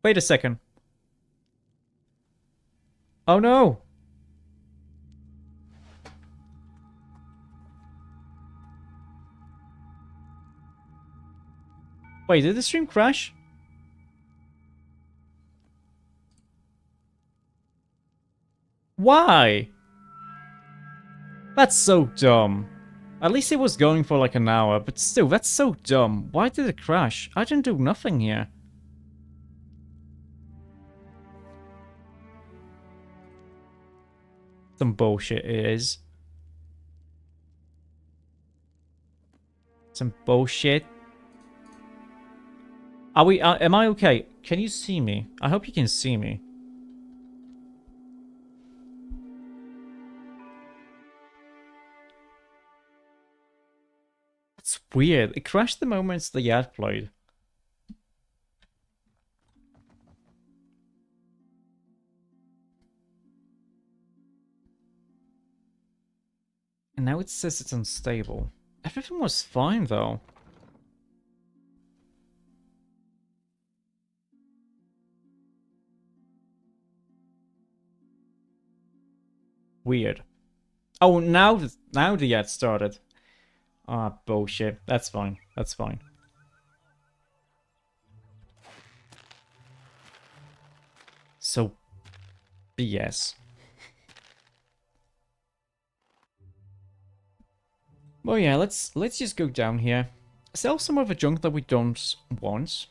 Wait a second. Oh no! Wait, did the stream crash? Why? That's so dumb. At least it was going for like an hour, but still, that's so dumb. Why did it crash? I didn't do nothing here. Some bullshit it is. Some bullshit. Are we, am I okay? Can you see me? I hope you can see me. That's weird. It crashed the moments the ad played. And now it says it's unstable. Everything was fine though. Weird. Oh, now the ad started. Ah, bullshit. That's fine. That's fine. So, BS. Well, yeah, let's just go down here. Sell some of the junk that we don't want.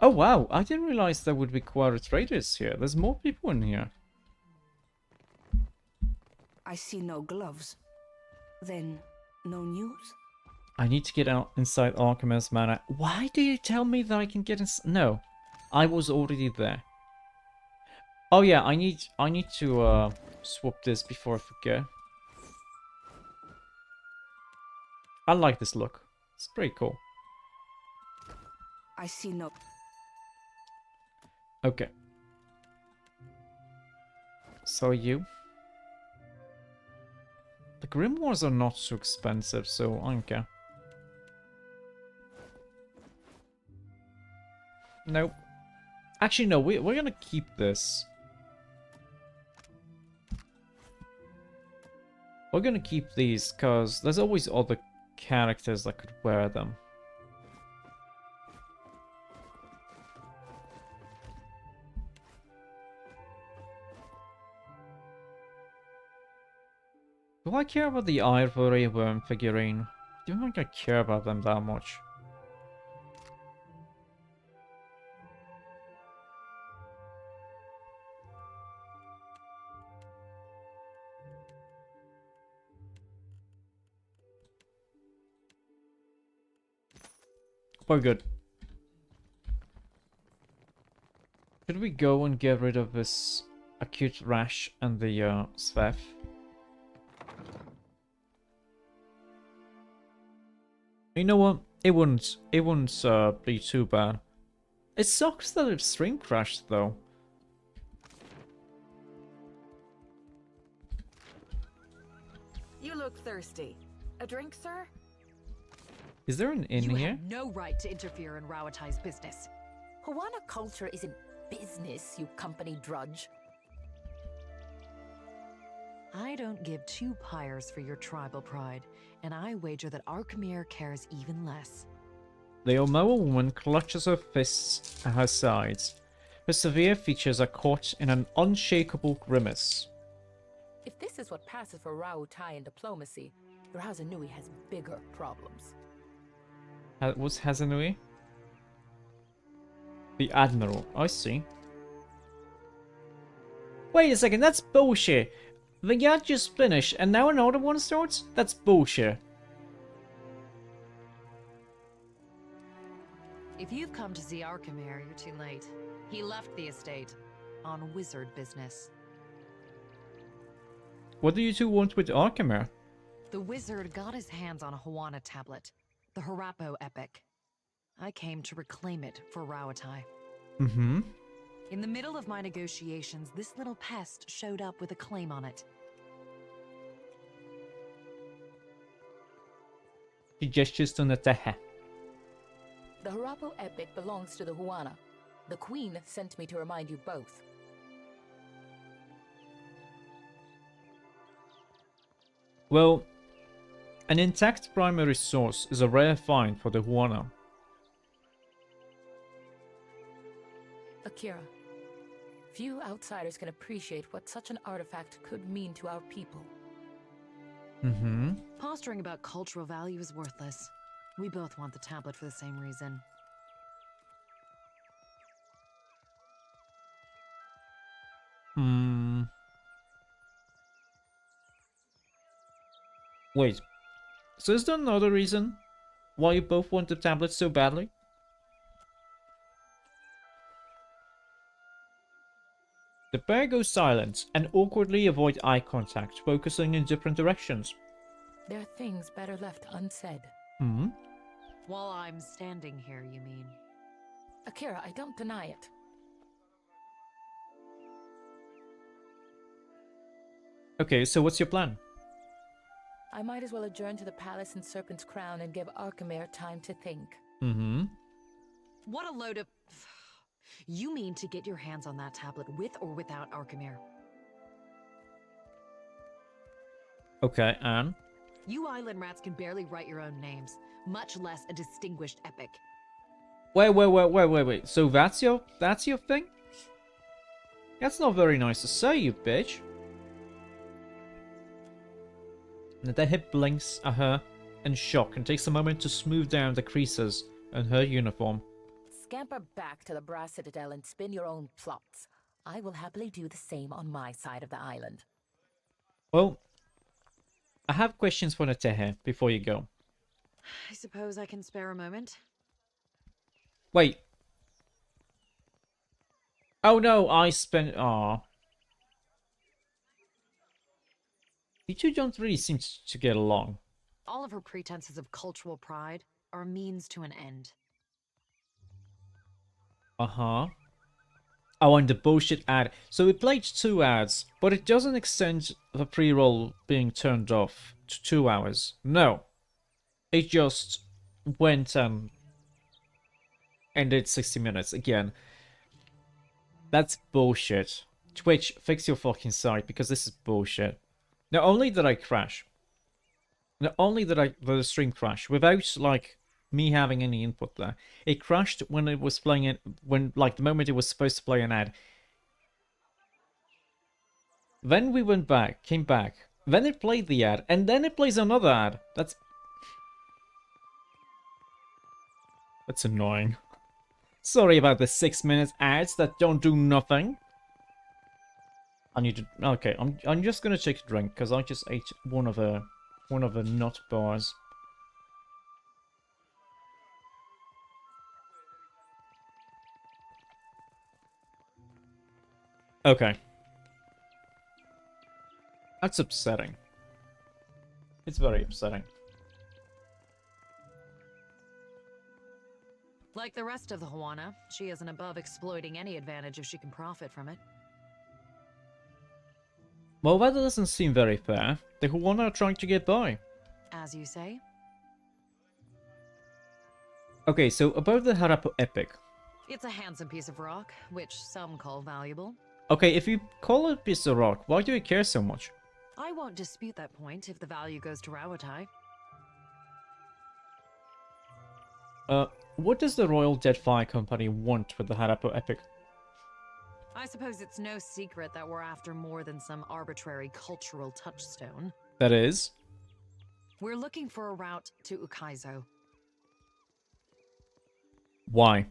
Oh wow, I didn't realize there would be quite traders here. There's more people in here. I see no gloves. Then, no news? I need to get out inside Archimedes Manor. Why do you tell me that I can get in? No, I was already there. Oh yeah, I need to swap this before I forget. I like this look. It's pretty cool. I see no... Okay. So you? The grimoires are not so expensive, so I don't care. Nope. Actually, no, we're gonna keep this. We're gonna keep these, because there's always other characters that could wear them. Do I care about the ivory worm figurine? I don't think I care about them that much. We're good. Should we go and get rid of this acute rash and the sveff? You know what? It wouldn't be too bad. It sucks that the stream crashed though. You look thirsty. A drink, sir? Is there an inn You here? have no right to interfere in Rawatai's business. Hawana culture isn't business, you company drudge. I don't give two pyres for your tribal pride, and I wager that Arkemir cares even less. The Omoa woman clutches her fists at her sides. Her severe features are caught in an unshakable grimace. If this is what passes for Rautai in diplomacy, your Hazanui has bigger problems. What's Hazanui? The Admiral. I see. Wait a second, that's bullshit. The yard just finished, and now another one starts? That's bullshit. If you've come to see Arkemir, you're too late. He left the estate on wizard business. What do you two want with Arkemir? The wizard got his hands on a Hawana tablet, the Harapo epic. I came to reclaim it for Rawatai. Mm-hmm. In the middle of my negotiations, this little pest showed up with a claim on it. She gestures to Natehe. The Harapo epic belongs to the Huana. The Queen sent me to remind you both. Well, an intact primary source is a rare find for the Huana. Akira, few outsiders can appreciate what such an artifact could mean to our people. Mm-hmm. Posturing about cultural value is worthless. We both want the tablet for the same reason. Hmm. Wait. So is there another reason why you both want the tablet so badly? The pair go silent and awkwardly avoid eye contact, focusing in different directions. There are things better left unsaid. Hmm? While I'm standing here, you mean? Akira, I don't deny it. Okay, so what's your plan? I might as well adjourn to the palace in Serpent's Crown and give Archimere time to think. Mm-hmm. What a load of... You mean to get your hands on that tablet with or without Archimere? Okay, and? You island rats can barely write your own names, much less a distinguished epic. Wait. So that's your thing? That's not very nice to say, you bitch. Nadehe blinks at her in shock and takes a moment to smooth down the creases in her uniform. Scamper back to the Brass Citadel and spin your own plots. I will happily do the same on my side of the island. Well, I have questions for Natehe before you go. I suppose I can spare a moment. Wait. Oh no, I spent... Aw. You two don't really seem to get along. All of her pretenses of cultural pride are a means to an end. Uh-huh. Oh, and the bullshit ad. So we played 2 ads, but it doesn't extend the pre-roll being turned off to 2 hours. No. It just went and ended 60 minutes again. That's bullshit. Twitch, fix your fucking site, because this is bullshit. Not only did I crash, not only did the stream crash without like me having any input there, it crashed when it was playing it, when like the moment it was supposed to play an ad. Then we went back, came back, then it played the ad, and then it plays another ad. That's annoying. Sorry about the 6-minute ads that don't do nothing. I need to... Okay, I'm just gonna take a drink, because I just ate one of the nut bars. Okay. That's upsetting. It's very upsetting. Like the rest of the Huana, she isn't above exploiting any advantage if she can profit from it. Well, that doesn't seem very fair. The Huana are trying to get by. As you say. Okay, so about the Harapo epic. It's a handsome piece of rock, which some call valuable. Okay, if you call it a piece of rock, why do you care so much? I won't dispute that point if the value goes to Rawatai. What does the Royal Deadfire Company want with the Harapo epic? I suppose it's no secret that we're after more than some arbitrary cultural touchstone. That is? We're looking for a route to Ukaizo. Why?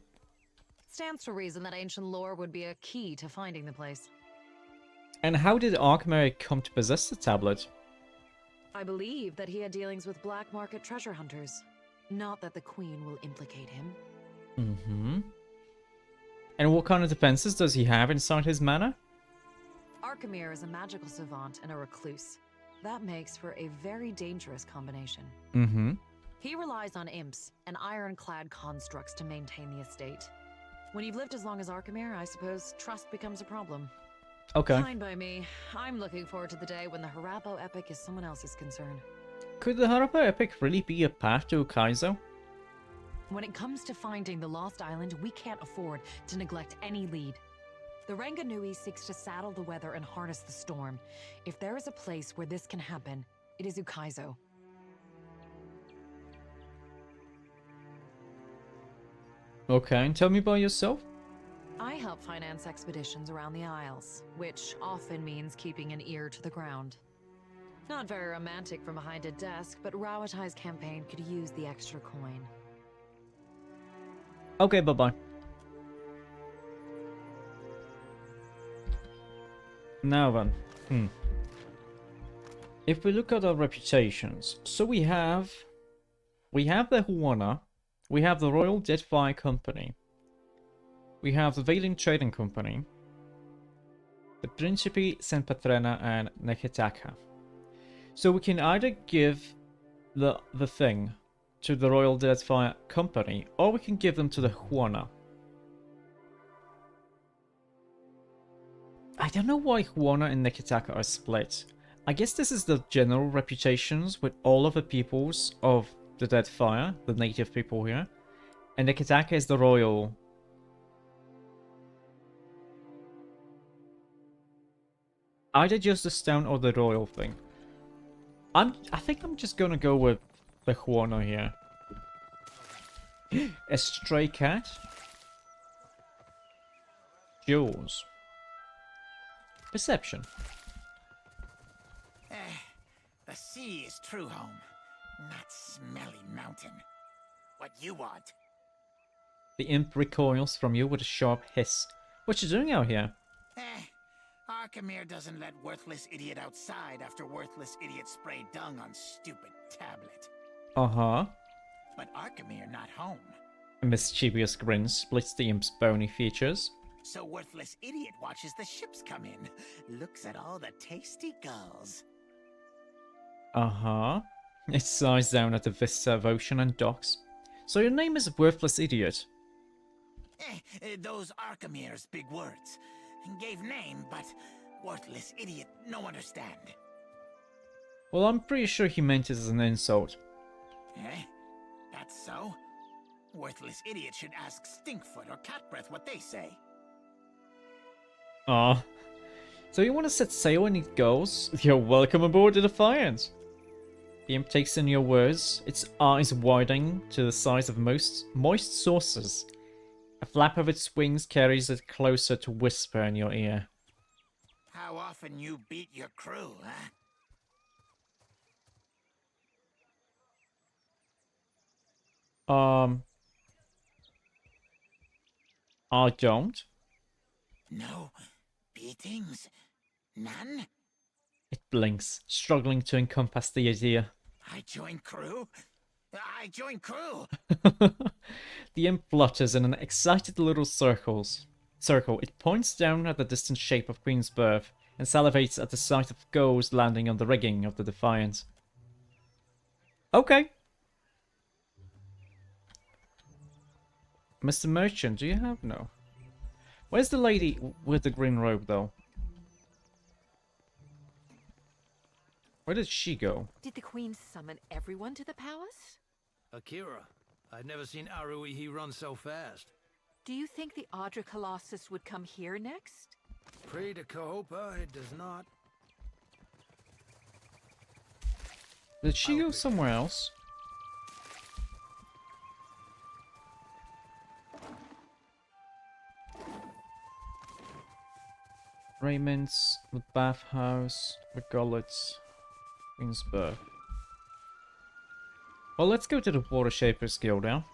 Stands to reason that ancient lore would be a key to finding the place. And how did Archimere come to possess the tablet? I believe that he had dealings with black market treasure hunters. Not that the Queen will implicate him. Mm-hmm. And what kind of defenses does he have inside his manor? Archimere is a magical savant and a recluse. That makes for a very dangerous combination. Mm-hmm. He relies on imps and ironclad constructs to maintain the estate. When you've lived as long as Archimere, I suppose trust becomes a problem. Okay. Fine by me. I'm looking forward to the day when the Harappo epic is someone else's concern. Could the Harappa epic really be a path to Kaizo? When it comes to finding the Lost Island, we can't afford to neglect any lead. The Ranganui seeks to saddle the weather and harness the storm. If there is a place where this can happen, it is Ukaizo. Okay, and tell me about yourself. I help finance expeditions around the Isles, which often means keeping an ear to the ground. Not very romantic from behind a desk, but Rawatai's campaign could use the extra coin. Okay, bye-bye. Now then, if we look at our reputations, so we have the Huana, we have the Royal Deadfire Company, we have the Valen Trading Company, the Principi San Patrena and Neketaka. So we can either give the thing to the Royal Deadfire Company, or we can give them to the Huana. I don't know why Huana and Neketaka are split. I guess this is the general reputations with all of the peoples of the Deadfire, the native people here. And Neketaka is the royal. Either just the stone or the royal thing. I think I'm just gonna go with the Huana here. A stray cat? Jewels. Perception. The sea is true home, not smelly mountain. What you want? The imp recoils from you with a sharp hiss. What you doing out here? Archimere doesn't let worthless idiot outside after worthless idiot sprayed dung on stupid tablet. Uh-huh. But Archimere not home. A mischievous grin splits the imp's bony features. So worthless idiot watches the ships come in, looks at all the tasty gulls. Uh-huh. It sighs down at the vista of ocean and docks. So your name is Worthless Idiot. Those Archimere's big words. Gave name, but worthless idiot no understand. Well, I'm pretty sure he meant it as an insult. That's so? Worthless idiot should ask Stinkfoot or Catbreath what they say. Ah. So you want to set sail and it goes? You're welcome aboard the Defiant. The imp takes in your words, its eyes widening to the size of most moist saucers. A flap of its wings carries it closer to whisper in your ear. How often you beat your crew, huh? I don't. No beatings? None? It blinks, struggling to encompass the idea. I join crew? I join crew! The imp flutters in an excited little circle. It points down at the distant shape of Queen's Berth and salivates at the sight of gulls landing on the rigging of the Defiant. Okay. Mr. Merchant, do you have... No. Where's the lady with the green robe, though? Where did she go? Did the queen summon everyone to the palace? Akira, I'd never seen Aruihi run so fast. Do you think the Audra Colossus would come here next? Pray to Kahopa, it does not. Did she go somewhere else? Raymond's, the bathhouse, the gullets, Queen's Berth. Well, let's go to the Water Shapers Guild now.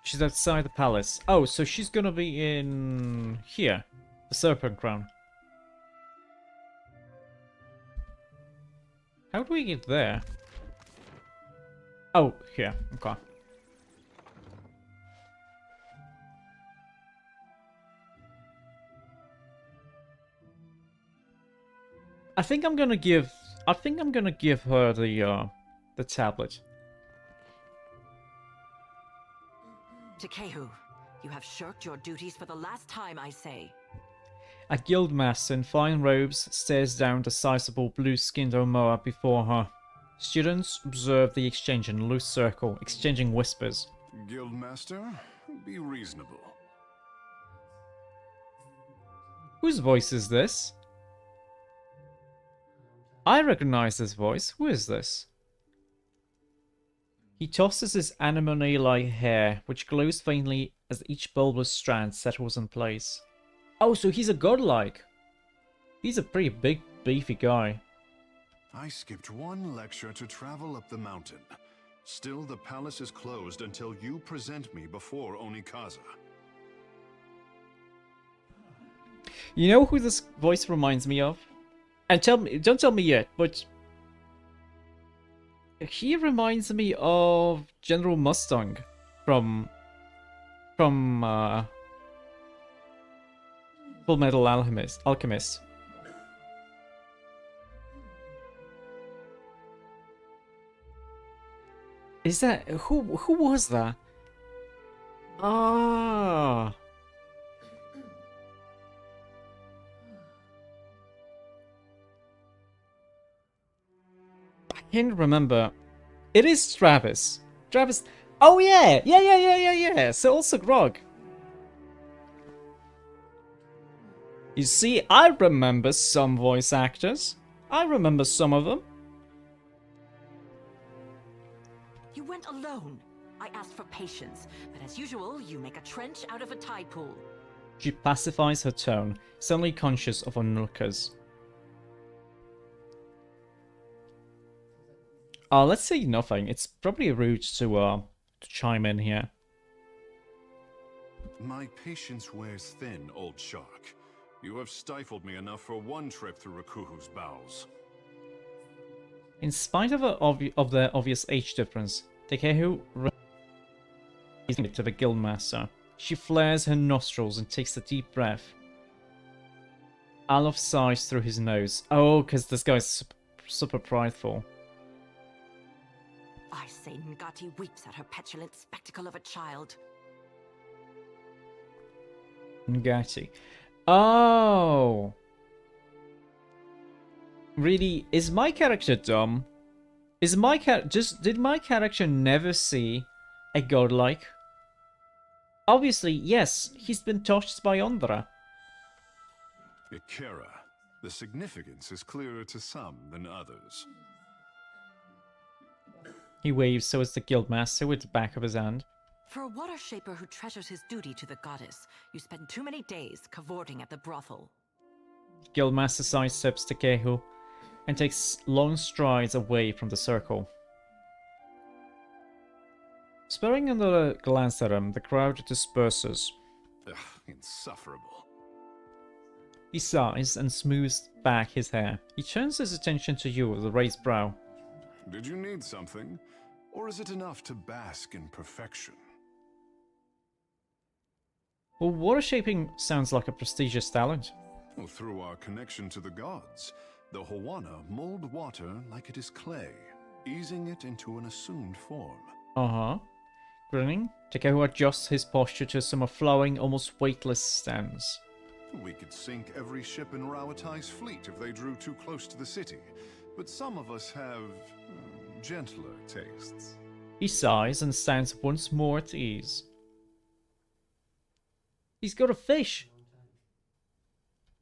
She's outside the palace. Oh, so she's gonna be in here. The Serpent Crown. How do we get there? Oh, here. Okay. I think I'm gonna give her the tablet. Takehu, you have shirked your duties for the last time, I say. A guildmaster in fine robes stares down the sizable blue-skinned Omoa before her. Students observe the exchange in a loose circle, exchanging whispers. Guildmaster, be reasonable. Whose voice is this? I recognize this voice. Who is this? He tosses his anemone-like hair, which glows faintly as each bulbous strand settles in place. Oh, so he's a godlike. He's a pretty big, beefy guy. I skipped one lecture to travel up the mountain. Still, the palace is closed until you present me before Onikaza. You know who this voice reminds me of? And don't tell me yet, but he reminds me of General Mustang from Full Metal Alchemist. Is that who was that? Ah. I can't remember. It is Travis. Travis. Oh yeah. So also Grog. You see, I remember some voice actors. I remember some of them. You went alone. I asked for patience, but as usual, you make a trench out of a tide pool. She pacifies her tone, suddenly conscious of onlookers. Let's say nothing. It's probably rude to chime in here. My patience wears thin, old shark. You have stifled me enough for one trip through Rakuhu's bowels. In spite of their obvious age difference, Takehu to the guildmaster. She flares her nostrils and takes a deep breath. Alof sighs through his nose. Oh, because this guy's super prideful. I say Ngati weeps at her petulant spectacle of a child. Ngati. Oh! Really? Is my character dumb? Is my did my character never see a godlike? Obviously, yes, he's been touched by Ondra. Ikera, the significance is clearer to some than others. He waves so as the guildmaster with the back of his hand. For a water shaper who treasures his duty to the goddess, you spend too many days cavorting at the brothel. Guildmaster sidesteps Takehu and takes long strides away from the circle. Sparing another glance at him, the crowd disperses. Ugh, insufferable. He sighs and smooths back his hair. He turns his attention to you with a raised brow. Did you need something? Or is it enough to bask in perfection? Well, water shaping sounds like a prestigious talent. Well, through our connection to the gods, the Hawana mold water like it is clay, easing it into an assumed form. Uh-huh. Grinning, Takehu adjusts his posture to some flowing, almost weightless stance. We could sink every ship in Rawatai's fleet if they drew too close to the city, but some of us have gentler tastes. He sighs and stands once more at ease. He's got a fish!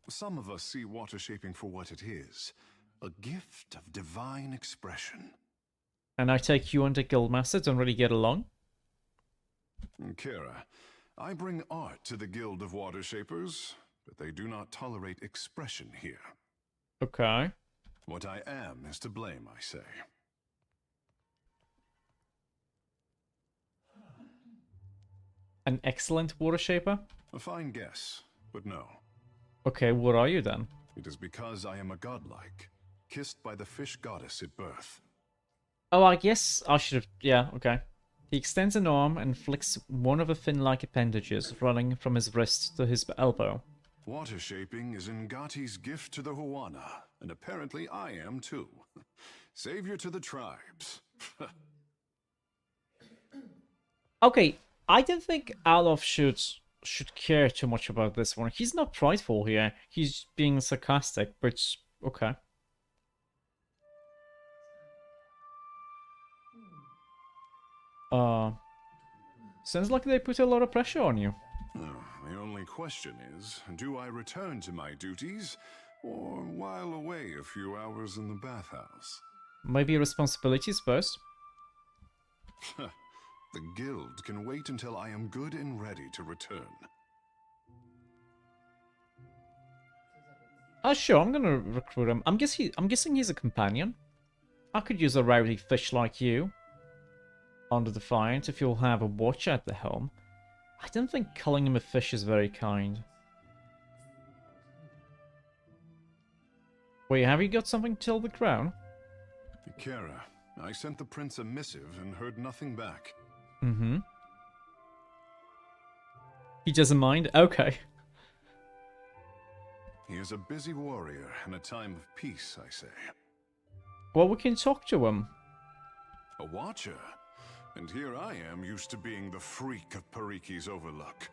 Some of us see water shaping for what it is, a gift of divine expression. And I take you and the guildmaster don't really get along? Kira, I bring art to the Guild of Water Shapers, but they do not tolerate expression here. Okay. What I am is to blame, I say. An excellent water shaper? A fine guess, but no. Okay, what are you then? It is because I am a godlike, kissed by the fish goddess at birth. Oh, I guess I should have... Yeah, okay. He extends an arm and flicks one of the fin-like appendages running from his wrist to his elbow. Water shaping is Ngati's gift to the Hawana, and apparently I am too. Savior to the tribes. Okay, I don't think Alof should care too much about this one. He's not prideful here. He's being sarcastic, but okay. Sounds like they put a lot of pressure on you. The only question is, do I return to my duties, or while away a few hours in the bathhouse? Maybe responsibilities first. The guild can wait until I am good and ready to return. Sure, I'm gonna recruit him. I'm guessing he's a companion. I could use a rowdy fish like you under Defiant if you'll have a watcher at the helm. I don't think calling him a fish is very kind. Wait, have you got something to tell the crown? Kara, I sent the prince a missive and heard nothing back. Mm-hmm. He doesn't mind? Okay. He is a busy warrior in a time of peace, I say. Well, we can talk to him. A watcher? And here I am, used to being the freak of Pariki's Overlook.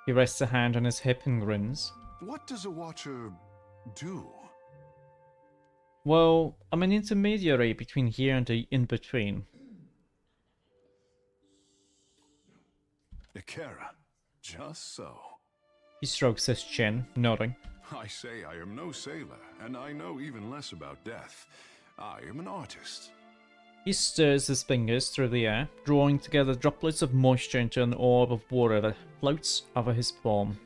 He rests a hand on his hip and grins. What does a watcher do? Well, I'm an intermediary between here and the in-between. Ikera, just so. He strokes his chin, nodding. I say I am no sailor, and I know even less about death. I am an artist. He stirs his fingers through the air, drawing together droplets of moisture into an orb of water that floats over his palm.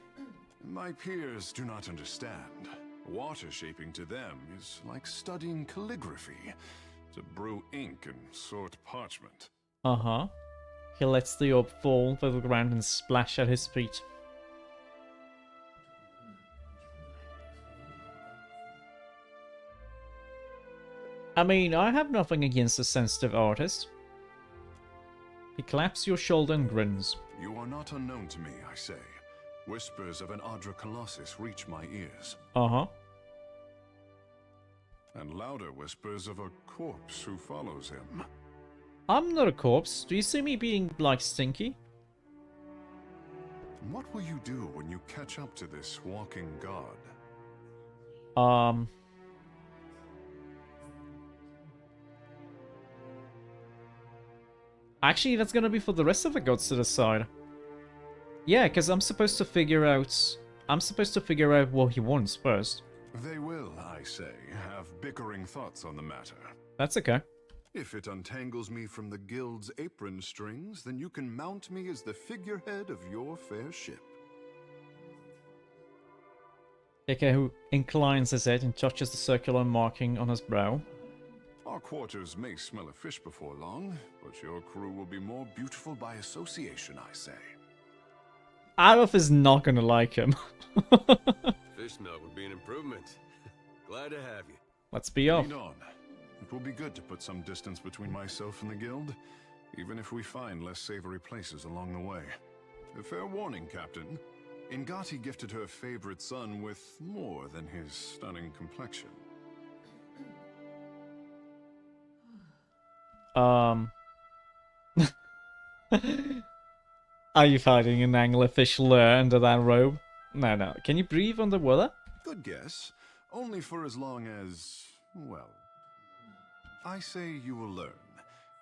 My peers do not understand. Water shaping to them is like studying calligraphy, to brew ink and sort parchment. Uh-huh. He lets the orb fall to the ground and splash at his feet. I mean, I have nothing against a sensitive artist. He claps your shoulder and grins. You are not unknown to me, I say. Whispers of an Adra Colossus reach my ears. Uh-huh. And louder whispers of a corpse who follows him. I'm not a corpse. Do you see me being, like, stinky? What will you do when you catch up to this walking god? Actually, that's gonna be for the rest of the gods to decide. Yeah, because I'm supposed to figure out what he wants first. They will, I say, have bickering thoughts on the matter. That's okay. If it untangles me from the guild's apron strings, then you can mount me as the figurehead of your fair ship. Ike inclines his head and touches the circular marking on his brow. Our quarters may smell of fish before long, but your crew will be more beautiful by association, I say. Arif is not gonna like him. Fish smell would be an improvement. Glad to have you. Let's be off. Lead on. It will be good to put some distance between myself and the guild, even if we find less savory places along the way. A fair warning, Captain. Ingati gifted her favorite son with more than his stunning complexion. Are you fighting an anglerfish lure under that robe? No. Can you breathe underwater? Good guess. Only for as long as, well, I say you will learn.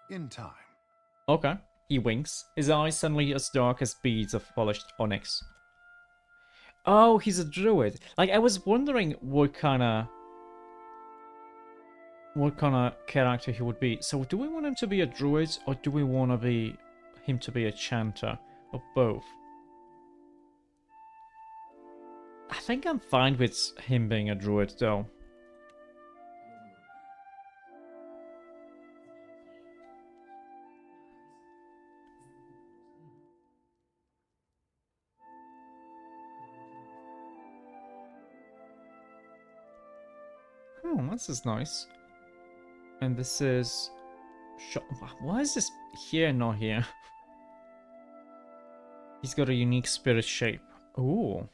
In time. Okay. He winks, his eyes suddenly as dark as beads of polished onyx. Oh, he's a druid. Like, I was wondering what kind of character he would be. So do we want him to be a druid, or do we want him to be a chanter, or both? I think I'm fine with him being a druid, though. Oh, this is nice. And this is... Why is this here and not here? He's got a unique spirit shape. Ooh.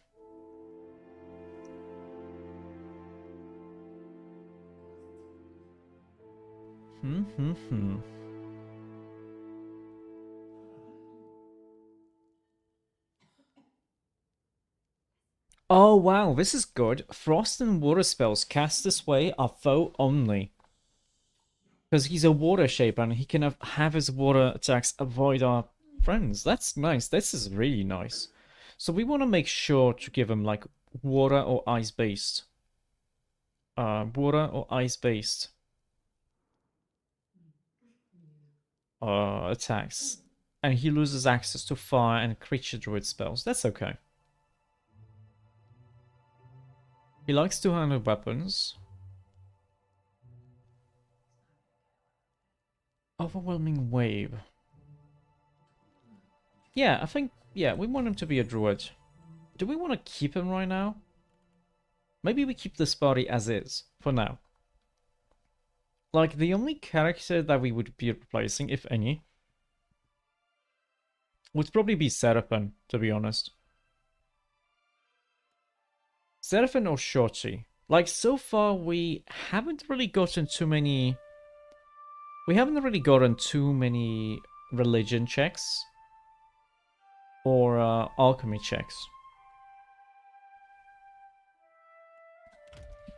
Oh wow, this is good. Frost and water spells cast this way are foe only. Because he's a water shape and he can have his water attacks avoid our friends. That's nice. This is really nice. So we want to make sure to give him like water or ice based. Water or ice based attacks. And he loses access to fire and creature druid spells. That's okay. He likes to handle weapons. Overwhelming wave. Yeah, I think, yeah, we want him to be a druid. Do we want to keep him right now? Maybe we keep this party as is, for now. Like, the only character that we would be replacing, if any, would probably be Seraphim, to be honest. Seraphim or Shorty. Like, so far we haven't really gotten too many... We haven't really gotten too many religion checks. Or alchemy checks.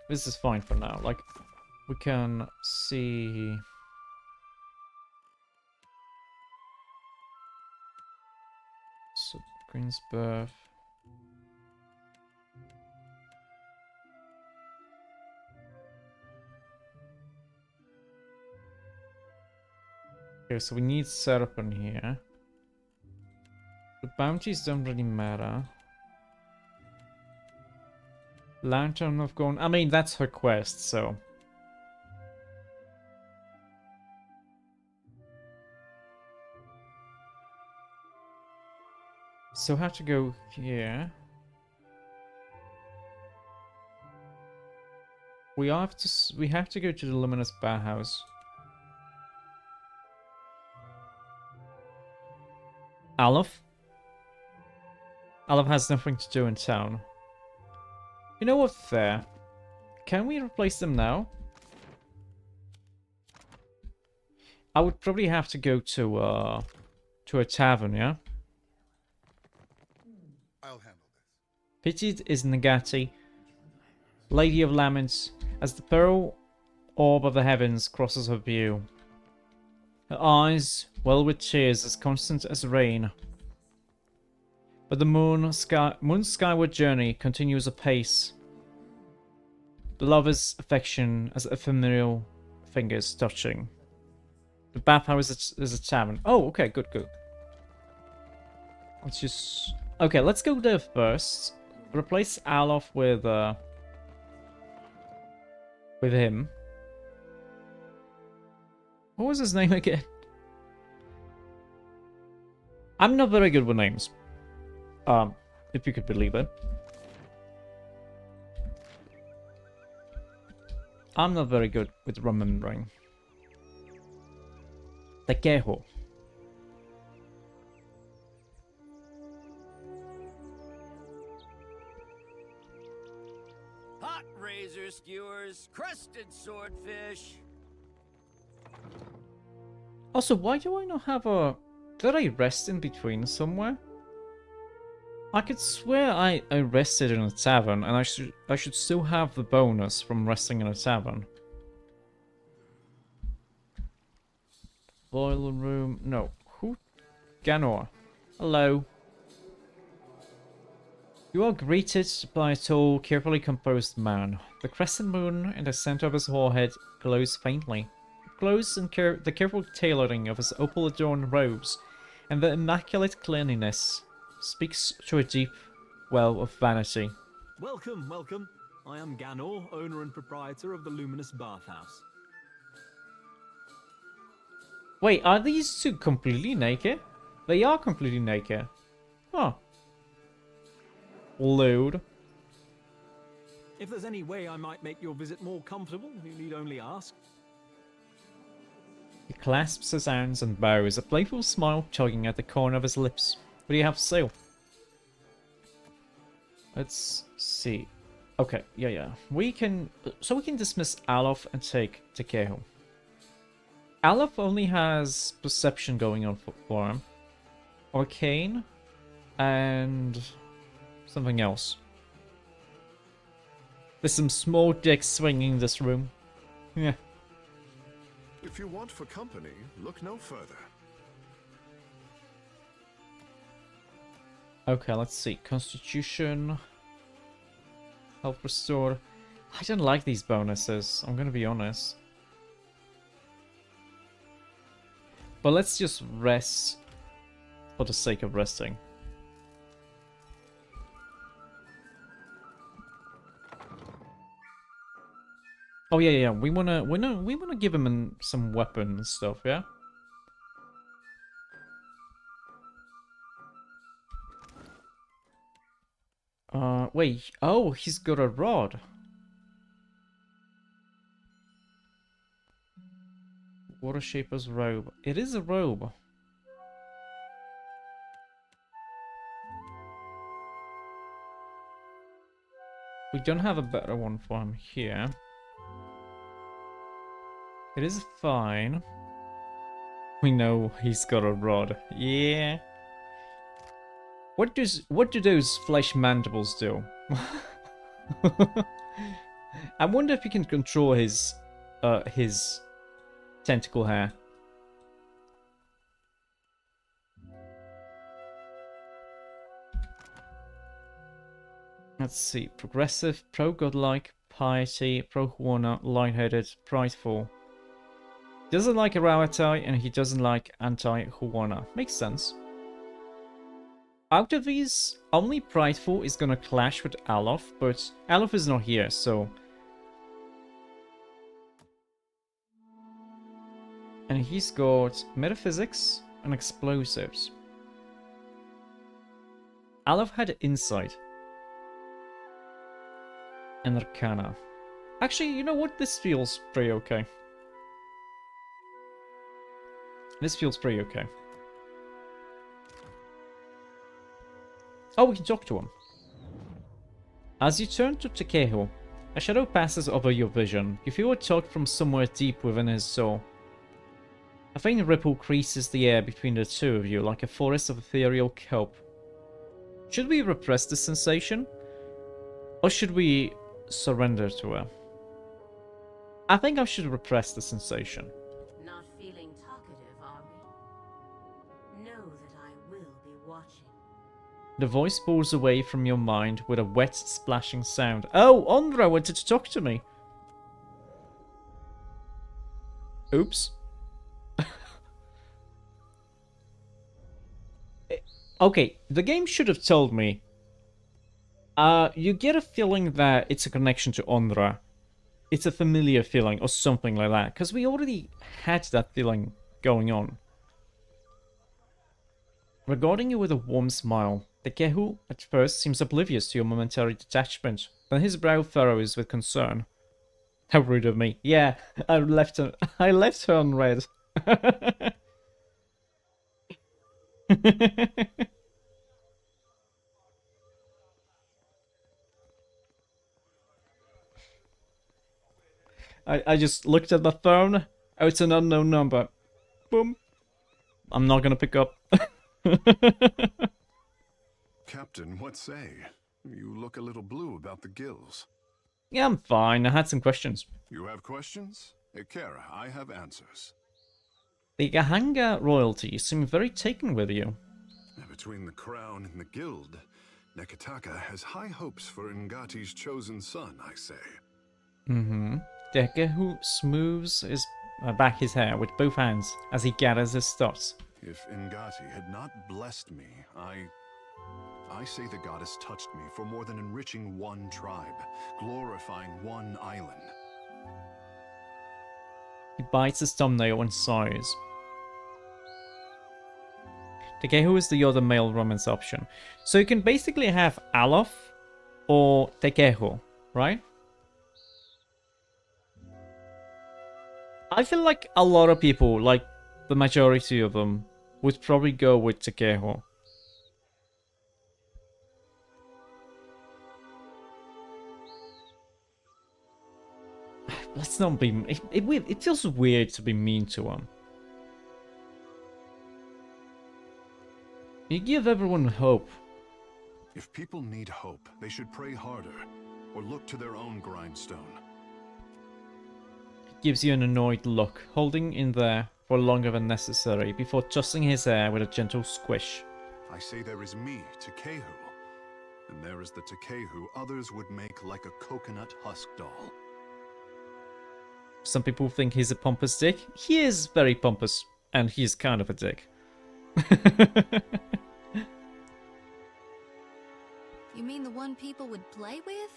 This is fine for now. Like, we can see... So, Green's birth. Okay, so we need Seraphim here. The bounties don't really matter. Lantern of Gone. I mean, that's her quest, so... So have to go here. We have to go to the Luminous Bathhouse. Aleph? Aleph has nothing to do in town. You know what, there. Can we replace them now? I would probably have to go to a tavern, yeah? I'll handle this. Pitied is Nagati, Lady of Laments, as the pearl orb of the heavens crosses her view. Her eyes, well with tears, as constant as rain. But the moon's skyward journey continues apace. The lover's affection as ephemeral fingers touching. The bathhouse is a tavern. Oh, okay, good. Let's just... Okay, let's go there first. Replace Alof with him. What was his name again? I'm not very good with names. If you could believe it. I'm not very good with remembering. Tequejo. Hot razor skewers, crusted swordfish. Also, why do I not have a... Did I rest in between somewhere? I could swear I rested in a tavern, and I should still have the bonus from resting in a tavern. Boiler room... No. Who? Ganor. Hello. You are greeted by a tall, carefully composed man. The crescent moon in the center of his forehead glows faintly. It glows in the careful tailoring of his opal-adorned robes, and the immaculate cleanliness speaks to a deep well of vanity. Welcome. I am Ganor, owner and proprietor of the Luminous Bathhouse. Wait, are these two completely naked? They are completely naked. Huh. Load. If there's any way I might make your visit more comfortable, you need only ask. He clasps his hands and bows, a playful smile tugging at the corner of his lips. What do you have to say? Let's see. Okay, yeah. We can dismiss Alof and take Tequejo. Alof only has perception going on for him. Arcane and something else. There's some small dicks swinging in this room. Yeah. If you want for company, look no further. Okay, let's see. Constitution. Health restored. I don't like these bonuses, I'm gonna be honest. But let's just rest for the sake of resting. Oh yeah, we wanna give him some weapon and stuff, yeah? Wait. Oh, he's got a rod. Water Shaper's robe. It is a robe. We don't have a better one for him here. It is fine. We know he's got a rod. Yeah. What do those flesh mandibles do? I wonder if he can control his tentacle hair. Let's see. Progressive, pro-godlike, piety, pro-Huana, light-headed, prideful. Doesn't like Arawatai, and he doesn't like anti-Huana. Makes sense. Out of these, only prideful is gonna clash with Alof, but Alof is not here, so... And he's got metaphysics and explosives. Alof had insight. And Arcana. Actually, you know what? This feels pretty okay. This feels pretty okay. Oh, we can talk to him. As you turn to Takeho, a shadow passes over your vision. You feel a tug from somewhere deep within his soul. A faint ripple creases the air between the two of you like a forest of ethereal kelp. Should we repress the sensation? Or should we surrender to her? I think I should repress the sensation. Not feeling talkative, are we? Know that I will be watching. The voice pulls away from your mind with a wet, splashing sound. Oh, Ondra wanted to talk to me. Oops. Okay, the game should have told me. You get a feeling that it's a connection to Ondra. It's a familiar feeling or something like that. Because we already had that feeling going on. Regarding you with a warm smile, Takehu at first seems oblivious to your momentary detachment. Then his brow furrows with concern. How rude of me. Yeah, I left her on red. I just looked at the phone. Oh, it's an unknown number. Boom. I'm not gonna pick up. Captain, what say? You look a little blue about the gills. Yeah, I'm fine. I had some questions. You have questions? Ikera, I have answers. The Gahanga royalty seem very taken with you. Between the crown and the guild, Nekataka has high hopes for Ngati's chosen son, I say. Mm-hmm. Takehu smooths back his hair with both hands as he gathers his thoughts. If Ngati had not blessed me, I say the goddess touched me for more than enriching one tribe, glorifying one island. He bites his thumbnail and sighs. Takehu is the other male romance option. So you can basically have Alof or Takehu, right? I feel like a lot of people, like the majority of them, would probably go with Takehu. Let's not be... It feels weird to be mean to him. You give everyone hope. If people need hope, they should pray harder. or look to their own grindstone. Gives you an annoyed look, holding in there for longer than necessary before tossing his hair with a gentle squish. I say there is me, Takehu, and there is the Takehu others would make like a coconut husk doll. Some people think he's a pompous dick. He is very pompous, and he's kind of a dick. You mean the one people would play with?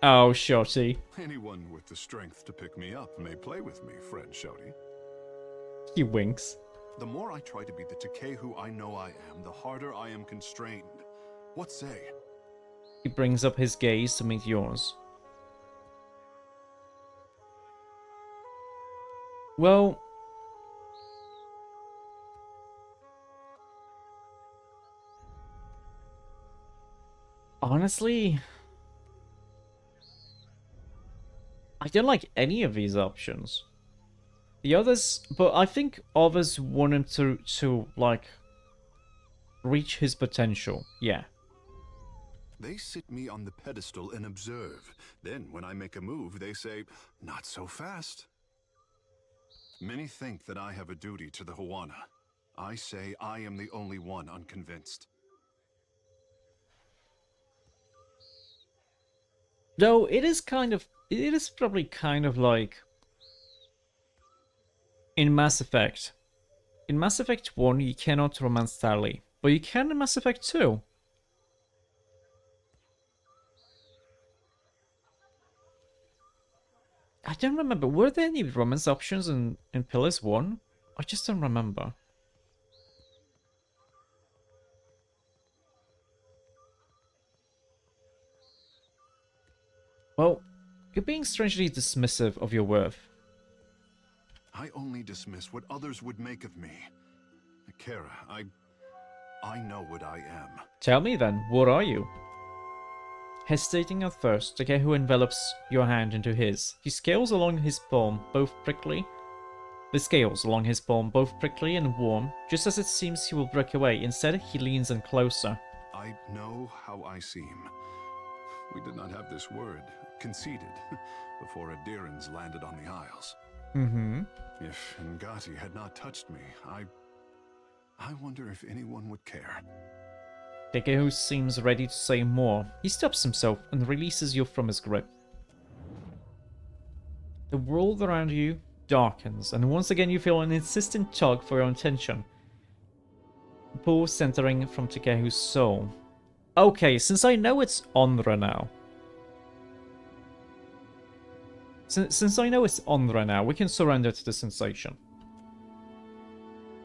Oh, Shorty. Anyone with the strength to pick me up may play with me, friend Shouty. He winks. The more I try to be the Takehu I know I am, the harder I am constrained. What say? He brings up his gaze to meet yours. Well, honestly, I don't like any of these options. The others, but I think others want him to like reach his potential. Yeah. They sit me on the pedestal and observe. Then when I make a move, they say, "Not so fast." Many think that I have a duty to the Huana. I say I am the only one unconvinced. Though it is probably kind of like in Mass Effect. In Mass Effect 1, you cannot romance Tali, but you can in Mass Effect 2. I don't remember. Were there any romance options in Pillars 1? I just don't remember. Well, you're being strangely dismissive of your worth. I only dismiss what others would make of me. Kara, I know what I am. Tell me then, what are you? Hesitating at first, Takehu envelops your hand into his. He scales along his palm, both prickly. The scales along his palm, both prickly and warm. Just as it seems he will break away, instead he leans in closer. I know how I seem. We did not have this word, conceded, before Adirans landed on the Isles. Mm-hmm. If Ngati had not touched me, I wonder if anyone would care. Takehu seems ready to say more. He stops himself and releases you from his grip. The world around you darkens, and once again you feel an insistent tug for your attention. A pull centering from Takehu's soul. Okay, since I know it's Onra now. Since I know it's Onra now, we can surrender to the sensation.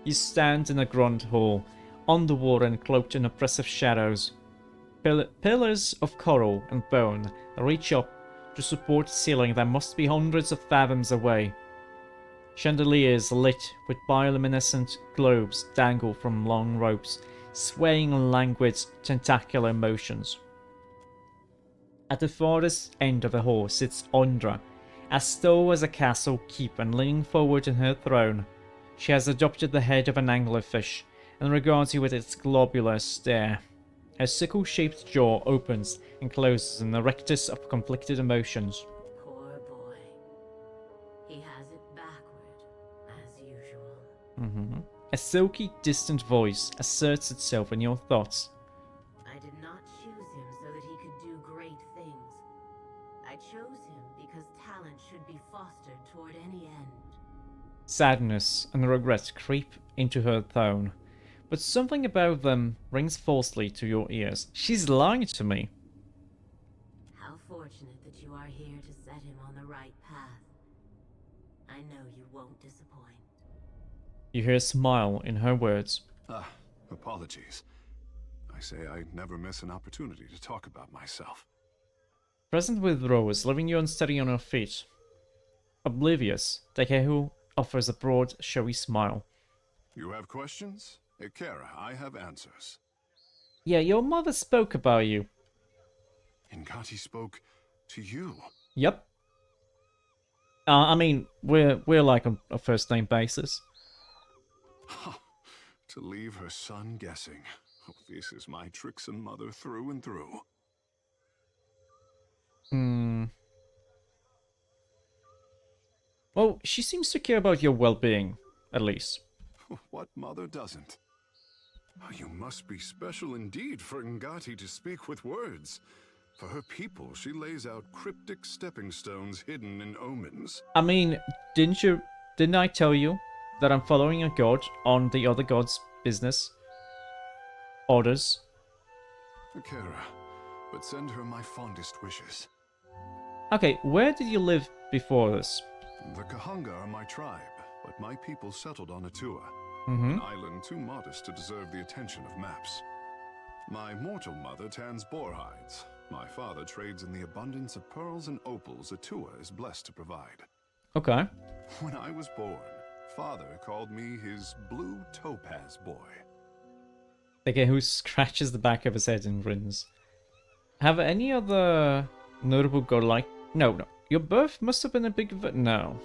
You stand in a grand hall, underwater and cloaked in oppressive shadows. Pillars of coral and bone reach up to support a ceiling that must be hundreds of fathoms away. Chandeliers lit with bioluminescent globes dangle from long ropes, swaying on languid, tentacular motions. At the farthest end of the hall sits Ondra, as tall as a castle keep and leaning forward in her throne. She has adopted the head of an anglerfish and regards you with its globular stare. Her sickle-shaped jaw opens and closes in the rectus of conflicted emotions. Poor boy. He has it backward, as usual. A silky, distant voice asserts itself in your thoughts. I did not choose him so that he could do great things. I chose him because talent should be fostered toward any end. Sadness and regret creep into her tone, but something about them rings falsely to your ears. She's lying to me. How fortunate that you are here to set him on the right path. I know you won't disappoint. You hear a smile in her words. Apologies. I say I never miss an opportunity to talk about myself. Present with Rose, leaving you unsteady on her feet. Oblivious, Takehu offers a broad, showy smile. You have questions? Kara, I have answers. Yeah, your mother spoke about you. Ngati spoke to you? Yep. I mean, we're like on a first name basis. To leave her son guessing. Oh, this is my Trixon mother through and through. Well, she seems to care about your well-being, at least. What mother doesn't? Oh, you must be special indeed for Ngati to speak with words. For her people, she lays out cryptic stepping stones hidden in omens. I mean, didn't I tell you that I'm following a god on the other god's business orders? Akira, but send her my fondest wishes. Okay, where did you live before this? The Kahanga are my tribe, but my people settled on Atua, Mm-hmm. an island too modest to deserve the attention of maps. My mortal mother tans boar hides. My father trades in the abundance of pearls and opals Atua is blessed to provide. Okay. When I was born, father called me his blue topaz boy. Okay, who scratches the back of his head and grins. Have any other notable godlike... No. Your birth must have been a big... No.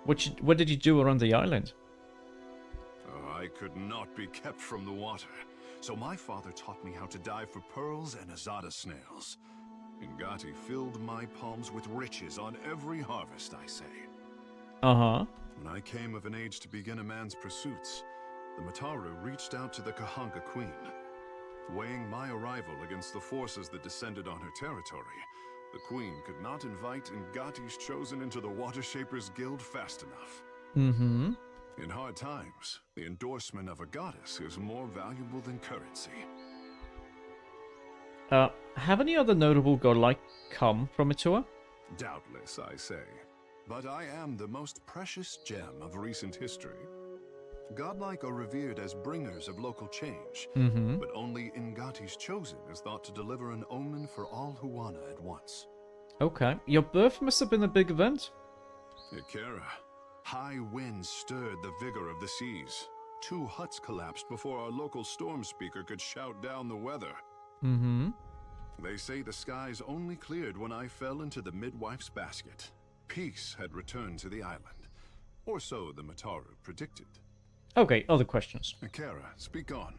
What did you do around the island? I could not be kept from the water, so my father taught me how to dive for pearls and azada snails. Ngati filled my palms with riches on every harvest, I say. Uh-huh. When I came of an age to begin a man's pursuits, the Mataru reached out to the Kahanga Queen. Weighing my arrival against the forces that descended on her territory, the Queen could not invite Ngati's chosen into the Water Shapers Guild fast enough. Mm-hmm. In hard times, the endorsement of a goddess is more valuable than currency. Have any other notable godlike come from Atua? Doubtless, I say. But I am the most precious gem of recent history. Godlike are revered as bringers of local change, but only Ngati's chosen is thought to deliver an omen for all Huana at once. Okay. Your birth must have been a big event. Ikera, high winds stirred the vigor of the seas. 2 huts collapsed before our local storm speaker could shout down the weather. Mm-hmm. They say the skies only cleared when I fell into the midwife's basket. Peace had returned to the island. Or so the Mataru predicted. Okay, other questions. Akira, speak on.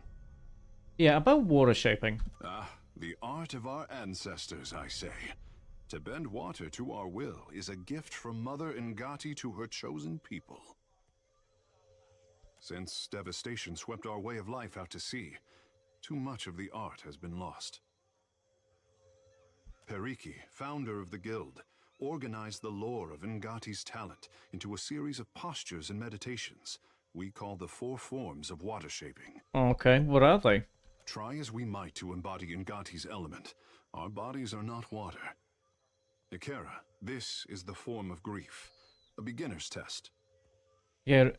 Yeah, about water shaping. Ah, the art of our ancestors, I say. To bend water to our will is a gift from Mother Ngati to her chosen people. Since devastation swept our way of life out to sea, too much of the art has been lost. Periki, founder of the guild, organized the lore of Ngati's talent into a series of postures and meditations we call the 4 forms of water shaping. Okay, what are they? Try as we might to embody Ngati's element, our bodies are not water. Ikera, this is the form of grief, a beginner's test. Yeah,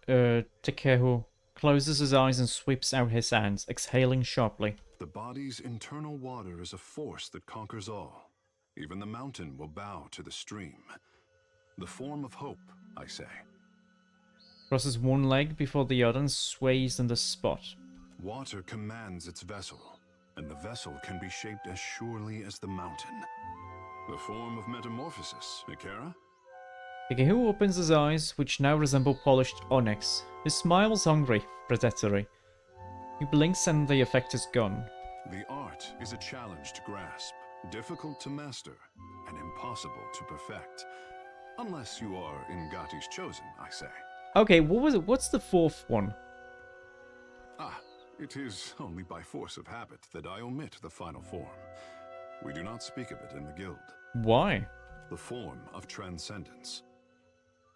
Takeru closes his eyes and sweeps out his hands, exhaling sharply. The body's internal water is a force that conquers all. Even the mountain will bow to the stream. The form of hope, I say. Crosses one leg before the other and sways in the spot. Water commands its vessel, and the vessel can be shaped as surely as the mountain. The form of metamorphosis, Ikera? Takeru opens his eyes, which now resemble polished onyx. His smile is hungry, predatory. He blinks and the effect is gone. The art is a challenge to grasp, difficult to master, and impossible to perfect. Unless you are Ngati's chosen, I say. Okay, what was it? What's the 4th one? Ah, it is only by force of habit that I omit the final form. We do not speak of it in the guild. Why? The form of transcendence.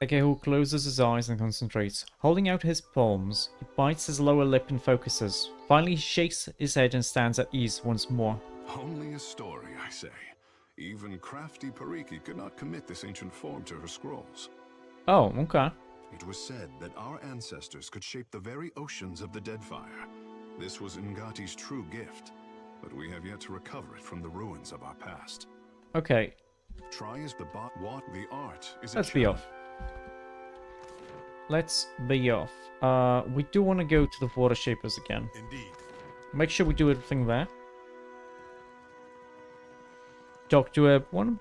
Takeru closes his eyes and concentrates. Holding out his palms, he bites his lower lip and focuses. Finally, he shakes his head and stands at ease once more. Only a story, I say. Even crafty Periki could not commit this ancient form to her scrolls. Oh, okay. It was said that our ancestors could shape the very oceans of the Deadfire. This was Ngati's true gift, but we have yet to recover it from the ruins of our past. Okay. Try as the art is a Let's be off. Let's be off. We do want to go to the Water Shapers again. Indeed. Make sure we do everything there. Talk to everyone.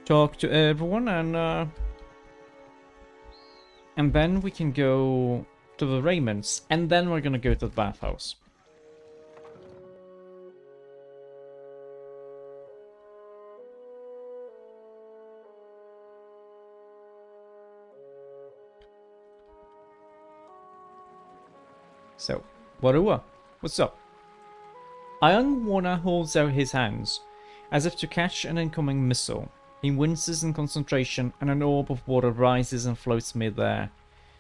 Talk to everyone, and then we can go to the Raymonds, and then we're gonna go to the bathhouse. So, Warua, what's up? A young Warner holds out his hands, as if to catch an incoming missile. He winces in concentration, and an orb of water rises and floats mid-air.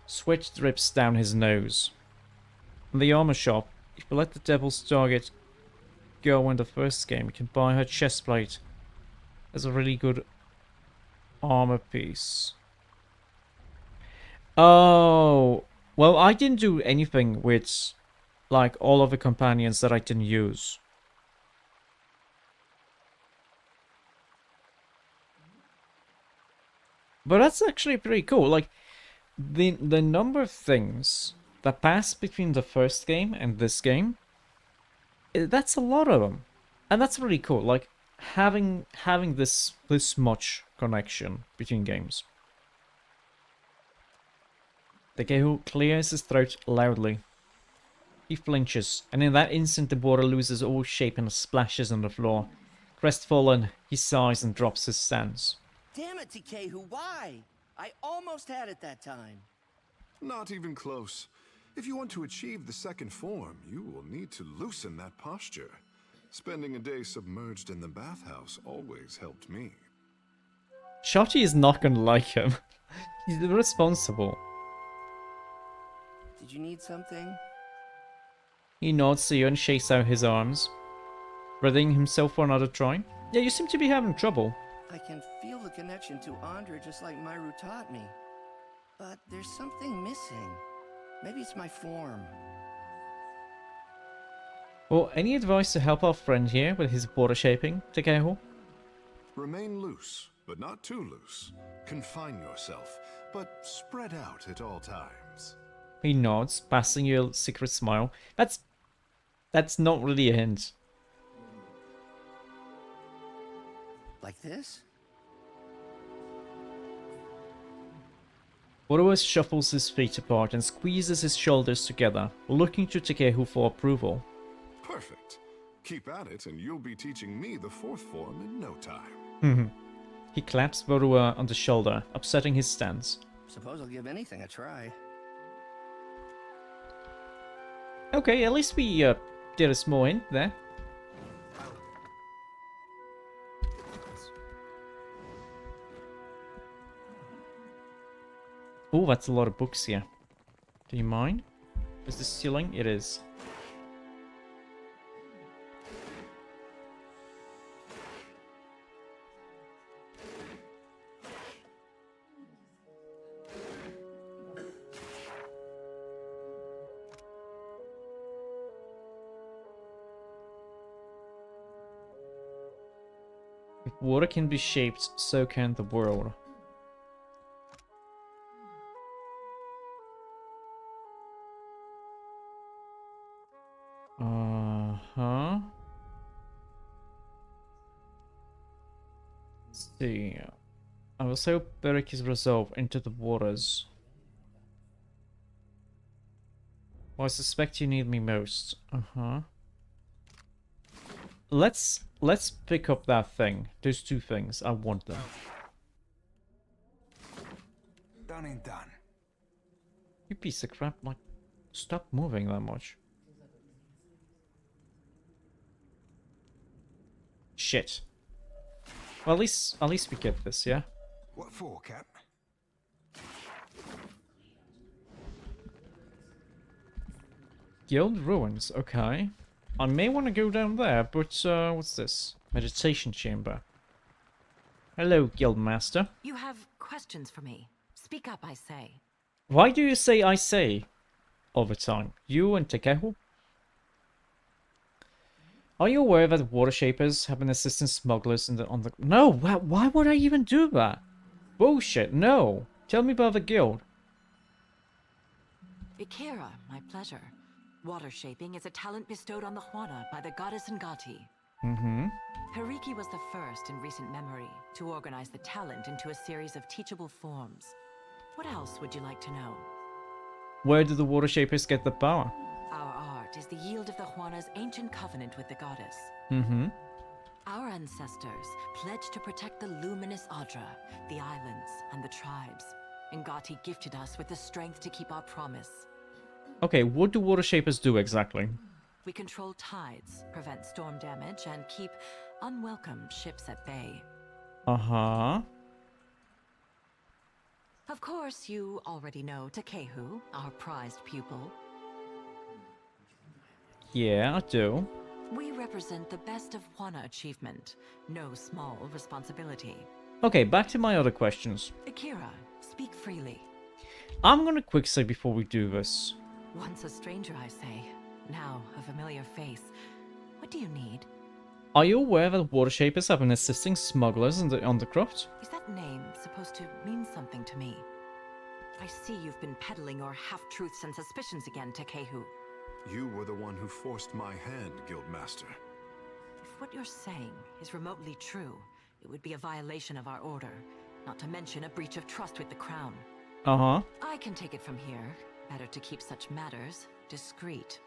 Sweat drips down his nose. In the armor shop, if you let the Devil's Target go in the first game, you can buy her chestplate as a really good armor piece. Oh, well, I didn't do anything with, like, all of the companions that I didn't use. But that's actually pretty cool. Like, the number of things that pass between the first game and this game, that's a lot of them. And that's really cool. Like, having this much connection between games. Takehu clears his throat loudly. He flinches, and in that instant the water loses all shape and splashes on the floor. Crestfallen, he sighs and drops his stance. Damn it, Takehu, why? I almost had it that time. Not even close. If you want to achieve the second form, you will need to loosen that posture. Spending a day submerged in the bathhouse always helped me. Shotty is not gonna like him. He's irresponsible. Did you need something? He nods to you and shakes out his arms, readying himself for another try. Yeah, you seem to be having trouble. I can feel the connection to Andra just like Myru taught me. But there's something missing. Maybe it's my form. Well, any advice to help our friend here with his water shaping, Takehu? Remain loose, but not too loose. Confine yourself, but spread out at all times. He nods, passing you a secret smile. That's not really a hint. Like this? Warua shuffles his feet apart and squeezes his shoulders together, looking to Takehu for approval. Perfect. Keep at it and you'll be teaching me the fourth form in no time. He claps Warua on the shoulder, upsetting his stance. Suppose I'll give anything a try. Okay, at least we did a small hint there. Oh, that's a lot of books here. Do you mind? Is this stealing? It is. If water can be shaped, so can the world. Uh-huh. Let's see. I will sail Berik's resolve into the waters. Well, I suspect you need me most. Uh-huh. Let's pick up that thing. Those two things. I want them. Done and done. You piece of crap, like, stop moving that much. Shit. Well, at least we get this, yeah? What for, Cap? Guild ruins, okay. I may want to go down there, but what's this? Meditation chamber. Hello, guild master. You have questions for me. Speak up, I say. Why do you say I say all the time? You and Takehu? Are you aware that water shapers have been assisting smugglers on the... No, why would I even do that? Bullshit, no. Tell me about the guild. Ikira, my pleasure. Water shaping is a talent bestowed on the Juana by the goddess Ngati. Mm-hmm. Hariki was the first in recent memory to organize the talent into a series of teachable forms. What else would you like to know? Where do the water shapers get the power? Our art is the yield of the Juana's ancient covenant with the goddess. Mm-hmm. Our ancestors pledged to protect the luminous Adra, the islands, and the tribes. Ngati gifted us with the strength to keep our promise. Okay, what do water shapers do exactly? We control tides, prevent storm damage, and keep unwelcome ships at bay. Uh-huh. Of course, you already know Takehu, our prized pupil. Yeah, I do. We represent the best of Wana achievement, no small responsibility. Okay, back to my other questions. Akira, speak freely. I'm gonna quick say before we do this. Once a stranger, I say. Now a familiar face. What do you need? Are you aware that water shapers have been assisting smugglers in the Undercroft? Is that name supposed to mean something to me? I see you've been peddling your half-truths and suspicions again, Takehu. You were the one who forced my hand, Guildmaster. If what you're saying is remotely true, it would be a violation of our order, not to mention a breach of trust with the Crown. Uh-huh. I can take it from here. Better to keep such matters discreet.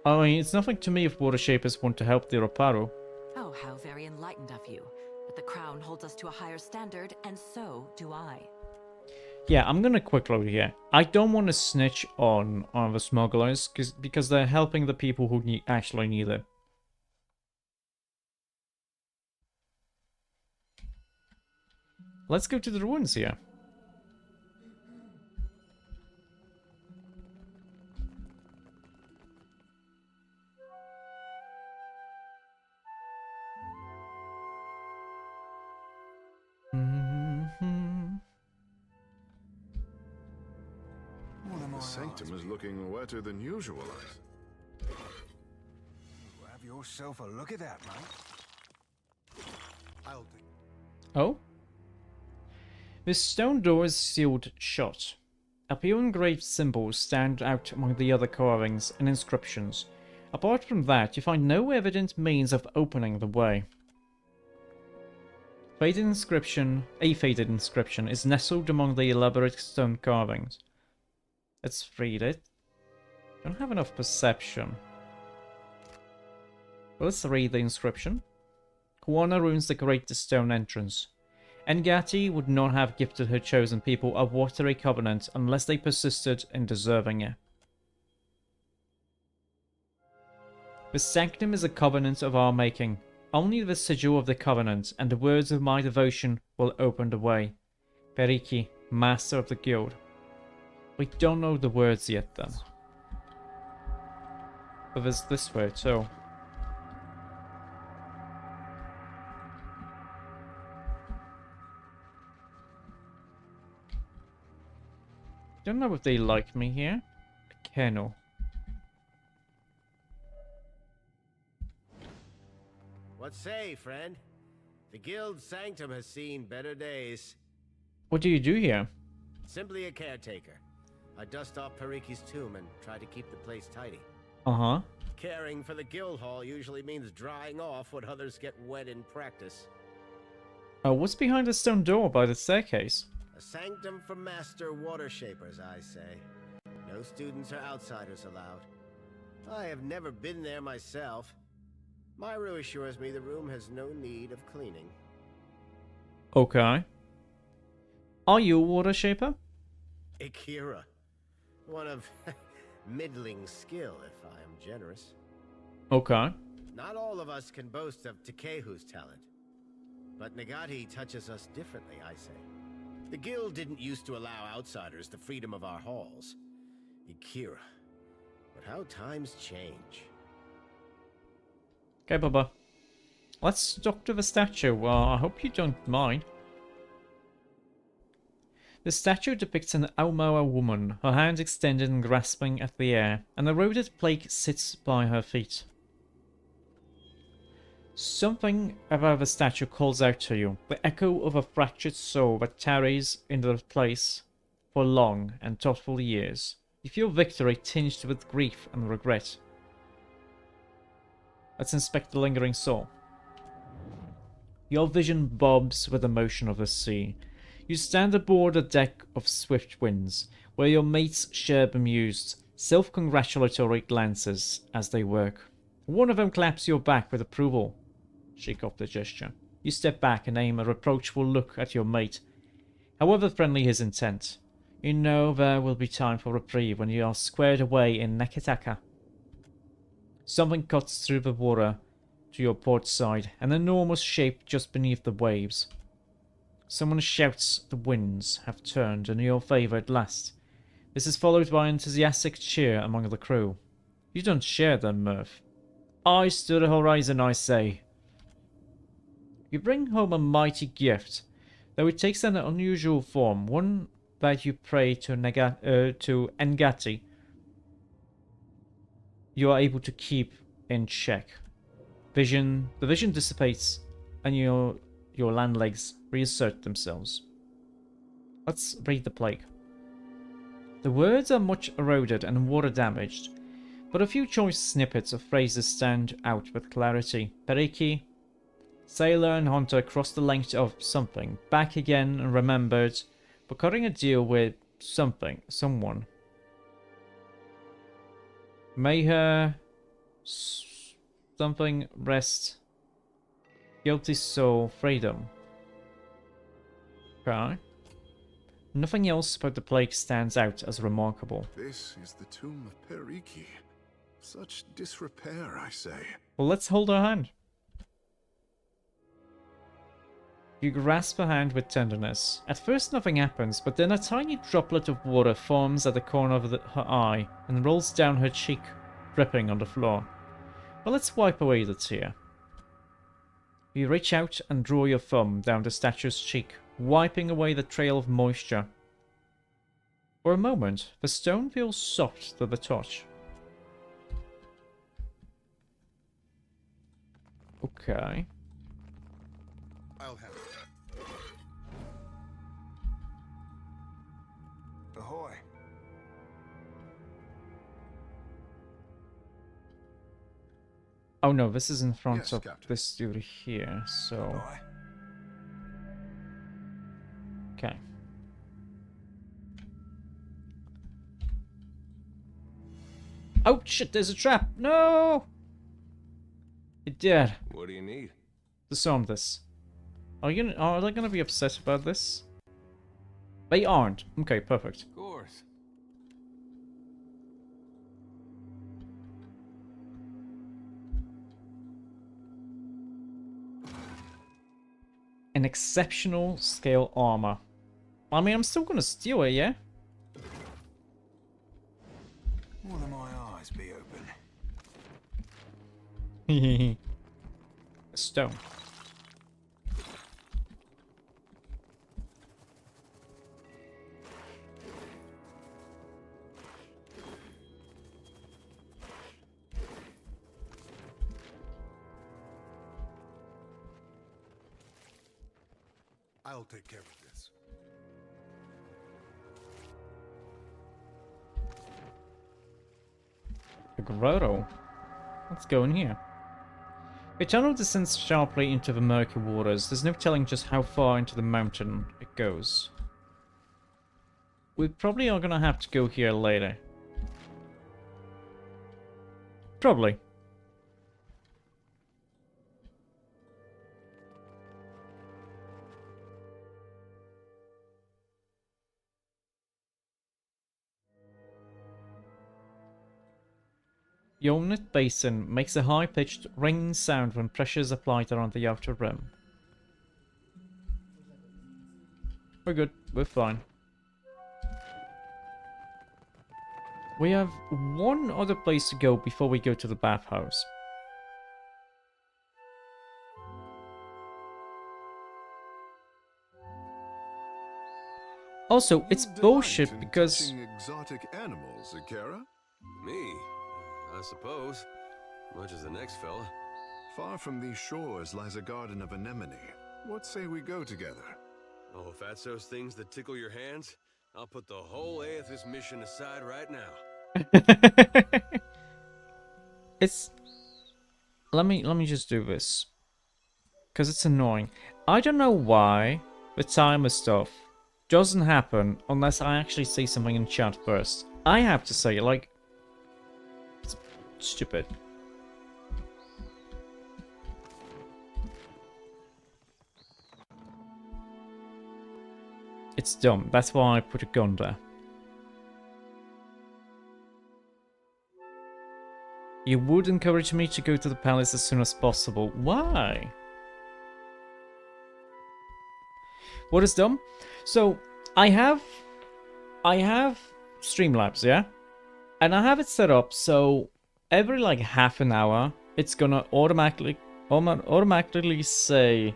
I mean, it's nothing to me if water shapers want to help the Roparo. Oh, how very enlightened of you. But the Crown holds us to a higher standard, and so do I. Yeah, I'm gonna quick load here. I don't want to snitch on the smugglers, because they're helping the people who actually need it. Let's go to the ruins here. The sanctum is looking wetter than usual. Have yourself a look at that, mate. I'll do. Oh? This stone door is sealed shut. A few engraved symbols stand out among the other carvings and inscriptions. Apart from that, you find no evident means of opening the way. A faded inscription is nestled among the elaborate stone carvings. Let's read it. Don't have enough perception. Let's read the inscription. Kuwana runes decorate the stone entrance. Ngati would not have gifted her chosen people a watery covenant unless they persisted in deserving it. The sanctum is a covenant of our making. Only the sigil of the covenant and the words of my devotion will open the way. Periki, master of the guild. We don't know the words yet then. But there's this word too. Don't know if they like me here. Kennel. What say, friend? The guild sanctum has seen better days. What do you do here? Simply a caretaker. I dust off Pariki's tomb and try to keep the place tidy. Uh-huh. Caring for the guild hall usually means drying off what others get wet in practice. Oh, what's behind the stone door by the staircase? A sanctum for master water shapers, I say. No students or outsiders allowed. I have never been there myself. Myru assures me the room has no need of cleaning. Okay. Are you a water shaper? Akira. One of middling skill, if I am generous. Okay. Not all of us can boast of Takehu's talent. But Nagati touches us differently, I say. The guild didn't used to allow outsiders the freedom of our halls. Akira. But how times change. Okay, Bubba. Let's talk to the statue. I hope you don't mind. The statue depicts an Aumoa woman, her hands extended and grasping at the air, and a eroded plaque sits by her feet. Something about the statue calls out to you, the echo of a fractured soul that tarries in the place for long and thoughtful years. You feel victory tinged with grief and regret. Let's inspect the lingering soul. Your vision bobs with the motion of the sea. You stand aboard a deck of swift winds, where your mates share bemused, self-congratulatory glances as they work. One of them claps your back with approval. Shake off the gesture. You step back and aim a reproachful look at your mate. However friendly his intent, You know there will be time for reprieve when you are squared away in Neketaka. Something cuts through the water to your port side, an enormous shape just beneath the waves. Someone shouts the winds have turned in your favor at last. This is followed by enthusiastic cheer among the crew. You don't share their mirth. Eyes to the horizon, I say. You bring home a mighty gift, though it takes an unusual form, one that you pray to Ngati you are able to keep in check. The vision dissipates, and your land legs reassert themselves. Let's read the plague. The words are much eroded and water damaged, but a few choice snippets of phrases stand out with clarity. Periki, sailor and hunter crossed the length of something, back again and remembered, but cutting a deal with someone. May her something rest. Guilty soul, freedom. Okay. Nothing else about the plague stands out as remarkable. This is the tomb of Periki. Such disrepair, I say. Well, let's hold her hand. You grasp her hand with tenderness. At first nothing happens, but then a tiny droplet of water forms at the corner of her eye and rolls down her cheek, dripping on the floor. Well, let's wipe away the tear. You reach out and draw your thumb down the statue's cheek, wiping away the trail of moisture. For a moment, the stone feels soft to the touch. Okay. I'll have it. Ahoy. Oh no, this is in front Yes, of Captain. this dude here, so... Okay. Oh shit, there's a trap! No! It did. What do you need? Disarm this. Are they gonna be upset about this? They aren't. Okay, perfect. Of course. An exceptional scale armor. I mean, I'm still gonna steal it, yeah? More than my eyes be open. A stone. I'll take care of this. A grotto. Let's go in here. The tunnel descends sharply into the murky waters. There's no telling just how far into the mountain it goes. We probably are gonna have to go here later. Probably. Yolnut Basin makes a high-pitched ringing sound when pressure is applied around the outer rim. We're good. We're fine. We have one other place to go before we go to the bathhouse. Also, it's bullshit because... Touching exotic animals, Akira? Me? I suppose. Much as the next fella. Far from these shores lies a garden of anemone. What say we go together? Oh, if that's those things that tickle your hands, I'll put the whole Aethys mission aside right now. It's... Let me just do this. Because it's annoying. I don't know why the timer stuff doesn't happen unless I actually say something in chat first. I have to say, like... It's stupid. It's dumb. That's why I put a gun there. You would encourage me to go to the palace as soon as possible. Why? What is dumb? So, I have Streamlabs, yeah? And I have it set up so every like half an hour, it's gonna automatically say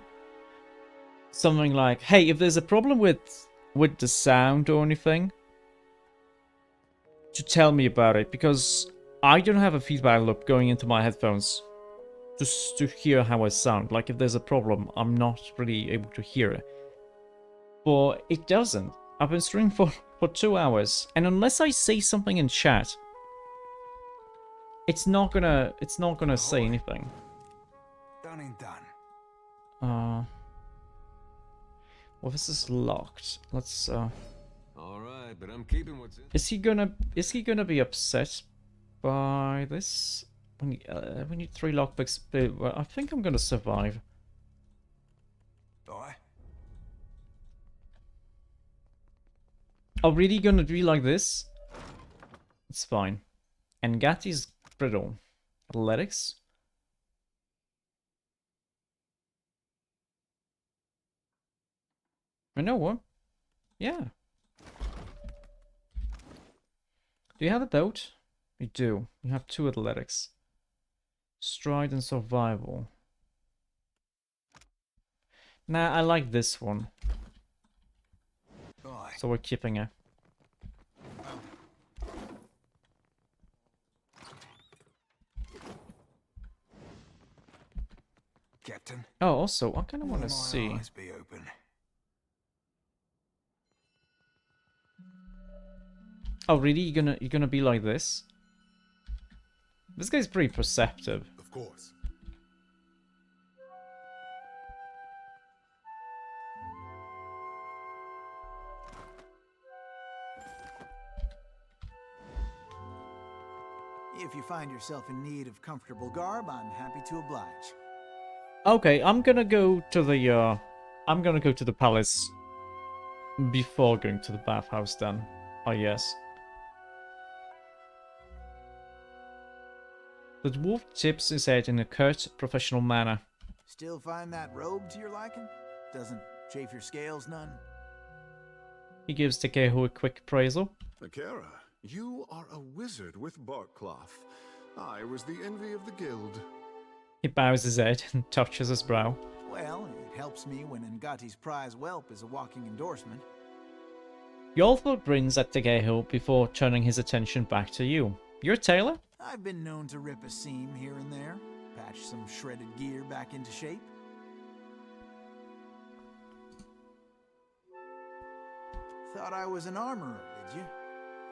something like, hey, if there's a problem with the sound or anything, to tell me about it, because I don't have a feedback loop going into my headphones just to hear how I sound. Like, if there's a problem, I'm not really able to hear it. But it doesn't. I've been streaming for 2 hours, and unless I say something in chat, it's not gonna say anything. Done and done. Well, this is locked. Let's All right, but I'm keeping what's in. Is he gonna be upset by this? We need 3 lockpicks. Well, I think I'm gonna survive. Aye. Oh, really gonna be like this? It's fine. And Gatti's brittle. Athletics? You know what? Yeah. Do you have a boat? You do. You have 2 athletics. Stride and survival. Nah, I like this one. Aye. So we're keeping it. Captain. Oh, also, I kind of want to see. Eyes be open. Oh, really? You're gonna be like this? This guy's pretty perceptive. Of course. If you find yourself in need of comfortable garb, I'm happy to oblige. Okay, I'm gonna go to the palace before going to the bathhouse then. Oh yes. The dwarf tips his head in a curt, professional manner. Still find that robe to your liking? Doesn't chafe your scales none? He gives Takehu a quick appraisal. Akira, you are a wizard with bark cloth. I was the envy of the guild. He bows his head and touches his brow. Well, it helps me when Ngati's prize whelp is a walking endorsement. Yolfo grins at Takehu before turning his attention back to you. You're a tailor? I've been known to rip a seam here and there, patch some shredded gear back into shape. Thought I was an armorer, did you?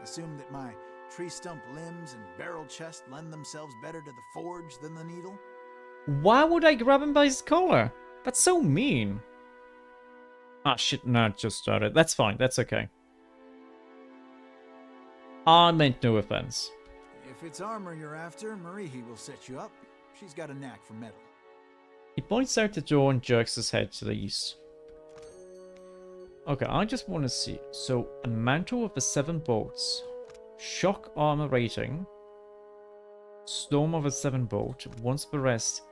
Assumed that my tree stump limbs and barrel chest lend themselves better to the forge than the needle? Why would I grab him by his collar? That's so mean. Ah, shit, no, it just started. That's fine, that's okay. I meant no offense. If it's armor you're after, Marihi will set you up. She's got a knack for metal. He points out the door and jerks his head to the east. Okay, I just want to see. So, a mantle of the 7 bolts. Shock armor rating. Storm of a 7 bolt. Once per rest.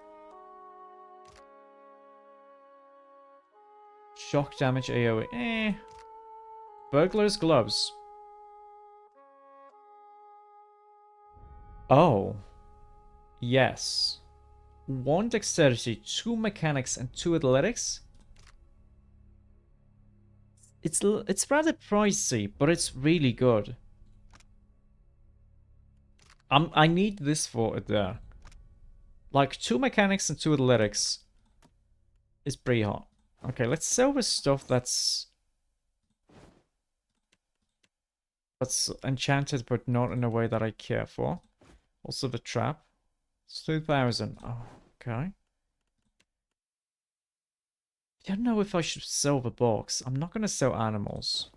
Shock damage AoE. Burglar's gloves. Oh. Yes. 1 dexterity, 2 mechanics, and 2 athletics. It's rather pricey, but it's really good. I need this for it there. Like 2 mechanics and 2 athletics is pretty hot. Okay, let's sell this stuff that's enchanted, but not in a way that I care for. Also the trap. It's 2,000. Oh, okay. I don't know if I should sell the box. I'm not going to sell animals.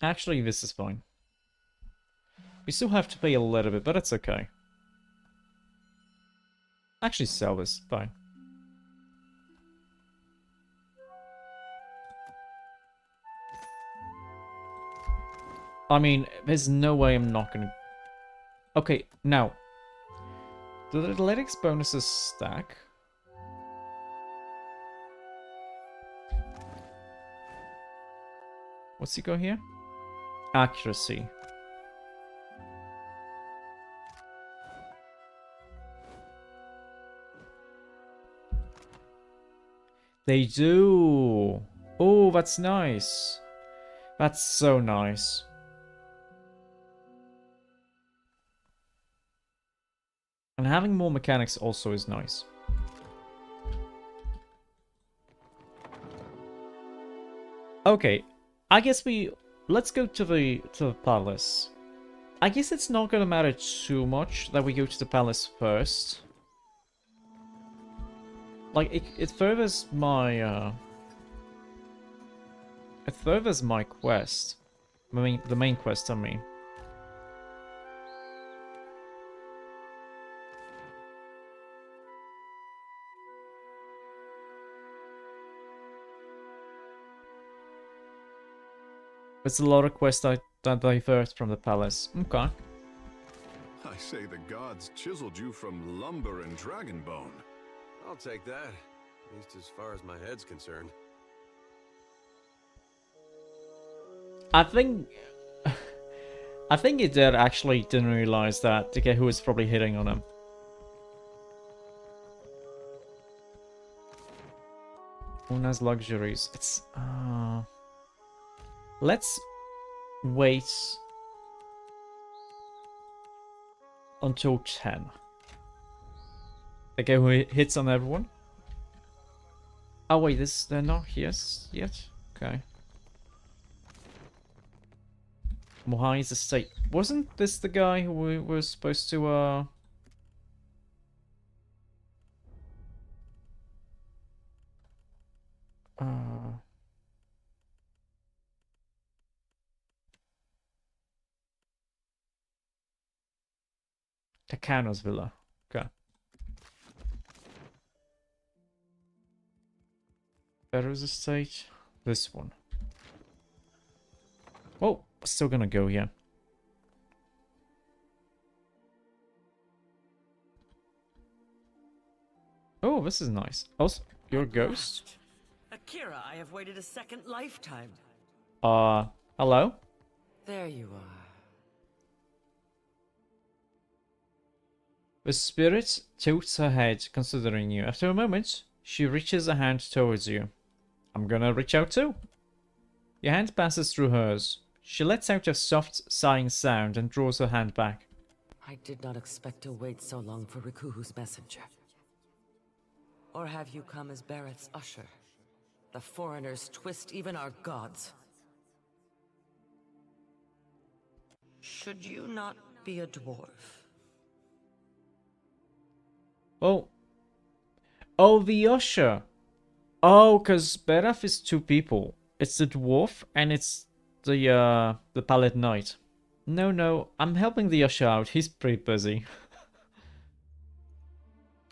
Actually, this is fine. We still have to pay a little bit, but it's okay. Actually, sell this. Fine. I mean, there's no way I'm not gonna... Okay, now. Do the athletics bonuses stack? What's he got here? Accuracy. They do. Oh, that's nice. That's so nice. And having more mechanics also is nice. Okay, I guess let's go to the palace. I guess it's not gonna matter too much that we go to the palace first. Like it furthers my quest. I mean, the main quest, I mean. There's a lot of quests that divert from the palace. Okay. I say the gods chiseled you from lumber and dragon bone. I'll take that, at least as far as my head's concerned. I think he did actually didn't realize that to get who was probably hitting on him. Una's luxuries. It's let's wait until 10. Okay, who hits on everyone? Oh wait, they're not here yet? Okay. Mohai's estate. Wasn't this the guy who we were supposed to Takano's villa. Okay. Pharaoh's estate. This one. Oh, still gonna go here. Oh, this is nice. Also, you're a ghost? Akira, I have waited a second lifetime. Hello? There you are. The spirit tilts her head, considering you. After a moment, she reaches a hand towards you. I'm gonna reach out too. Your hand passes through hers. She lets out a soft, sighing sound and draws her hand back. I did not expect to wait so long for Rikuhu's messenger. Or have you come as Barrett's usher? The foreigners twist even our gods. Should you not be a dwarf? Oh, the usher. Oh, because Beraf is 2 people. It's the dwarf and it's the Paladin knight. No, I'm helping the usher out. He's pretty busy.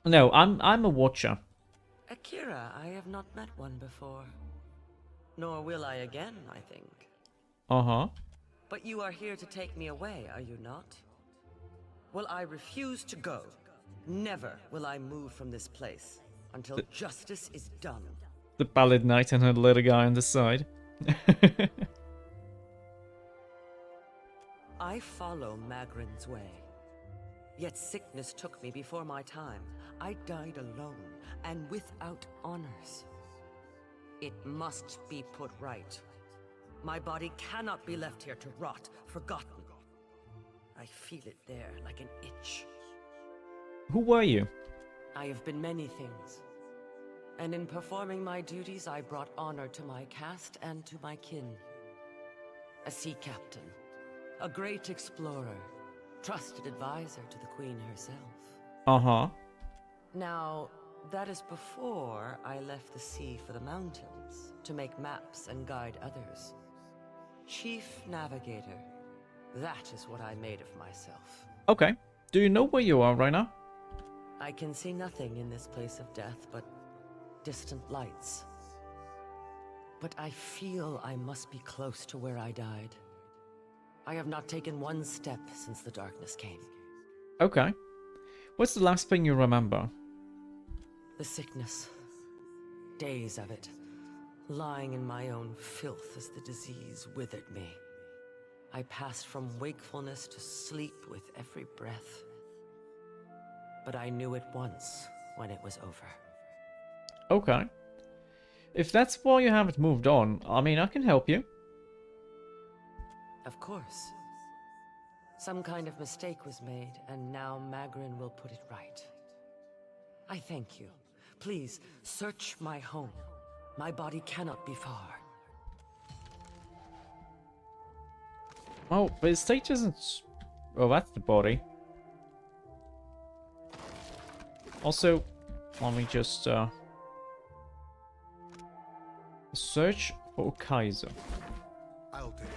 No, I'm a watcher. Akira, I have not met one before. Nor will I again, I think. Uh-huh. But you are here to take me away, are you not? Well, I refuse to go. Never will I move from this place until justice is done. The Paladin knight and her little guy on the side. I follow Magrin's way. Yet sickness took me before my time. I died alone and without honors. It must be put right. My body cannot be left here to rot, forgotten. I feel it there like an itch. Who were you? I have been many things. And in performing my duties, I brought honor to my caste and to my kin. A sea captain, a great explorer, trusted advisor to the queen herself. Uh-huh. Now, that is before I left the sea for the mountains to make maps and guide others. Chief Navigator. That is what I made of myself. Okay. Do you know where you are right now? I can see nothing in this place of death but distant lights. But I feel I must be close to where I died. I have not taken one step since the darkness came. Okay. What's the last thing you remember? The sickness. Days of it. Lying in my own filth as the disease withered me. I passed from wakefulness to sleep with every breath. But I knew it once when it was over. Okay. If that's why you haven't moved on, I mean, I can help you. Of course. Some kind of mistake was made, and now Magrin will put it right. I thank you. Please, search my home. My body cannot be far. Oh, but his state isn't... Oh, that's the body. Also, let me just, search for Kaiser. I'll take it.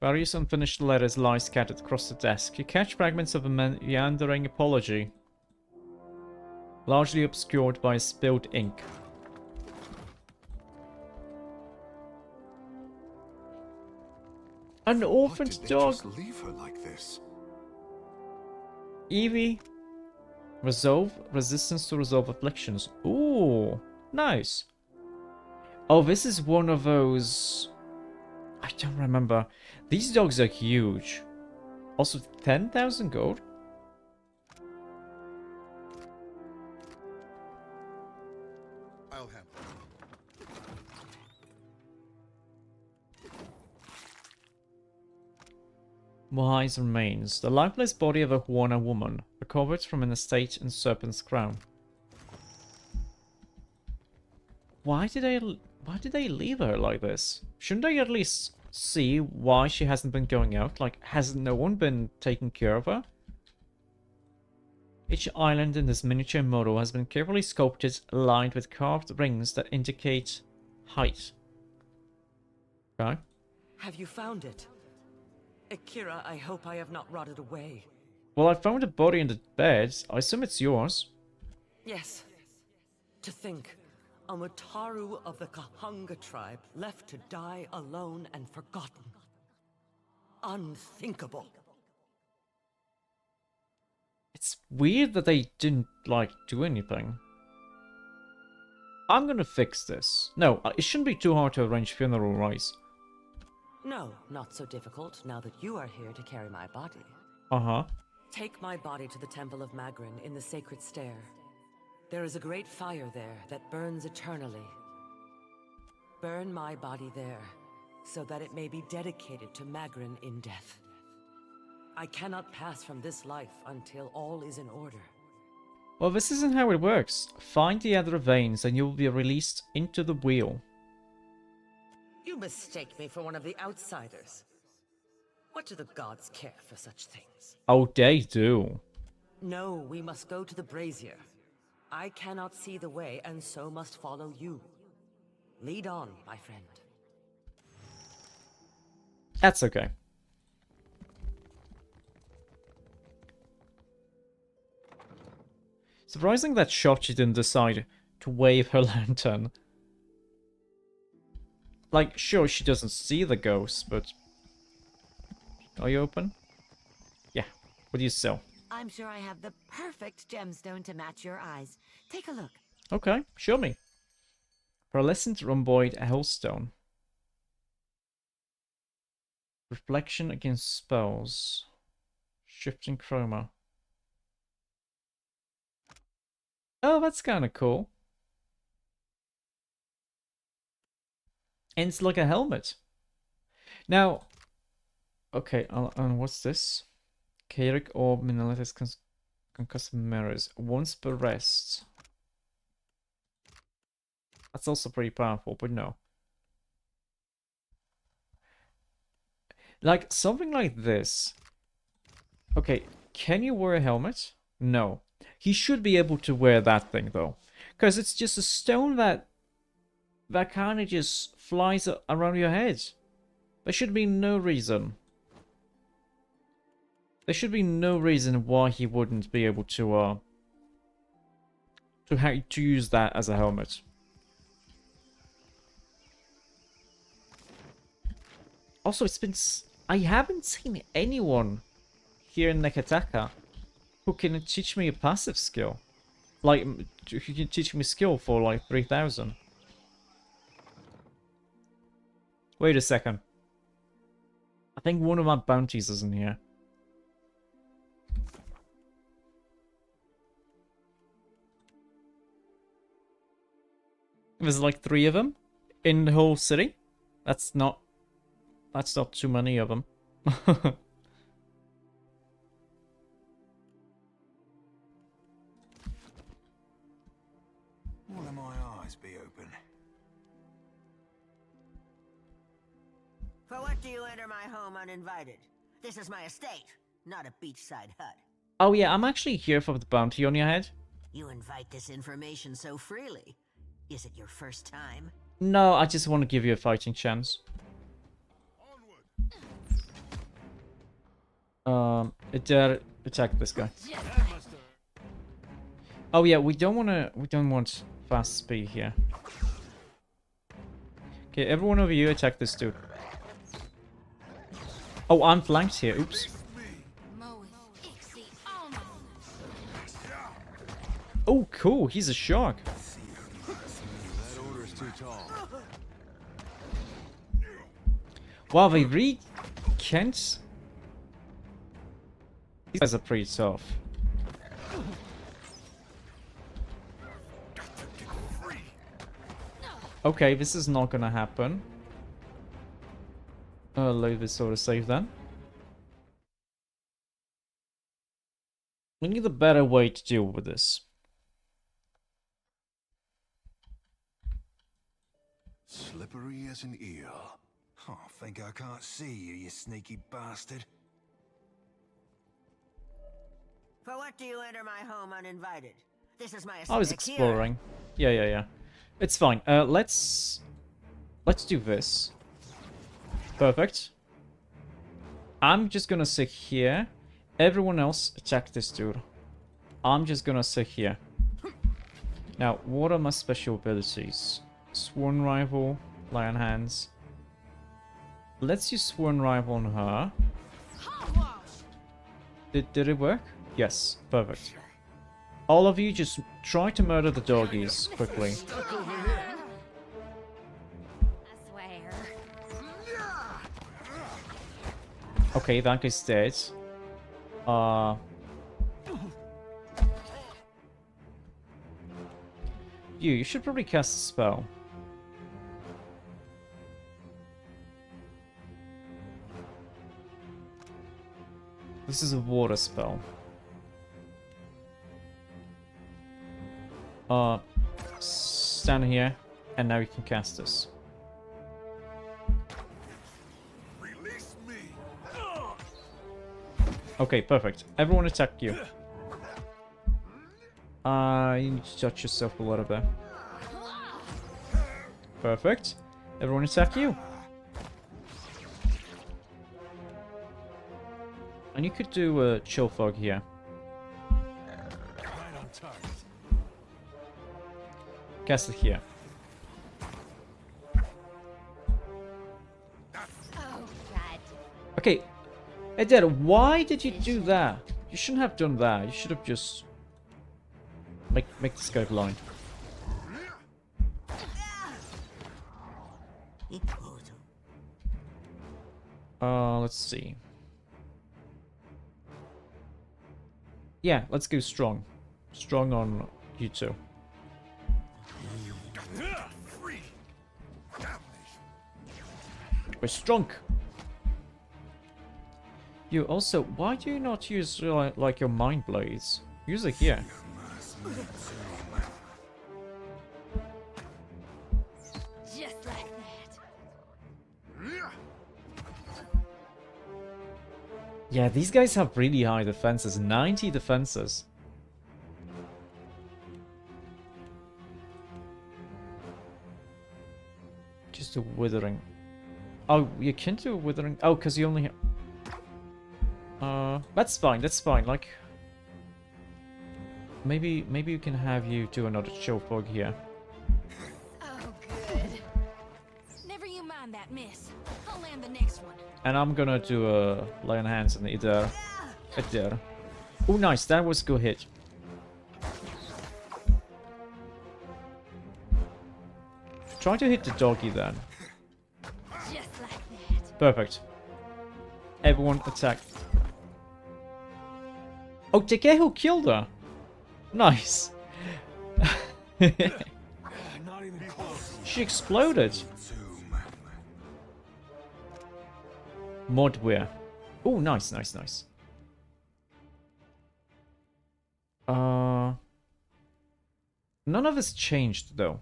Various unfinished letters lie scattered across the desk. You catch fragments of a meandering apology, largely obscured by spilled ink. An orphaned dog. Just leave her like this. Evie. Resolve. Resistance to resolve afflictions. Ooh, nice. Oh, this is one of those... I don't remember. These dogs are huge. Also, 10,000 gold? I'll handle it. Mohai's remains. The lifeless body of a Huana woman, recovered from an estate in Serpent's Crown. Why did they leave her like this? Shouldn't they at least see why she hasn't been going out? Like, has no one been taking care of her? Each island in this miniature model has been carefully sculpted, lined with carved rings that indicate height. Okay. Have you found it? Akira, I hope I have not rotted away. Well, I found a body in the bed. I assume it's yours. Yes. To think, a Mataru of the Kahunga tribe left to die alone and forgotten. Unthinkable. It's weird that they didn't, like, do anything. I'm gonna fix this. No, it shouldn't be too hard to arrange funeral rites. No, not so difficult now that you are here to carry my body. Uh-huh. Take my body to the Temple of Magrin in the Sacred Stair. There is a great fire there that burns eternally. Burn my body there, so that it may be dedicated to Magrin in death. I cannot pass from this life until all is in order. Well, this isn't how it works. Find the other veins and you will be released into the wheel. You mistake me for one of the outsiders. What do the gods care for such things? Oh, they do. No, we must go to the brazier. I cannot see the way, and so must follow you. Lead on, my friend. That's okay. Surprising that Shochi didn't decide to wave her lantern. Like, sure, she doesn't see the ghosts, but... Are you open? Yeah. What do you sell? I'm sure I have the perfect gemstone to match your eyes. Take a look. Okay, show me. Pearlescent rhomboid hellstone. Reflection against spells. Shifting chroma. Oh, that's kind of cool. And it's like a helmet. Now, okay, and what's this? Chaotic Orb, Minolitis Concussive Mirrors. Once per rest. That's also pretty powerful, but no. Like, something like this. Okay, can you wear a helmet? No. He should be able to wear that thing, though. Because it's just a stone that kind of just flies around your head. There should be no reason. There should be no reason why he wouldn't be able to use that as a helmet. Also, I haven't seen anyone here in Nekataka who can teach me a passive skill. Like, who can teach me skill for like 3,000. Wait a second. I think one of my bounties is in here. There's like 3 of them in the whole city. That's not too many of them. Will my eyes be open? For what do you enter my home uninvited? This is my estate, not a beachside hut. Oh yeah, I'm actually here for the bounty on your head. You invite this information so freely. Is it your first time? No, I just want to give you a fighting chance. Attack this guy. Oh yeah, we don't want fast speed here. Okay, everyone over you attack this dude. Oh, I'm flanked here. Oops. Oh, cool. He's a shark. That order's too tall. Wow, they really can't. These guys are pretty tough. Okay, this is not gonna happen. I'll leave this sort of safe then. We need a better way to deal with this. Slippery as an eel. Oh, think I can't see you, you sneaky bastard. For what do you enter my home uninvited? This is my estate. I was exploring. Yeah. It's fine. Let's do this. Perfect. I'm just gonna sit here. Everyone else attack this dude. I'm just gonna sit here. Now, what are my special abilities? Sworn Rival, Lion Hands. Let's use Sworn Rival on her. Did it work? Yes, perfect. All of you just try to murder the doggies quickly. Okay, that guy's dead. You should probably cast a spell. This is a water spell. Stand here, and now you can cast this. Release me. Okay, perfect. Everyone attack you. You need to touch yourself a little bit. Perfect. Everyone attack you. And you could do a chill fog here. Right on target. Cast it here. Okay. Edera, why did you do that? You shouldn't have done that. You should have just make this guy blind. Let's see. Yeah, let's go strong. Strong on you two. We're strong. You also, why do you not use like your mind blades? Use it here. Just like that. Yeah, these guys have really high defenses. 90 defenses. Just do withering. Oh, you can do withering. Oh, because you only that's fine, that's fine. Like, maybe you can have you do another chill fog here. Oh, good. Never you mind that miss. I'll land the next one. And I'm gonna do a lay on hands in either. There. Oh, nice. That was a good hit. Try to hit the doggy then. Just like that. Perfect. Everyone attack. Oh, Takehu killed her. Nice. She exploded. Modware. Oh, nice, nice, nice. None of us changed though.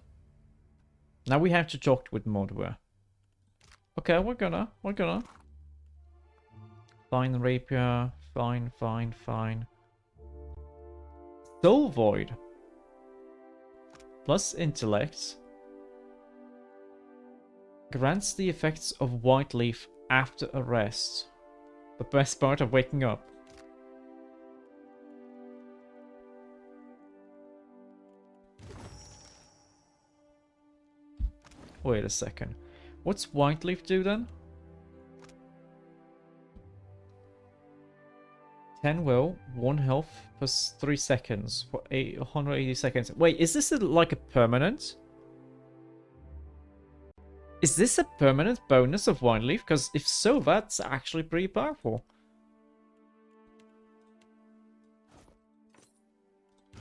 Now we have to talk with Modware. Okay, we're gonna. Fine rapier. Fine. Soul Void. Plus intellect. Grants the effects of white leaf after a rest. The best part of waking up. Wait a second. What's white leaf do then? 10 will, 1 health, plus 3 seconds for 180 seconds. Wait, is this like a permanent? Is this a permanent bonus of Wine Leaf? Because if so, that's actually pretty powerful.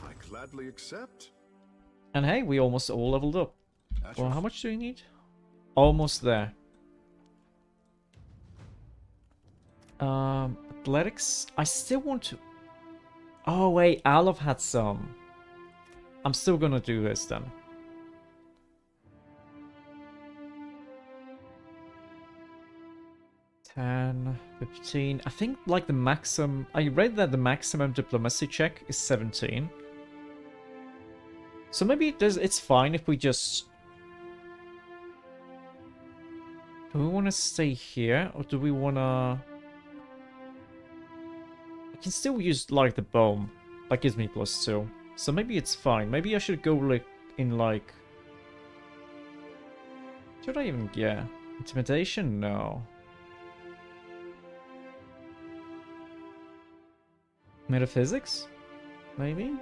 I gladly accept. And hey, we almost all leveled up. Well, how much do we need? Almost there. Athletics. I still want to... Oh wait, Alov had some. I'm still gonna do this then. $10, $15. I think like the maximum... I read that the maximum diplomacy check is 17. So maybe it's fine if we just... Do we want to stay here? Or do we want to... I can still use like the bomb. That gives me +2. So maybe it's fine. Maybe I should go like in like... Should I even get... Intimidation? No. Metaphysics? Maybe?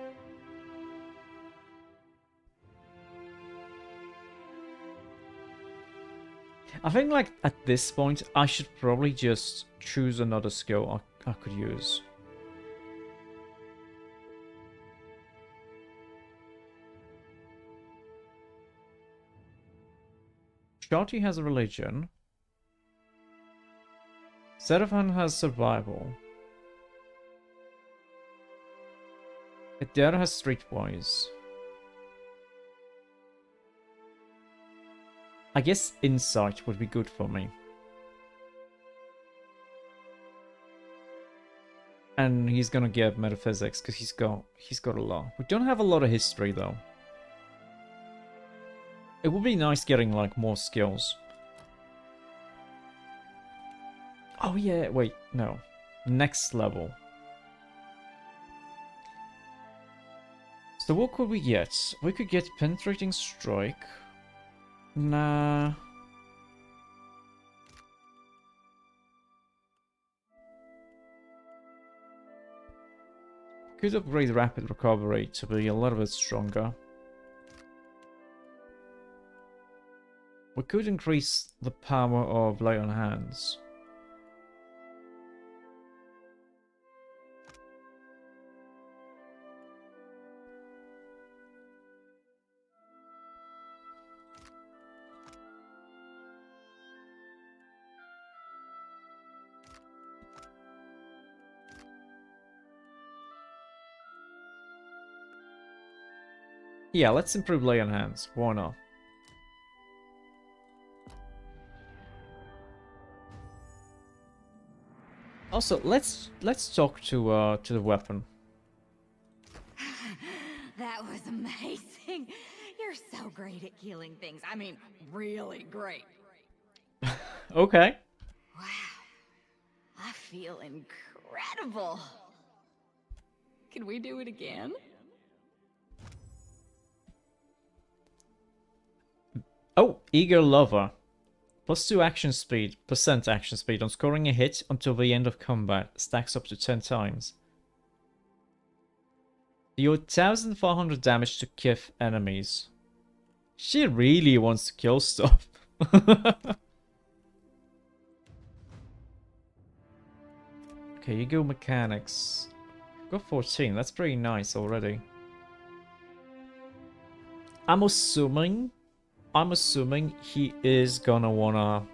I think like at this point I should probably just choose another skill I could use. Shorty has a religion. Seraphan has survival. Adara has streetwise. I guess insight would be good for me. And he's gonna get metaphysics because he's got a lot. We don't have a lot of history though. It would be nice getting like more skills. Oh yeah, wait, no. Next level. So what could we get? We could get penetrating strike. Nah. Could upgrade rapid recovery to be a little bit stronger. We could increase the power of lay on hands. Yeah, let's improve lay on hands. Why not? Also, let's talk to the weapon. That was amazing. Your You're so great at killing things. I mean, really great. Okay. I feel incredible. Can we do it again? Oh, Eager Lover. +2 action speed, % action speed on scoring a hit until the end of combat. Stacks up to 10 times. Deal 1,400 damage to Kith enemies. She really wants to kill stuff. Okay, you go mechanics. Got 14, that's pretty nice already. I'm assuming he is gonna wanna...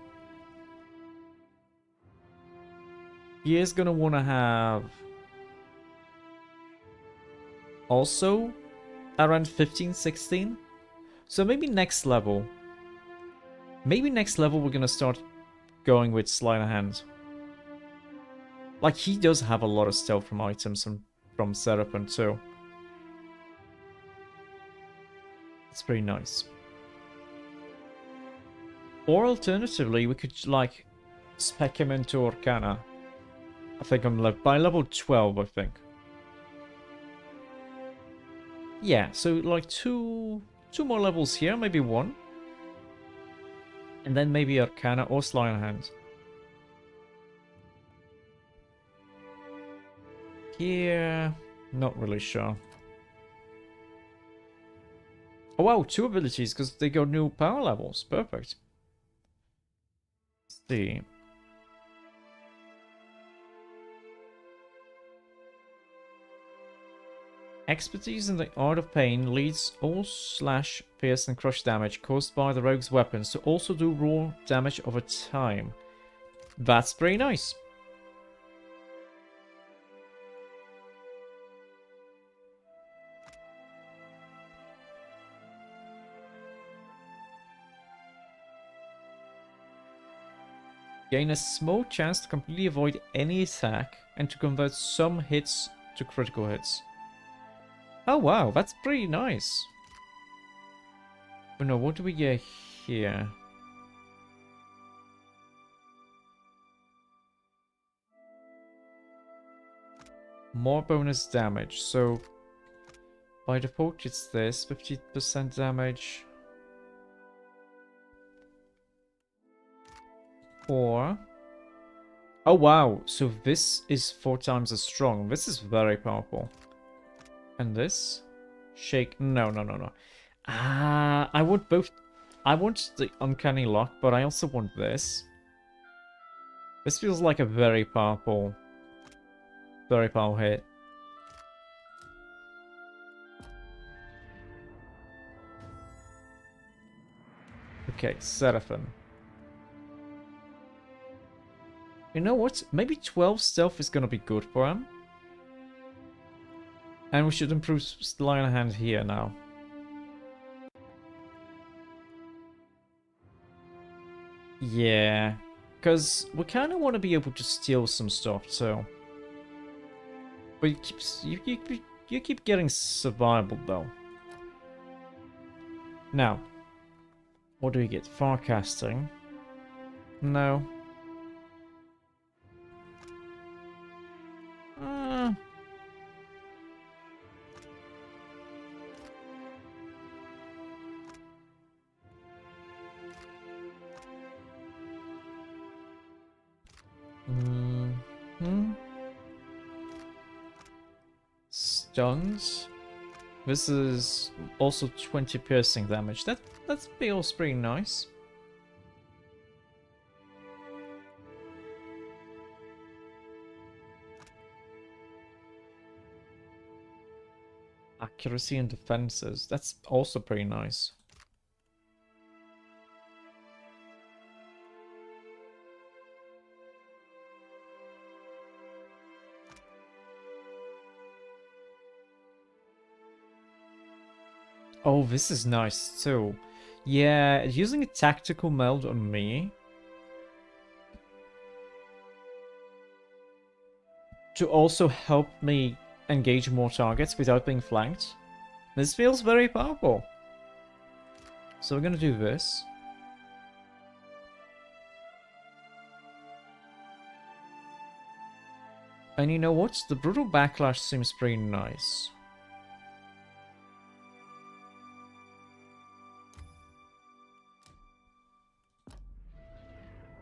He is gonna wanna have... Also, around 15, 16. So maybe next level. Maybe next level we're gonna start going with sleight of hand. Like, he does have a lot of stealth from items from Seraphon too. It's pretty nice. Or alternatively, we could, like, spec him into Arcana. I think by level 12, I think. Yeah, so like two more levels here, maybe one. And then maybe Arcana or Sleight of Hand. Here, not really sure. Oh wow, 2 abilities because they got new power levels. Perfect. Let's see. Expertise in the Art of Pain leads all slash, pierce, and crush damage caused by the rogue's weapons to also do raw damage over time. That's pretty nice. Gain a small chance to completely avoid any attack and to convert some hits to critical hits. Oh wow, that's pretty nice. But no, what do we get here? More bonus damage. So by default it's this, 50% damage. Or... oh wow, so this is 4 times as strong. This is very powerful. And this? Shake. No. I want both. I want the Uncanny Lock, but I also want this. This feels like a very powerful hit. Okay, Seraphon. You know what? Maybe 12 stealth is gonna be good for him. And we should improve Sleight of Hand here now. Yeah, because we kind of want to be able to steal some stuff too. But you keep getting survival though. Now, what do we get? Farcasting? No. Stuns. This is also 20 piercing damage. That feels pretty nice. Accuracy and defenses. That's also pretty nice. Oh, this is nice too. Yeah, using a tactical meld on me to also help me engage more targets without being flanked. This feels very powerful. So we're gonna do this. And you know what? The brutal backlash seems pretty nice.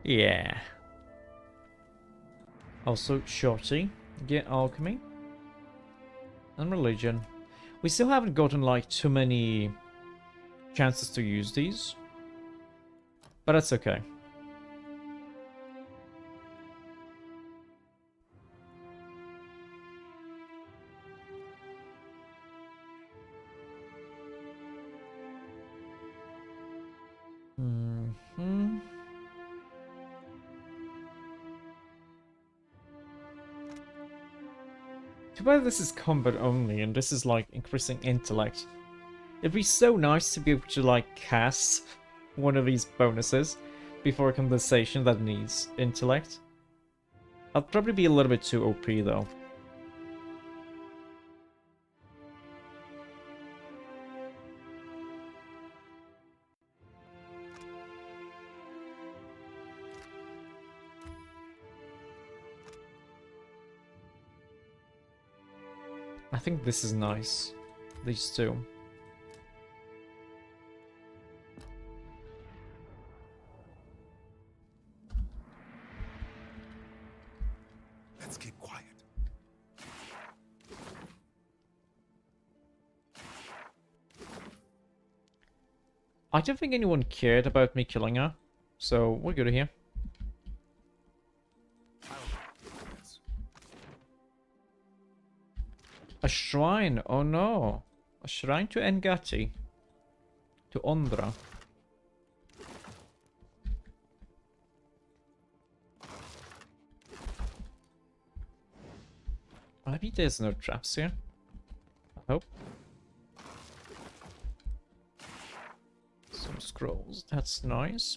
Yeah. Also, Shorty, get alchemy. And religion. We still haven't gotten, like, too many chances to use these. But that's okay. Mm-hmm. Too bad this is combat only, and this is like increasing intellect. It'd be so nice to be able to like cast one of these bonuses before a conversation that needs intellect. I'll probably be a little bit too OP though. I think this is nice. These two. Let's keep quiet. I don't think anyone cared about me killing her, so we're good here. A shrine, oh no. A shrine to Engati. To Ondra. Maybe there's no traps here. I hope. Some scrolls, that's nice.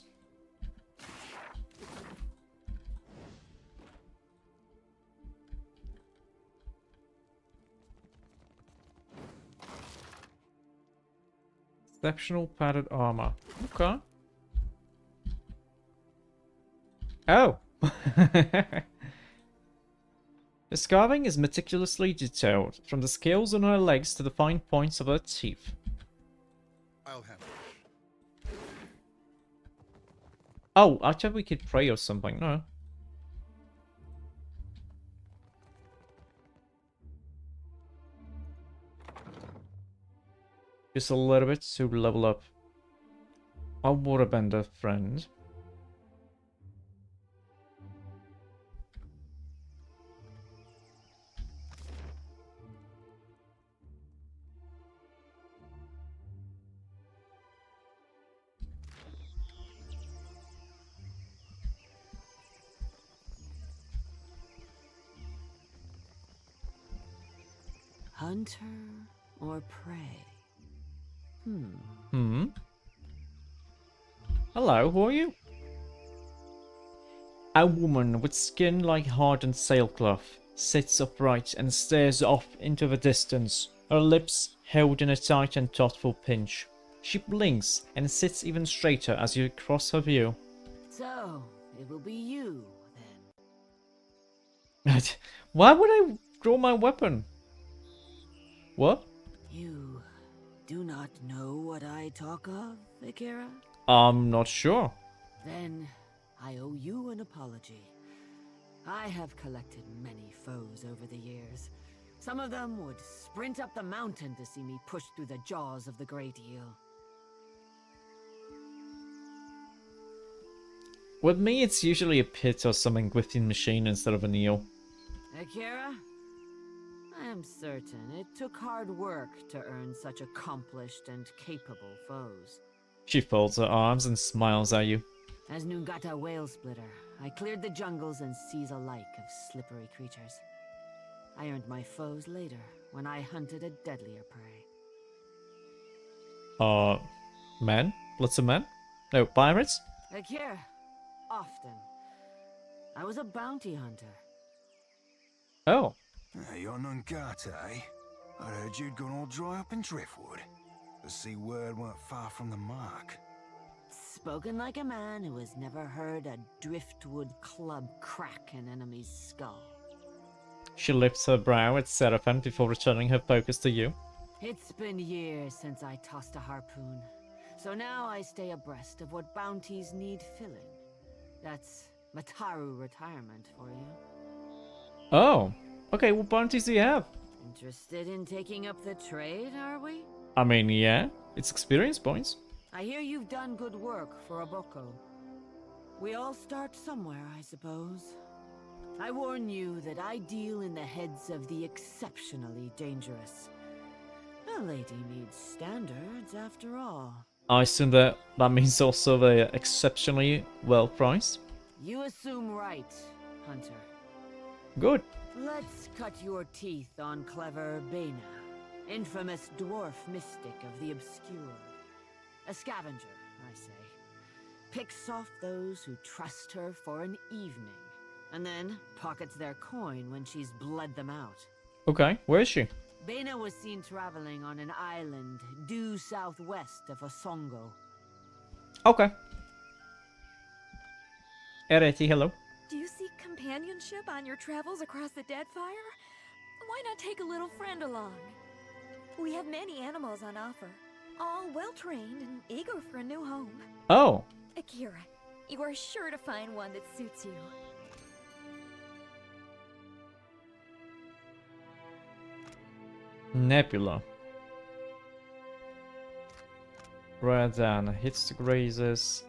Exceptional padded armor. Okay. Oh! The carving is meticulously detailed, from the scales on her legs to the fine points of her teeth. I'll have it. Oh, I thought we could pray or something. No. Just a little bit to level up our waterbender friend. Hunter or prey? Hello, who are you? A woman with skin like hardened sailcloth sits upright and stares off into the distance, her lips held in a tight and thoughtful pinch. She blinks and sits even straighter as you cross her view. So, it will be you, Why would I draw my weapon? What? You do not know what I talk of, Akira? I'm not sure. Then I owe you an apology. I have collected many foes over the years. Some of them would sprint up the mountain to see me pushed through the jaws of the great eel. With me, it's usually a pit or some Gwithian machine instead of an eel. Akira? I am certain it took hard work to earn such accomplished and capable foes. She folds her arms and smiles at you. As Nungata Whale Splitter, I cleared the jungles and seas alike of slippery creatures. I earned my foes later, when I hunted a deadlier prey. Men? Lots of men? No, pirates? Akira, often. I was a bounty hunter. Oh. You're Nungata, eh? I heard you'd gone all dry up in driftwood. The sea word weren't far from the mark. Spoken like a man who has never heard a driftwood club crack an enemy's skull. She lifts her brow at Seraphim before returning her focus to you. It's been years since I tossed a harpoon, so now I stay abreast of what bounties need filling. That's Mataru retirement for you. Oh, okay, what bounties do you have? Interested in taking up the trade, are we? I mean, yeah, it's experience points. I hear you've done good work for Aboko. We all start somewhere, I suppose. I warn you that I deal in the heads of the exceptionally dangerous. A lady needs standards, after all. I assume that means also they're exceptionally well priced. You assume right, Hunter. Good. Let's cut your teeth on clever Bena, infamous dwarf mystic of the obscured. A scavenger, I say. Picks off those who trust her for an evening, and then pockets their coin when she's bled them out. Okay, where is she? Bena was seen traveling on an island due southwest of Osongo. Okay. Ereti, hello. Do you seek companionship on your travels across the Deadfire? Why not take a little friend along? We have many animals on offer, all well-trained and eager for a new home. Oh. Akira, you are sure to find one that suits you. Nebula. Radan hits the grazes.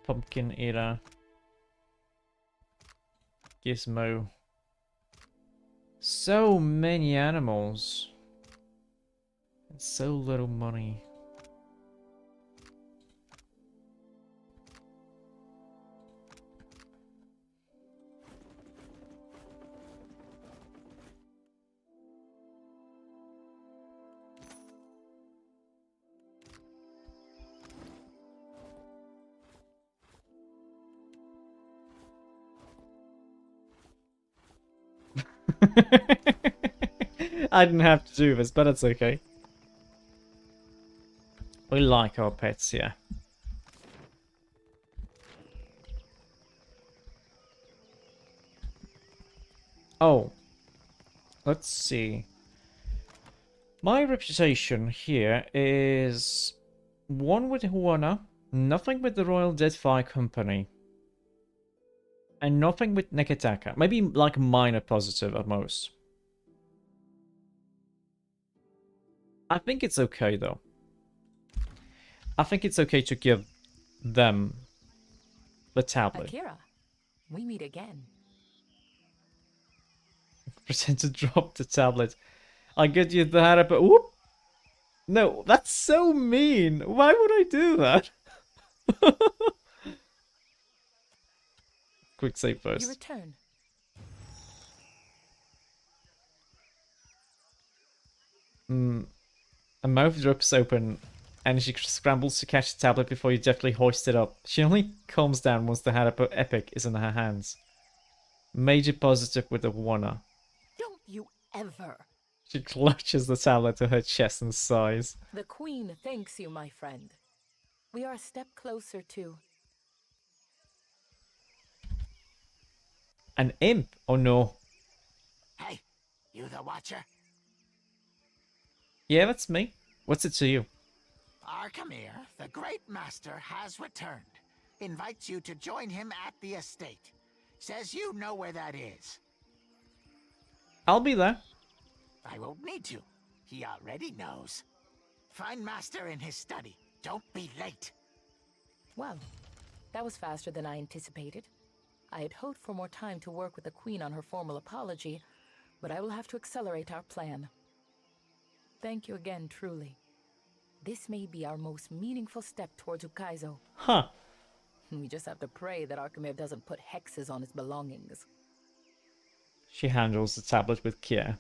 Pumpkin Eater. Gizmo. So many animals. And so little money. I didn't have to do this, but it's okay. We like our pets here. Oh. Let's see. My reputation here is 1 with Huana, nothing with the Royal Deadfire Company, and nothing with Neketaka. Maybe like minor positive at most. I think it's okay though. I think it's okay to give them the tablet. Akira, we meet again. Pretend to drop the tablet. I get you the hat, but whoop! No, that's so mean. Why would I do that? Quick save first. You return. A mouth drips open, and she scrambles to catch the tablet before you deftly hoist it up. She only calms down once the Harappo Epic is in her hands. Major positive with the Wanna. Don't you ever. She clutches the tablet to her chest and sighs. The Queen thanks you, my friend. We are a step closer to... An imp? Oh no. Hey, you the Watcher? Yeah, that's me. What's it to you? Arkamir, the Great Master, has returned. Invites you to join him at the estate. Says you know where that is. I'll be there. I won't need to. He already knows. Find Master in his study. Don't be late. Well, that was faster than I anticipated. I had hoped for more time to work with the Queen on her formal apology, but I will have to accelerate our plan. Thank you again, truly. This may be our most meaningful step towards Ukaizo. Huh. We just have to pray that Arkamir doesn't put hexes on his belongings. She handles the tablet with care.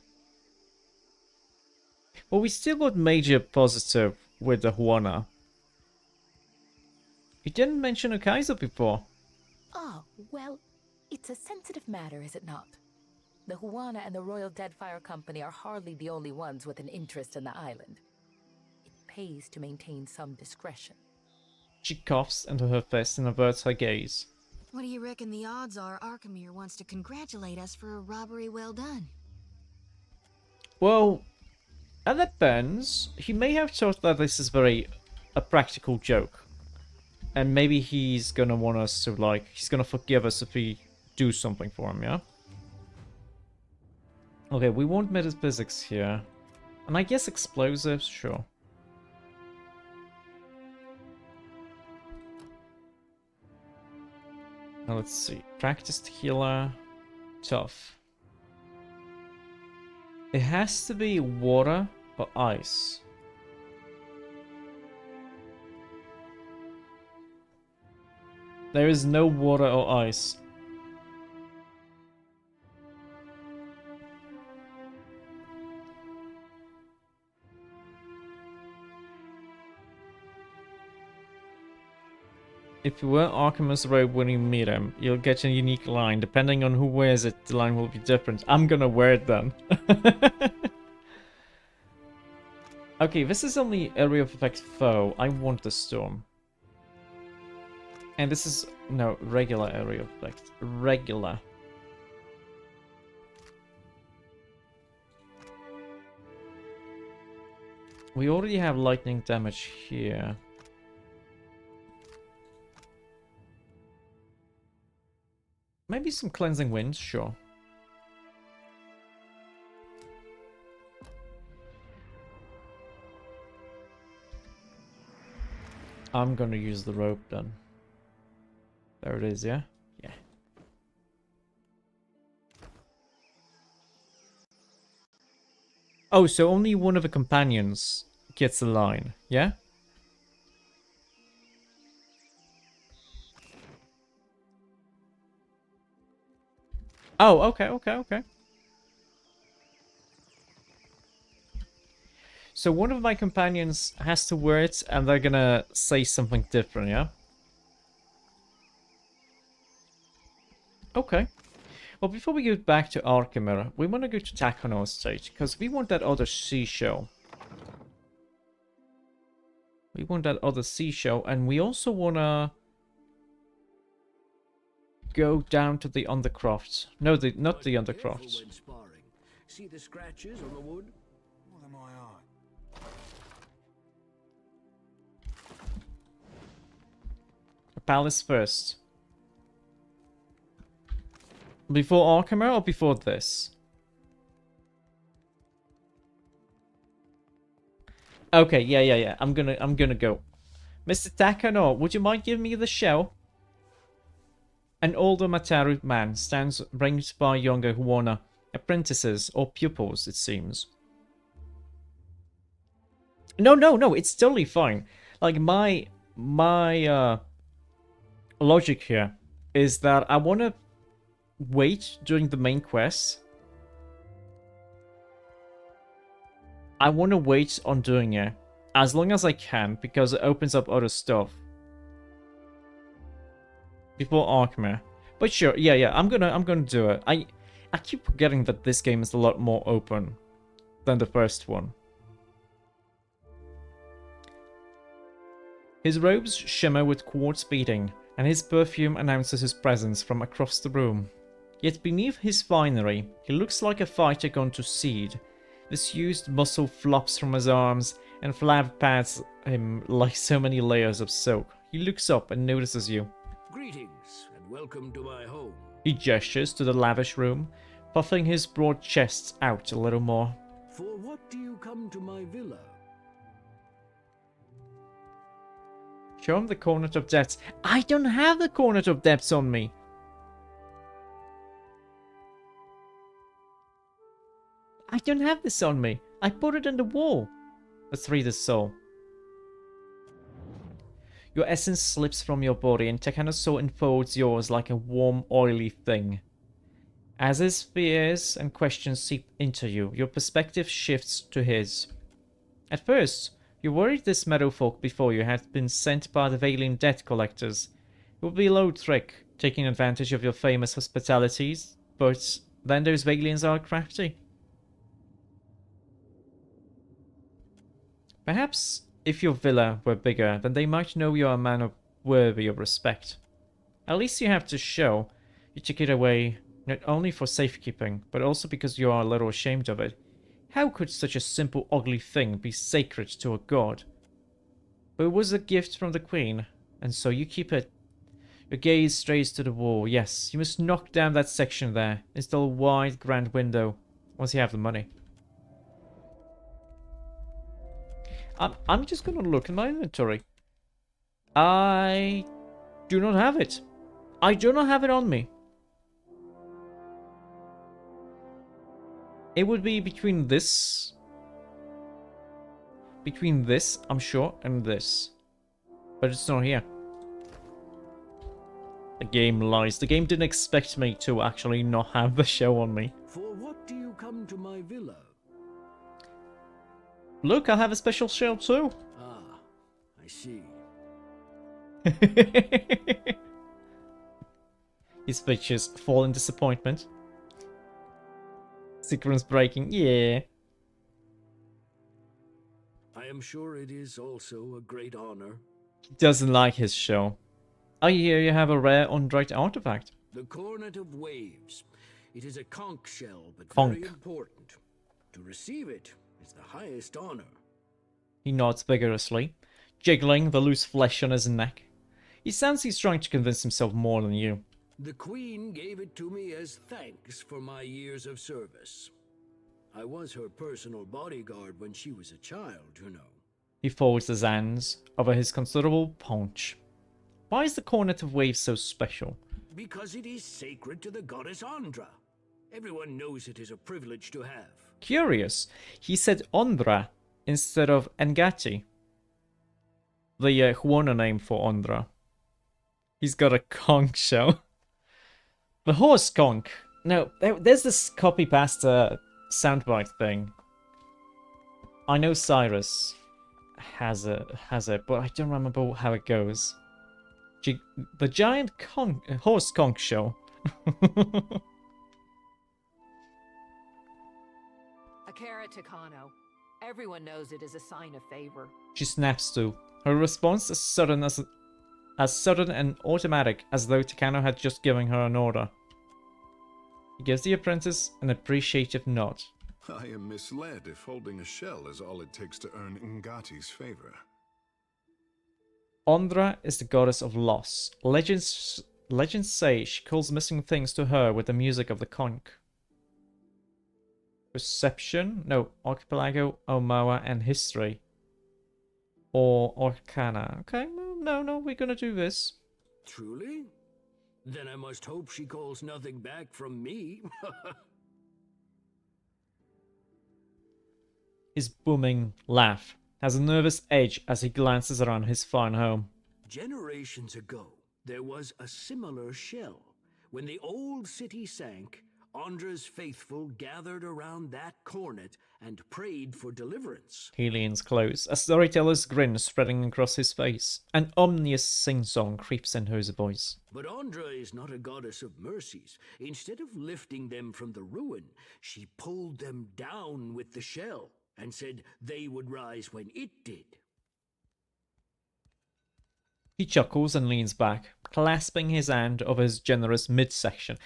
Well, we still got major positive with the Huana. You didn't mention Ukaizo before. Oh, well, it's a sensitive matter, is it not? The Huana and the Royal Deadfire Company are hardly the only ones with an interest in the island. It pays to maintain some discretion. She coughs into her fist and averts her gaze. What do you reckon the odds are Arkemir wants to congratulate us for a robbery well done? Well, that depends. He may have thought that this is a practical joke. And maybe he's gonna want us to, like, he's gonna forgive us if we do something for him, yeah? Okay, we want metaphysics here. And I guess explosives, sure. Now let's see. Practiced healer. Tough. It has to be water or ice. There is no water or ice. If you wear Archimedes' robe when you meet him, you'll get a unique line. Depending on who wears it, the line will be different. I'm gonna wear it then. Okay, this is only area of effect foe. I want the storm. And this is, no, regular area of effect. Regular. We already have lightning damage here. Maybe some cleansing winds, sure. I'm gonna use the rope then. There it is, yeah? Yeah. Oh, so only one of the companions gets the line, yeah? Oh, okay. So one of my companions has to wear it, and they're gonna say something different, yeah? Okay. Well, before we go back to Arkemir, we want to go to Takono's stage, because we want that other seashell. We want that other seashell, and we also want to go down to the Undercrofts. No, not the Undercrofts. See the scratches on the wood? What am I on? Palace first. Before Arkemir or before this? Okay, yeah. I'm gonna go. Mr. Takano, would you mind giving me the shell? An older Mataru man stands ranked by younger Huana apprentices or pupils, it seems. No, it's totally fine. Like my logic here is that I want to wait during the main quest. I want to wait on doing it as long as I can because it opens up other stuff before Arkemir. But sure, yeah, I'm gonna do it. I keep forgetting that this game is a lot more open than the first one. His robes shimmer with quartz beading, and his perfume announces his presence from across the room. Yet beneath his finery, he looks like a fighter gone to seed. Disused muscle flops from his arms, and flab pads him like so many layers of silk. He looks up and notices you. Greetings, and welcome to my home. He gestures to the lavish room, puffing his broad chest out a little more. For what do you come to my villa? Show him the Cornet of Depths. I don't have the Cornet of Depths on me. I don't have this on me. I put it in the wall. Let's read his soul. Your essence slips from your body and Takano's soul enfolds yours like a warm, oily thing. As his fears and questions seep into you, your perspective shifts to his. At first, you worried this meadowfolk before you had been sent by the Valiant debt collectors. It would be a low trick, taking advantage of your famous hospitalities, but then those Vaglians are crafty. Perhaps if your villa were bigger, then they might know you are a man worthy of respect. At least you have to show you took it away not only for safekeeping, but also because you are a little ashamed of it. How could such a simple, ugly thing be sacred to a god? But it was a gift from the queen, and so you keep it. Your gaze strays to the wall. Yes, you must knock down that section there. Install a wide, grand window, once you have the money. I'm just gonna look in my inventory. I do not have it. I do not have it on me. It would be between this, I'm sure, and this. But it's not here. The game lies. The game didn't expect me to actually not have the show on me. For what do you come to my villa? Look, I have a special shell too. Ah, I see. His features fall in disappointment. Sequence breaking, yeah. I am sure it is also a great honor. He doesn't like his show. I hear you have a rare undried artifact. The Cornet of Waves. It is a conch shell, but Conch. very important. To receive it is the highest honor. He nods vigorously, jiggling the loose flesh on his neck. He sounds he's trying to convince himself more than you. The Queen gave it to me as thanks for my years of service. I was her personal bodyguard when she was a child, you know. He folds his hands over his considerable paunch. Why is the Cornet of Waves so special? Because it is sacred to the goddess Andra. Everyone knows it is a privilege to have. Curious. He said Ondra instead of Engati. The Huona name for Ondra. He's got a conch shell. The horse conch. No, there's this copy pasta soundbite thing. I know Cyrus has it, but I don't remember how it goes. The giant horse conch shell. Akara Takano. Everyone knows it is a sign of favor. She snaps to. Her response is sudden as sudden and automatic as though Takano had just given her an order. He gives the apprentice an appreciative nod. I am misled if holding a shell is all it takes to earn Ngati's favor. Ondra is the goddess of loss. Legends say she calls missing things to her with the music of the conch. Perception? No, Archipelago, Omoa, and History. Or Arcana. Okay, no, we're gonna do this. Truly? Then I must hope she calls nothing back from me. His booming laugh has a nervous edge as he glances around his fine home. Generations ago, there was a similar shell. When the old city sank, Andra's faithful gathered around that cornet and prayed for deliverance. He leans close, a storyteller's grin spreading across his face. An ominous sing-song creeps into his voice. But Andra is not a goddess of mercies. Instead of lifting them from the ruin, she pulled them down with the shell and said they would rise when it did. He chuckles and leans back, clasping his hand over his generous midsection.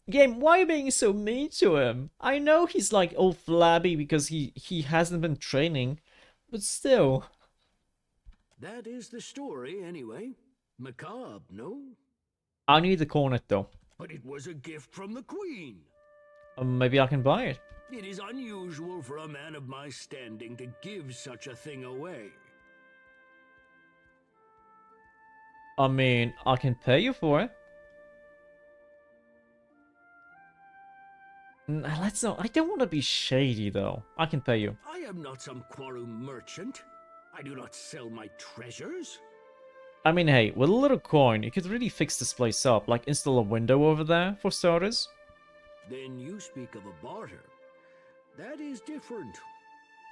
Game, why are you being so mean to him? I know he's like all flabby because he hasn't been training, but still. That is the story, anyway. Macabre, no? I need the cornet though. But it was a gift from the Queen. Maybe I can buy it. It is unusual for a man of my standing to give such a thing away. I mean, I can pay you for it. Let's not. I don't want to be shady though. I can pay you. I am not some Quaru merchant. I do not sell my treasures. I mean, hey, with a little coin, you could really fix this place up. Like install a window over there, for starters. Then you speak of a barter. That is different.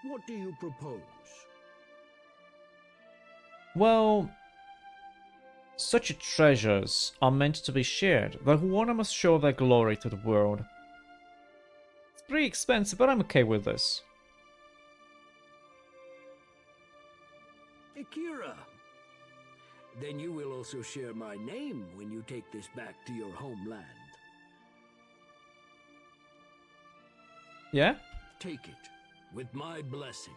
What do you propose? Well, such treasures are meant to be shared. The Huona must show their glory to the world. pretty expensive, but I'm okay with this. Akira. Then you will also share my name when you take this back to your homeland. Yeah? Take it, with my blessing.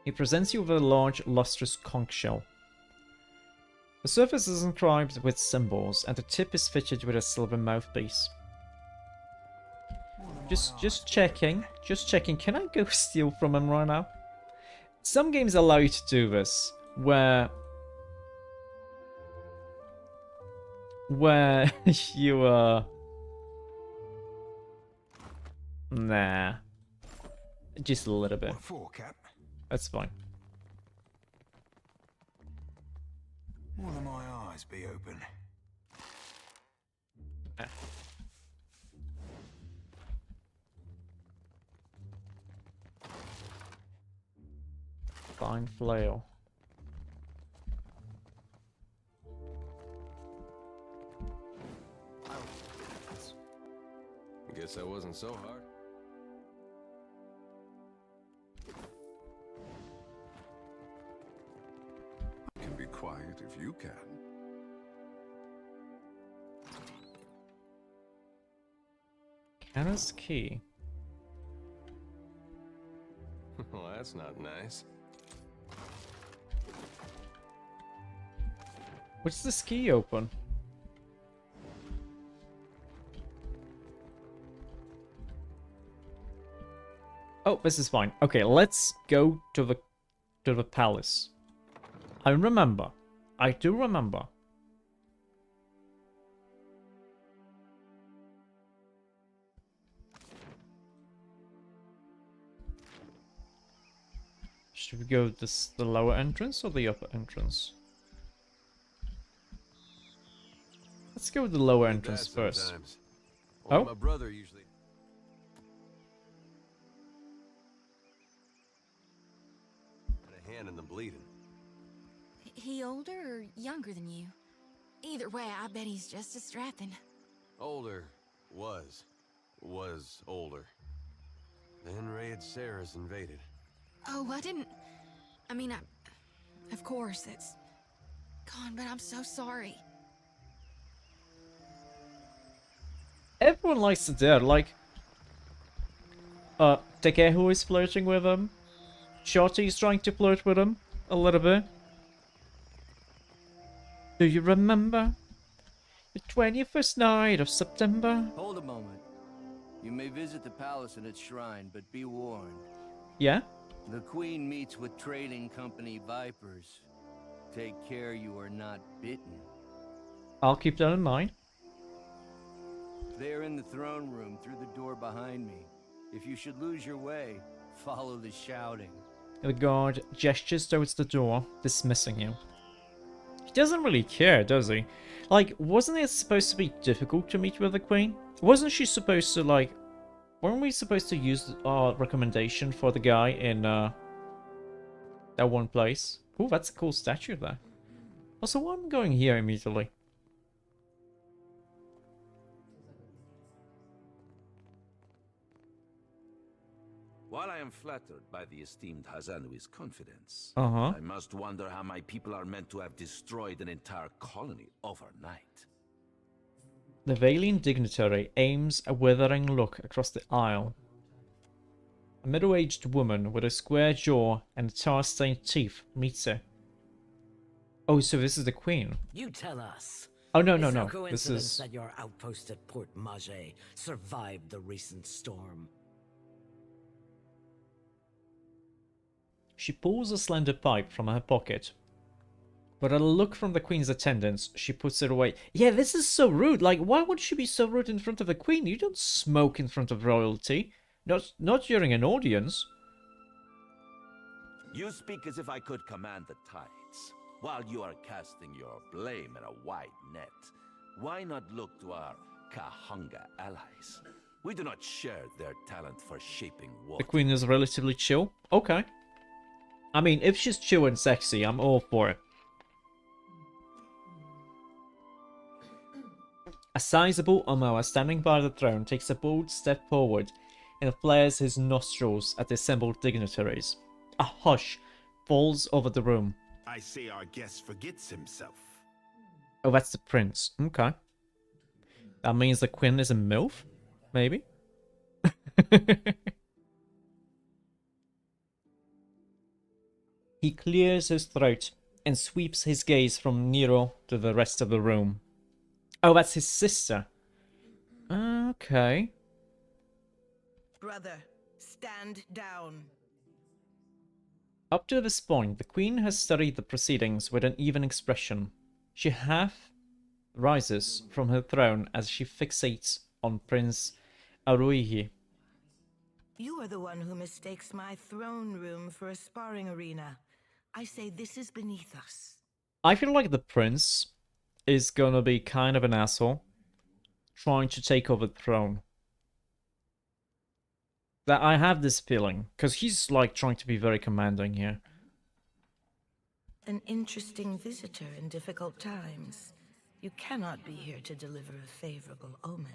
He presents you with a large, lustrous conch shell. The surface is inscribed with symbols, and the tip is fitted with a silver mouthpiece. Just checking. Just checking. Can I go steal from him right now? Some games allow you to do this, where you nah, just a little bit. What for, Cap? That's fine. One of my eyes be open. Ah. Fine flail. Guess that wasn't so hard. I can be quiet if you can. Canna's key. Well, that's not nice. What's this key open? Oh, this is fine. Okay, let's go to the palace. I remember. I do remember. Should we go the lower entrance or the upper entrance? Let's go with the lower entrance first. Oh, my brother usually. Had a hand in the bleeding. He older or younger than you? Either way, I bet he's just as strapping. Older. Was older. Then Raid Sarah's invaded. Oh, I didn't... I mean, of course, it's gone, but I'm so sorry. Everyone likes the dead, like... Takehu is flirting with him. Shorty is trying to flirt with him. A little bit. Do you remember? The 21st night of September? Hold a moment. You may visit the palace and its shrine, but be warned. Yeah? The Queen meets with trading company Vipers. Take care you are not bitten. I'll keep that in mind. They're in the throne room through the door behind me. If you should lose your way, follow the shouting. The guard gestures towards the door, dismissing you. He doesn't really care, does he? Like, wasn't it supposed to be difficult to meet with the Queen? Wasn't she supposed to, like... Weren't we supposed to use our recommendation for the guy in, that one place? Ooh, that's a cool statue there. Also, why am I going here immediately? While I am flattered by the esteemed Hazanui's confidence, Uh-huh. I must wonder how my people are meant to have destroyed an entire colony overnight. The Valian dignitary aims a withering look across the aisle. A middle-aged woman with a square jaw and tar-stained teeth meets her. Oh, so this is the Queen. You tell us. Oh, no, It's no, no no. This coincidence is... that your outpost at Port Mage survived the recent storm. She pulls a slender pipe from her pocket. But at a look from the Queen's attendants, she puts it away. Yeah, this is so rude. Like, why would she be so rude in front of the Queen? You don't smoke in front of royalty. Not during an audience. You speak as if I could command the tides, while you are casting your blame in a wide net. Why not look to our Kahanga allies? We do not share their talent for shaping water. The Queen is relatively chill. Okay. I mean, if she's chill and sexy, I'm all for it. A sizable Omoa standing by the throne takes a bold step forward and flares his nostrils at the assembled dignitaries. A hush falls over the room. I say our guest forgets himself. Oh, that's the prince. Okay. That means the queen is a MILF? Maybe? He clears his throat and sweeps his gaze from Nero to the rest of the room. Oh, that's his sister. Okay. Brother, stand down. Up to this point, the queen has studied the proceedings with an even expression. She half rises from her throne as she fixates on Prince Aruihi. You are the one who mistakes my throne room for a sparring arena. I say this is beneath us. I feel like the prince is gonna be kind of an asshole, trying to take over the throne. That I have this feeling, because he's like trying to be very commanding here. An interesting visitor in difficult times. You cannot be here to deliver a favorable omen.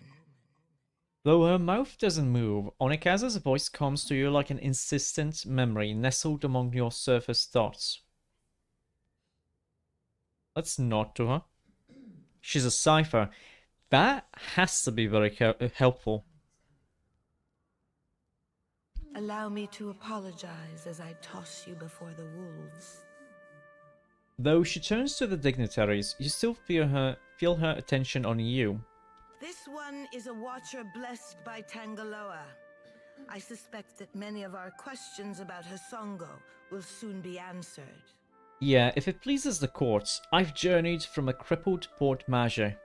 Though her mouth doesn't move, Onikaza's voice comes to you like an insistent memory nestled among your surface thoughts. Let's nod to her. She's a cipher. That has to be very helpful. Allow me to apologize as I toss you before the wolves. Though she turns to the dignitaries, you still feel her attention on you. This one is a watcher blessed by Tangaloa. I suspect that many of our questions about Hasongo will soon be answered. Yeah, if it pleases the courts, I've journeyed from a crippled Port Mage.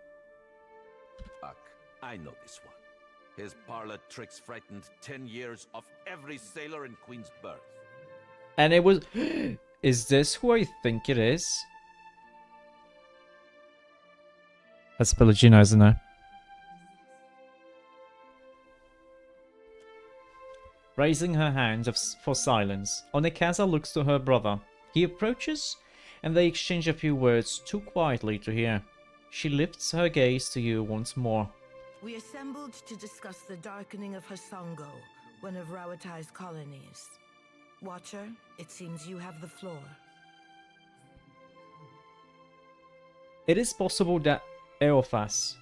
Fuck, I know this one. His parlor tricks frightened 10 years of every sailor in Queen's Birth. And it was... Is this who I think it is? That's Pelagina, isn't it? Raising her hand for silence, Onikaza looks to her brother. He approaches, and they exchange a few words too quietly to hear. She lifts her gaze to you once more. We assembled to discuss the darkening of Hasongo, one of Rawatai's colonies. Watcher, it seems you have the floor. It is possible that Eophas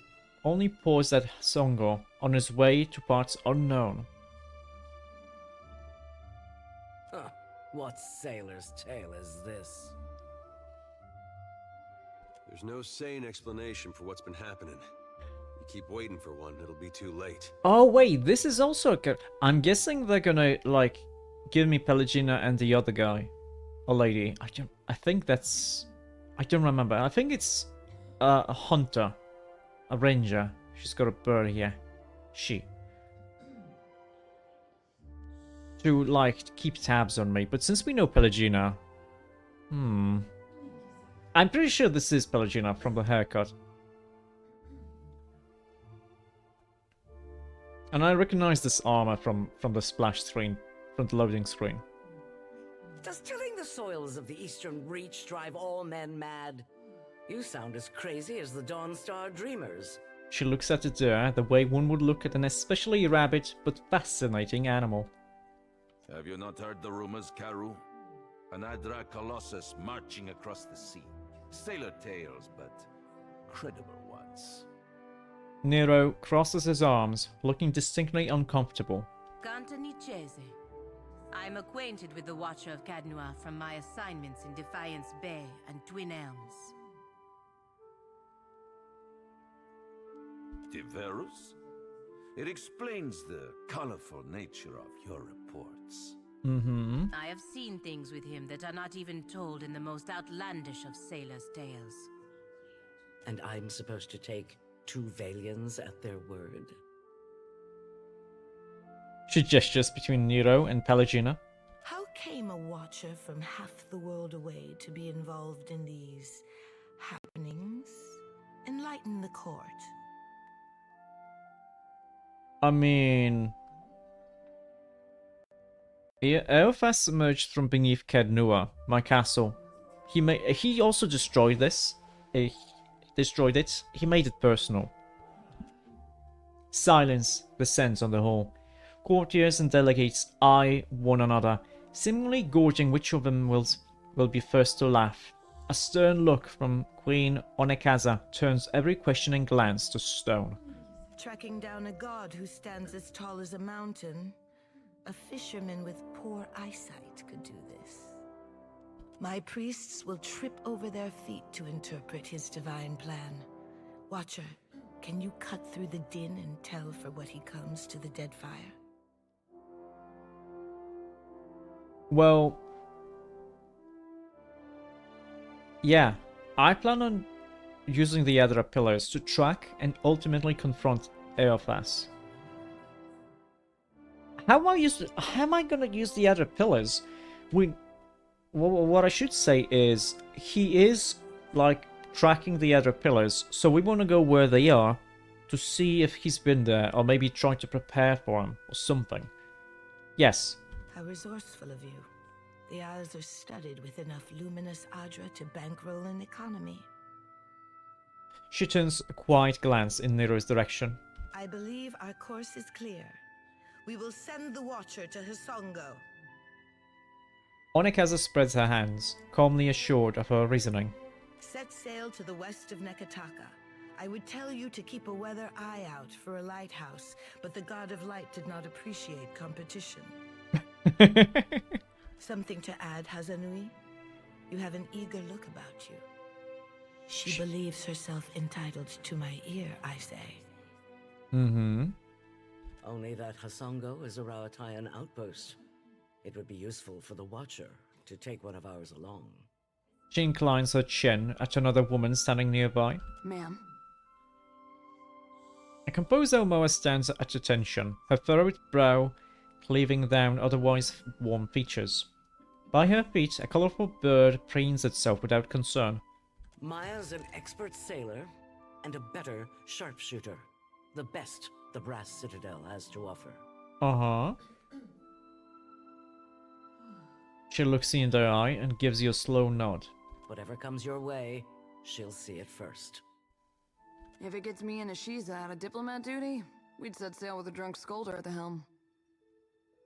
only paused at Hasongo on his way to parts unknown. Huh. What sailor's tale is this? There's no sane explanation for what's been happening. You keep waiting for one, it'll be too late. Oh wait, this is also I'm guessing they're gonna, like, give me Pelagina and the other guy. A lady. I think that's... I don't remember. I think it's a hunter. A ranger. She's got a bird here. She. To, like, keep tabs on me. But since we know Pelagina... I'm pretty sure this is Pelagina from the haircut. And I recognize this armor from the splash screen. From the loading screen. Does tilling the soils of the Eastern Reach drive all men mad? You sound as crazy as the Dawnstar Dreamers. She looks at the door the way one would look at an especially rabid but fascinating animal. Have you not heard the rumors, Karu? An Adra Colossus marching across the sea. Sailor tales, but credible ones. Nero crosses his arms, looking distinctly uncomfortable. Cantanichese. I'm acquainted with the Watcher of Cadnua from my assignments in Defiance Bay and Twin Elms. Diverus? It explains the colorful nature of your reports. I have seen things with him that are not even told in the most outlandish of sailors' tales. And I'm supposed to take 2 Valians at their word? She gestures between Nero and Pelagina. How came a watcher from half the world away to be involved in these happenings? Enlighten the court. I mean... Eophas emerged from beneath Cadnua, my castle. He also destroyed this. He destroyed it. He made it personal. Silence descends on the hall. Courtiers and delegates eye one another, seemingly gauging which of them will be first to laugh. A stern look from Queen Onekaza turns every questioning glance to stone. Tracking down a god who stands as tall as a mountain, a fisherman with poor eyesight could do this. My priests will trip over their feet to interpret his divine plan. Watcher, can you cut through the din and tell for what he comes to the Deadfire? Well, yeah, I plan on using the other pillars to track and ultimately confront Eothas. How am I gonna use the other pillars? What I should say is he is like tracking the other pillars, so we want to go where they are to see if he's been there, or maybe try to prepare for him or something. Yes. How resourceful of you. The Isles are studded with enough luminous Adra to bankroll an economy. She turns a quiet glance in Nero's direction. I believe our course is clear. We will send the Watcher to Hisongo. Onekaza spreads her hands, calmly assured of her reasoning. Set sail to the west of Nekataka. I would tell you to keep a weather eye out for a lighthouse, but the God of Light did not appreciate competition. Something to add, Hazanui? You have an eager look about you. She believes herself entitled to my ear, I say. Mm-hmm. Only that Hasongo is a Rawatayan outpost. It would be useful for the Watcher to take one of ours along. She inclines her chin at another woman standing nearby. Ma'am. A composed Omoa stands at attention, her furrowed brow cleaving down otherwise warm features. By her feet, a colorful bird preens itself without concern. Maya's an expert sailor and a better sharpshooter. The best the Brass Citadel has to offer. Uh-huh. She looks you in the eye and gives you a slow nod. Whatever comes your way, she'll see it first. If it gets me and Ashiza out of diplomat duty, we'd set sail with a drunk scolder at the helm.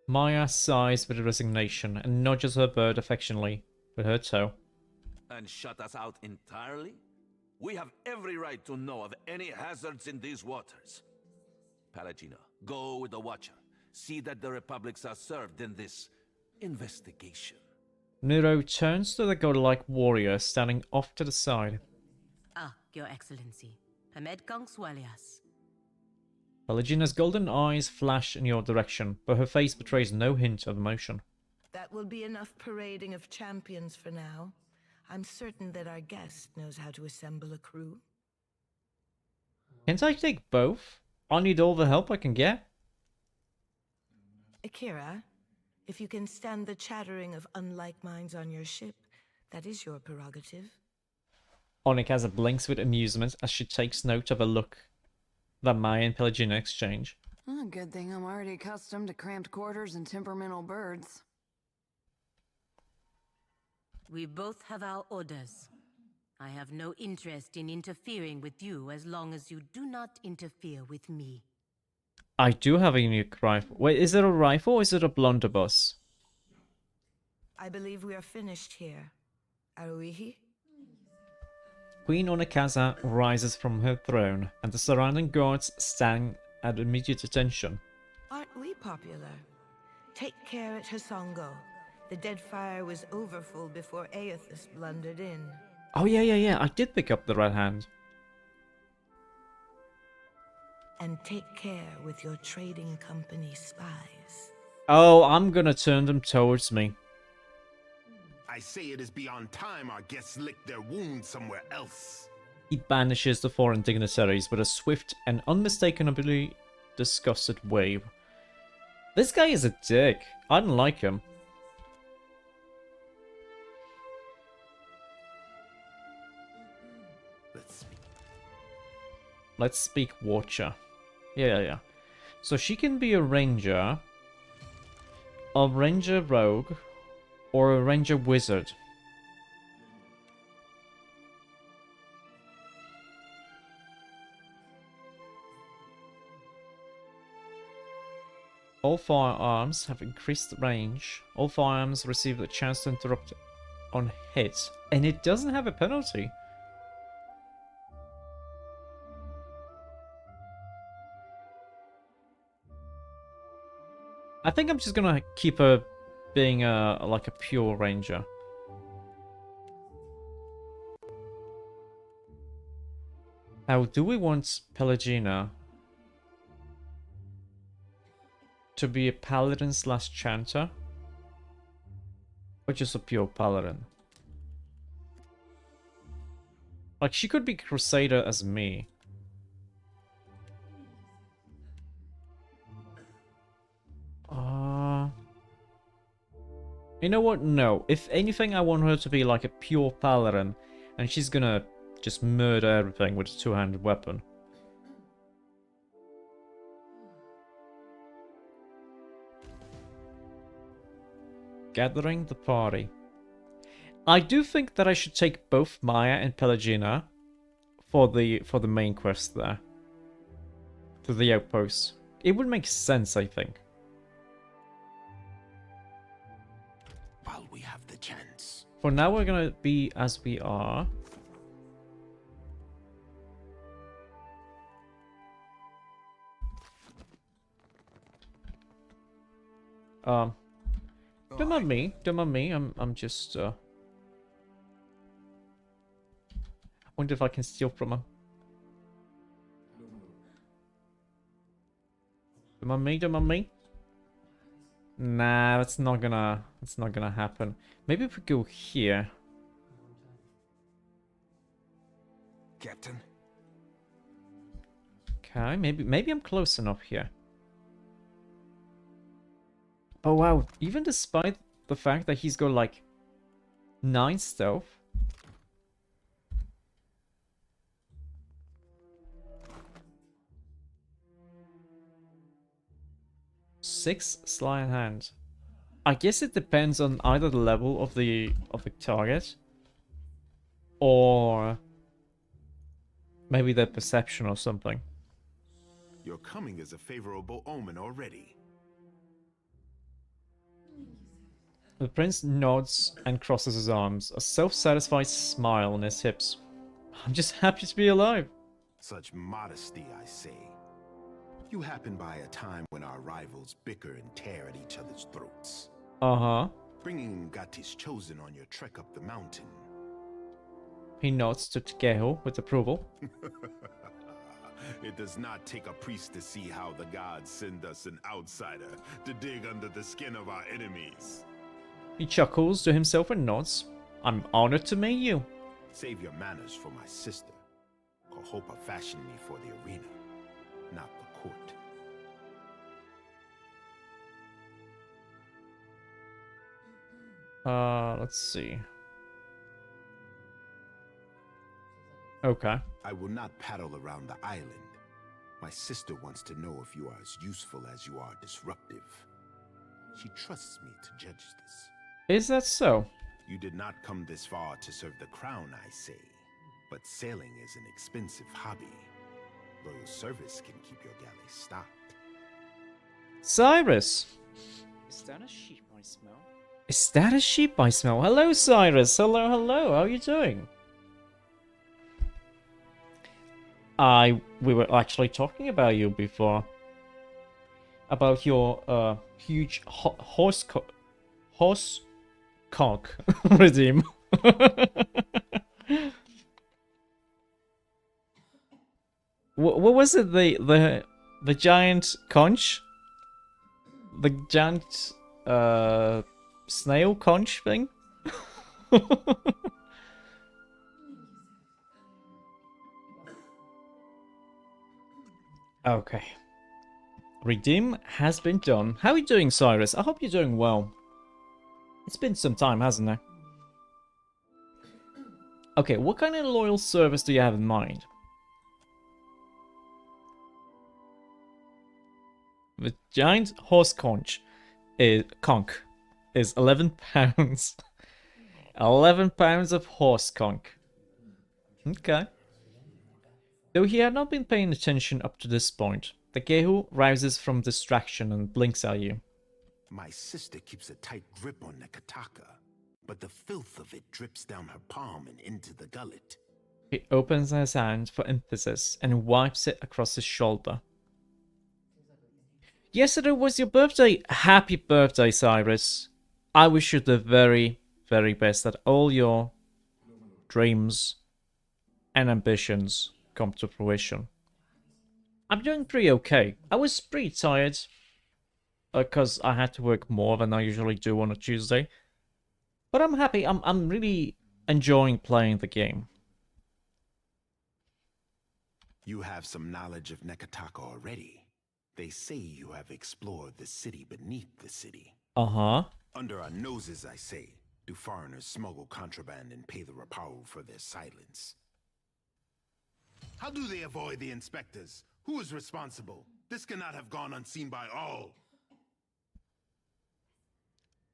Maya sighs with resignation and nudges her bird affectionately with her toe. And shut us out entirely? We have every right to know of any hazards in these waters. Palagino, go with the Watcher. See that the Republics are served in this investigation. Nero turns to the godlike warrior standing off to the side. Ah, Your Excellency. Hamed Kongswalias. Palagina's golden eyes flash in your direction, but her face betrays no hint of emotion. That will be enough parading of champions for now. I'm certain that our guest knows how to assemble a crew. Can't I take both? I need all the help I can get. Akira, if you can stand the chattering of unlike minds on your ship, that is your prerogative. Onekaza blinks with amusement as she takes note of a look that Maya and Pelagina exchange. Oh, good thing I'm already accustomed to cramped quarters and temperamental birds. We both have our orders. I have no interest in interfering with you as long as you do not interfere with me. I do have a unique rifle. Wait, is it a rifle or is it a blunderbuss? I believe we are finished here. Aruihi? Queen Onekaza rises from her throne, and the surrounding guards stand at immediate attention. Aren't we popular? Take care at Hisongo. The Deadfire was overfull before Aethys blundered in. Oh yeah, I did pick up the red hand. And take care with your trading company spies. Oh, I'm gonna turn them towards me. I say it is beyond time our guests lick their wounds somewhere else. He banishes the foreign dignitaries with a swift and unmistakably disgusted wave. This guy is a dick. I don't like him. Let's speak Watcher. Yeah. So she can be a ranger rogue, or a ranger wizard. All firearms have increased range. All firearms receive the chance to interrupt on hit. And it doesn't have a penalty. I think I'm just gonna keep her being like a pure ranger. Now, do we want Pelagina to be a paladin slash chanter? Or just a pure paladin? Like, she could be crusader as me. You know what? No. If anything, I want her to be like a pure paladin. And she's gonna just murder everything with a two-handed weapon. Gathering the party. I do think that I should take both Maya and Pelagina for the main quest there. To the outpost. It would make sense, I think. While we have the chance. For now, we're gonna be as we are. Don't mind me. Don't mind me. I'm just wonder if I can steal from him. Don't mind me. Don't mind me. Nah, that's not gonna happen. Maybe if we go here. Captain. Okay, maybe I'm close enough here. Oh wow, even despite the fact that he's got like 9 stealth. Six sleight of hand. I guess it depends on either the level of the target or maybe their perception or something. Your coming is a favorable omen already. The prince nods and crosses his arms, a self-satisfied smile on his hips. I'm just happy to be alive. Such modesty, I say. You happen by a time when our rivals bicker and tear at each other's throats. Uh-huh. Bringing Ngati's chosen on your trek up the mountain. He nods to Tkeho with approval. It does not take a priest to see how the gods send us an outsider to dig under the skin of our enemies. He chuckles to himself and nods. I'm honored to meet you. Save your manners for my sister. Kohopa fashioned me for the arena, not the court. Let's see. Okay. I will not paddle around the island. My sister wants to know if you are as useful as you are disruptive. She trusts me to judge this. Is that so? You did not come this far to serve the crown, I say. But sailing is an expensive hobby. Loyal service can keep your galley stocked. Cyrus! Is that a sheep I smell? Is that a sheep I smell? Hello, Cyrus! Hello, hello! How are you doing? We were actually talking about you before. About your, huge horse conch redeem. What was it? The giant conch? The giant snail conch thing? Okay. Redeem has been done. How are you doing, Cyrus? I hope you're doing well. It's been some time, hasn't it? Okay, what kind of loyal service do you have in mind? The giant horse conch is 11 pounds. 11 pounds of horse conch. Okay. Though he had not been paying attention up to this point, Takehu rises from distraction and blinks at you. My sister keeps a tight grip on Nekataka, but the filth of it drips down her palm and into the gullet. He opens his hand for emphasis and wipes it across his shoulder. Yesterday was your birthday. Happy birthday, Cyrus. I wish you the very, very best, that all your dreams and ambitions come to fruition. I'm doing pretty okay. I was pretty tired because I had to work more than I usually do on a Tuesday. But I'm happy. I'm really enjoying playing the game. You have some knowledge of Nekataka already. They say you have explored the city beneath the city. Uh-huh. Under our noses, I say, do foreigners smuggle contraband and pay the Raparu for their silence? How do they avoid the inspectors? Who is responsible? This cannot have gone unseen by all.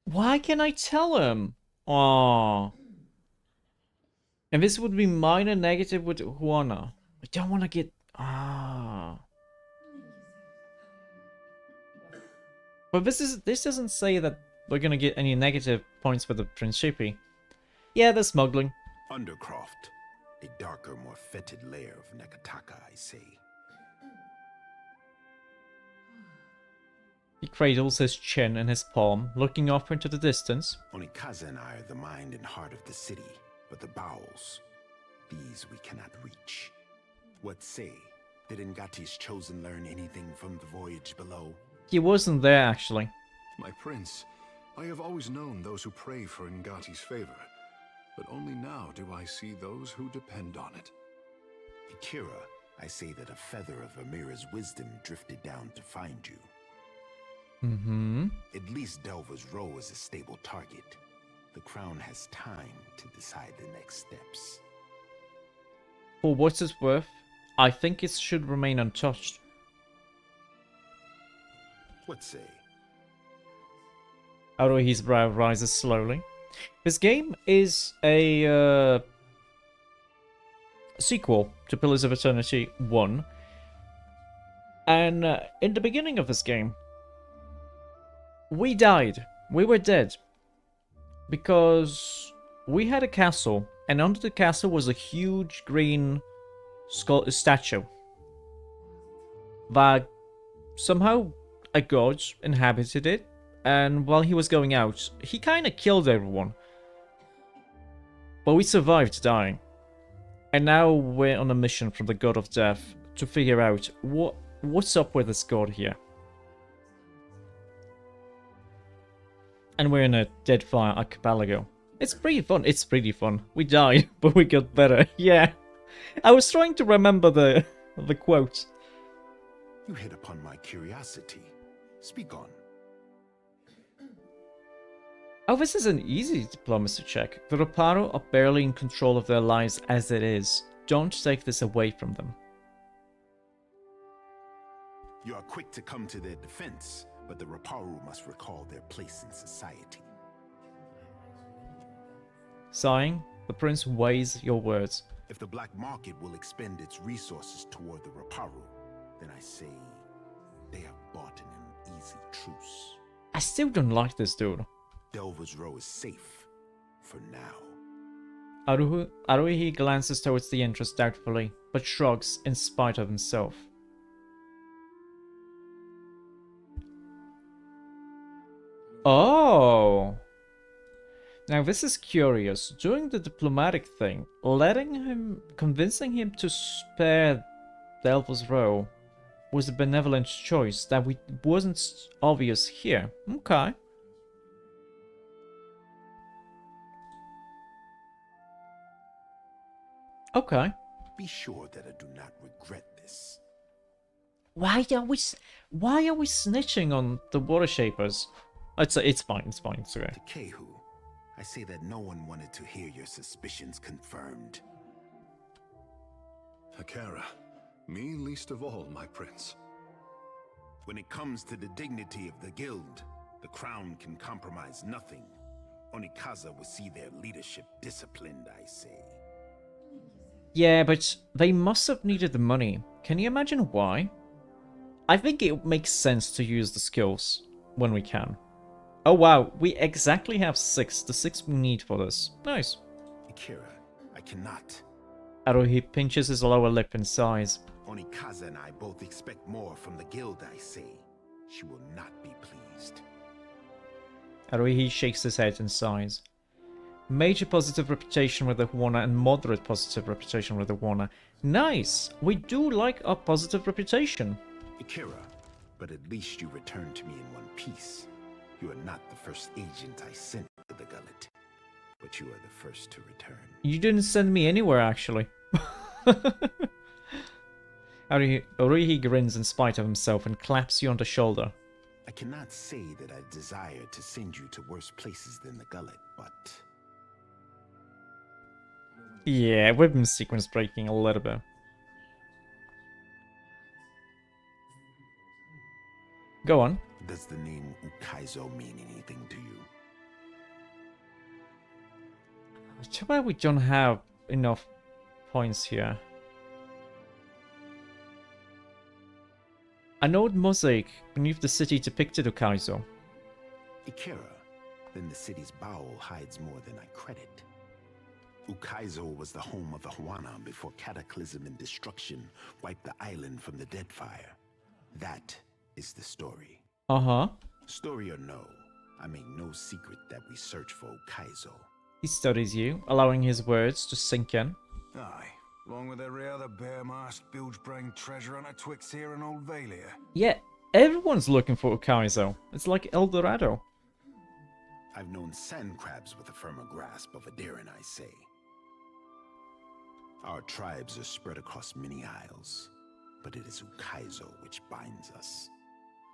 Why can't I tell him? Aww. And this would be minor negative with Juana. I don't want to get... But this doesn't say that we're gonna get any negative points for the Principi. Yeah, they're smuggling. Undercroft. A darker, more fetid layer of Nekataka, I say. He cradles his chin in his palm, looking off into the distance. Onikaza and I are the mind and heart of the city, but the bowels, these we cannot reach. What say? Did Ngati's chosen learn anything from the voyage below? He wasn't there, actually. My prince, I have always known those who pray for Ngati's favor, but only now do I see those who depend on it. Akira, I say that a feather of Amira's wisdom drifted down to find you. Mm-hmm. At least Delva's Row is a stable target. The crown has time to decide the next steps. For what it's worth, I think it should remain untouched. What say? Haruhi's brow rises slowly. This game is a sequel to Pillars of Eternity 1. And in the beginning of this game, we died. We were dead. Because we had a castle, and under the castle was a huge green statue that somehow a god inhabited it, and while he was going out, he kind of killed everyone. But we survived dying. And now we're on a mission from the god of death to figure out what's up with this god here. And we're in a Deadfire archipelago. It's pretty fun. It's pretty fun. We died, but we got better. Yeah. I was trying to remember the quote. You hit upon my curiosity. Speak on. Oh, this is an easy diplomacy check. The Raparu are barely in control of their lives as it is. Don't take this away from them. You are quick to come to their defense, but the Raparu must recall their place in society. Sighing, the prince weighs your words. If the black market will expend its resources toward the Raparu, then I say they have bought an easy truce. I still don't like this dude. Delva's Row is safe, for now. Haruhi glances towards the entrance doubtfully, but shrugs in spite of himself. Oh! Now this is curious. Doing the diplomatic thing, convincing him to spare Delva's Row was a benevolent choice that wasn't obvious here. Okay. Okay. Be sure that I do not regret this. Why are we snitching on the Water Shapers? It's fine. It's okay. Takehu, I say that no one wanted to hear your suspicions confirmed. Akira, me least of all, my prince. When it comes to the dignity of the guild, the crown can compromise nothing. Onikaza will see their leadership disciplined, I say. Yeah, but they must have needed the money. Can you imagine why? I think it makes sense to use the skills when we can. Oh wow, we exactly have 6. The 6 we need for this. Nice. Akira, I cannot. Haruhi pinches his lower lip in sighs. Onikaza and I both expect more from the guild, I say. She will not be pleased. Haruhi shakes his head and sighs. Major positive reputation with the Warner and moderate positive reputation with the Warner. Nice! We do like our positive reputation. Akira, but at least you returned to me in one piece. You are not the first agent I sent to the gullet, but you are the first to return. You didn't send me anywhere, actually. Haruhi grins in spite of himself and claps you on the shoulder. I cannot say that I desire to send you to worse places than the gullet, but... Yeah, we've been sequence breaking a little bit. Go on. Does the name Ukaizo mean anything to you? Too bad we don't have enough points here. An old mosaic beneath the city depicted Ukaizo. Akira, then the city's bowel hides more than I credit. Ukaizo was the home of the Huana before cataclysm and destruction wiped the island from the dead fire. That is the story. Uh-huh. Story or no, I make no secret that we search for Ukaizo. He studies you, allowing his words to sink in. Aye, along with every other bare-masked, bilge-brained treasure hunter twixt here and Old Valia. Yeah, everyone's looking for Ukaizo. It's like El Dorado. I've known sand crabs with a firmer grasp of a Darin, I say. Our tribes are spread across many isles, but it is Ukaizo which binds us.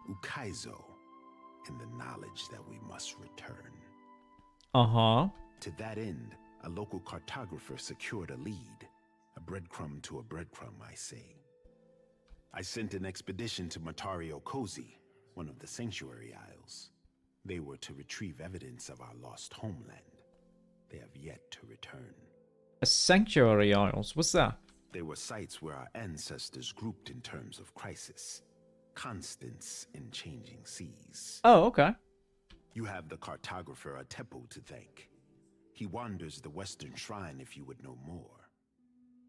Ukaizo, and the knowledge that we must return. Uh-huh. To that end, a local cartographer secured a lead. A breadcrumb to a breadcrumb, I say. I sent an expedition to Matario Kozi, one of the Sanctuary Isles. They were to retrieve evidence of our lost homeland. They have yet to return. A Sanctuary Isles? What's that? They were sites where our ancestors grouped in terms of crisis. Constants in changing seas. Oh, okay. You have the cartographer Atepo to thank. He wanders the Western Shrine if you would know more.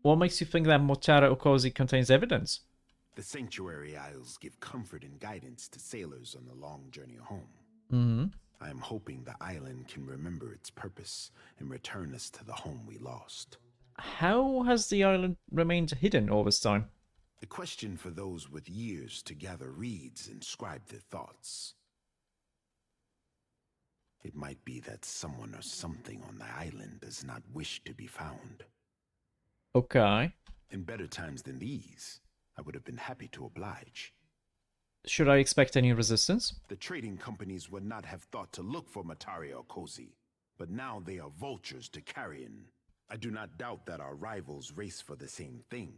What makes you think that Motara Okozi contains evidence? The Sanctuary Isles give comfort and guidance to sailors on the long journey home. Mm-hmm. I am hoping the island can remember its purpose and return us to the home we lost. How has the island remained hidden all this time? A question for those with years to gather reeds and scribe their thoughts. It might be that someone or something on the island does not wish to be found. Okay. In better times than these, I would have been happy to oblige. Should I expect any resistance? The trading companies would not have thought to look for Matario Kozi, but now they are vultures to carrion. I do not doubt that our rivals race for the same thing,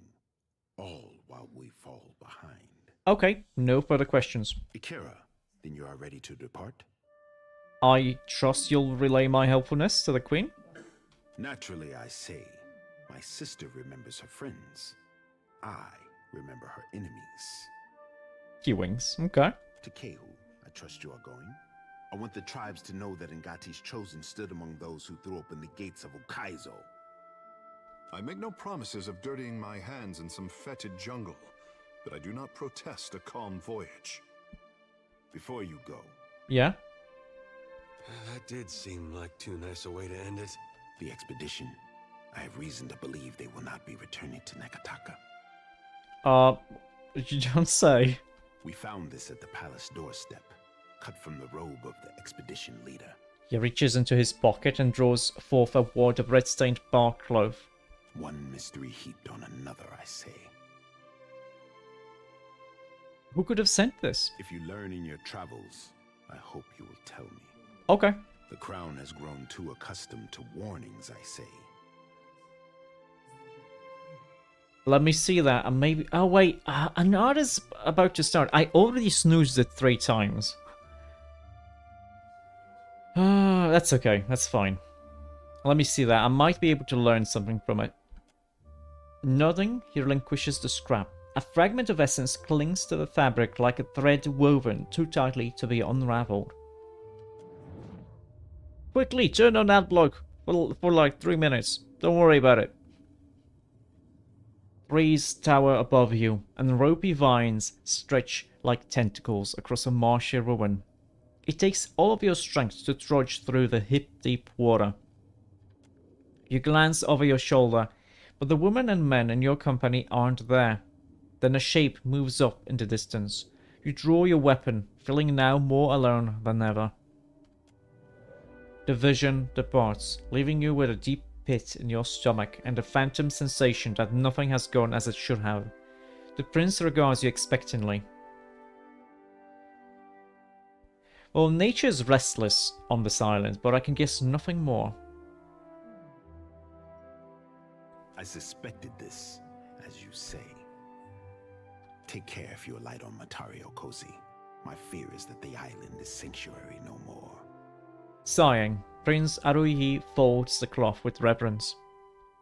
all while we fall behind. Okay, no further questions. Akira, then you are ready to depart? I trust you'll relay my helpfulness to the Queen? Naturally, I say. My sister remembers her friends. I remember her enemies. He winks. Okay. To Kehu, I trust you are going. I want the tribes to know that Ngati's chosen stood among those who threw open the gates of Ukaizo. I make no promises of dirtying my hands in some fetid jungle, but I do not protest a calm voyage. Before you go. Yeah? That did seem like too nice a way to end it. The expedition. I have reason to believe they will not be returning to Nekataka. You don't say. We found this at the palace doorstep, cut from the robe of the expedition leader. He reaches into his pocket and draws forth a wad of red-stained bark cloth. One mystery heaped on another, I say. Who could have sent this? If you learn in your travels, I hope you will tell me. Okay. The crown has grown too accustomed to warnings, I say. Let me see that, and maybe... Oh, wait. An artist about to start. I already snoozed it 3 times. That's okay. That's fine. Let me see that. I might be able to learn something from it. Nodding, he relinquishes the scrap. A fragment of essence clings to the fabric like a thread woven too tightly to be unraveled. Quickly, turn on that block for like 3 minutes. Don't worry about it. Trees tower above you, and ropey vines stretch like tentacles across a marshy ruin. It takes all of your strength to trudge through the hip-deep water. You glance over your shoulder, but the women and men in your company aren't there. Then a shape moves up in the distance. You draw your weapon, feeling now more alone than ever. The vision departs, leaving you with a deep pit in your stomach and a phantom sensation that nothing has gone as it should have. The prince regards you expectantly. Well, nature is restless on this island, but I can guess nothing more. I suspected this, as you say. Take care if you're light on Matario Cozy. My fear is that the island is sanctuary no more. Sighing, Prince Aruihi folds the cloth with reverence.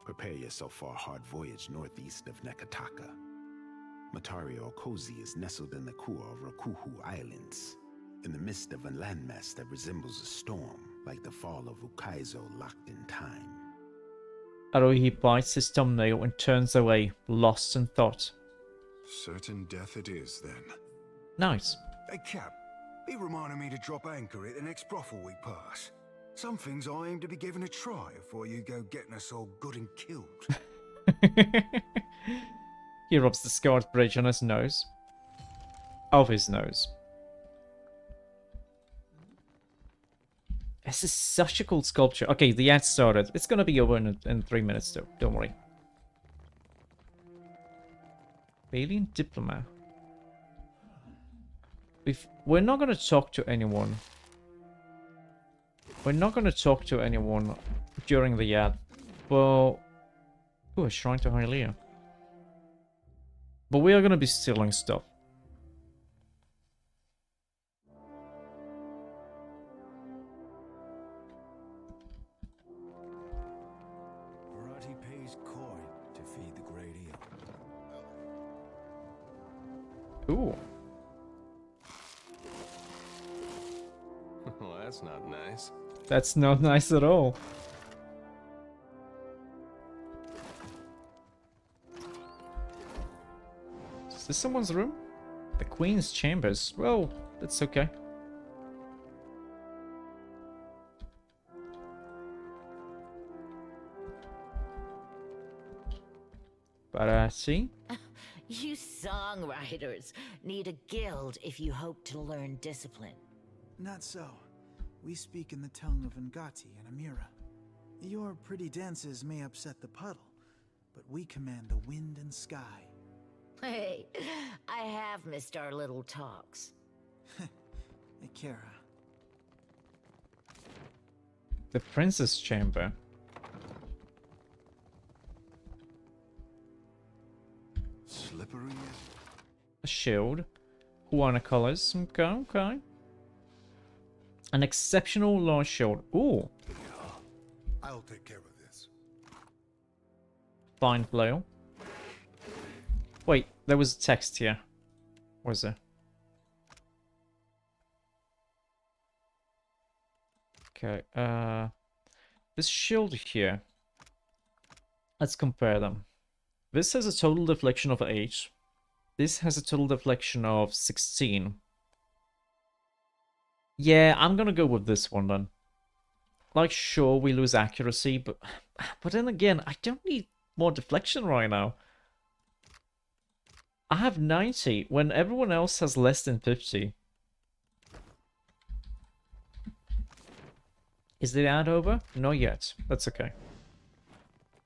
Prepare yourself for a hard voyage northeast of Nekataka. Matario Cozy is nestled in the core of Rakuhu Islands, in the midst of a landmass that resembles a storm, like the fall of Ukaizo locked in time. Aruihi bites his thumbnail and turns away, lost in thought. Certain death it is, then. Nice. Hey, Cap, he reminded me to drop anchor at the next brothel we pass. Some things I aim to be given a try before you go getting us all good and killed. He rubs the scarred bridge on his nose. Of his nose. This is such a cool sculpture. Okay, the ad started. It's gonna be over in 3 minutes though. Don't worry. Alien diplomat. We're not gonna talk to anyone. We're not gonna talk to anyone during the ad. Well, ooh, a shrine to Hylia. But we are gonna be stealing stuff. Variety pays coin to feed the great eel. Ooh. Well, that's not nice. That's not nice at all. Is this someone's room? The Queen's chambers. Well, that's okay. But, see? You songwriters need a guild if you hope to learn discipline. Not so. We speak in the tongue of Ngati and Amira. Your pretty dances may upset the puddle, but we command the wind and sky. Hey, I have missed our little talks. Ikera. The Princess Chamber. Slippery. A shield. Huana colors. Okay, okay. An exceptional large shield. Ooh. I'll take care of this. Fine blow. Wait, there was text here. Was there? Okay, this shield here. Let's compare them. This has a total deflection of 8. This has a total deflection of 16. Yeah, I'm gonna go with this one then. Like, sure, we lose accuracy, but then again, I don't need more deflection right now. I have 90 when everyone else has less than 50. Is the ad over? Not yet. That's okay.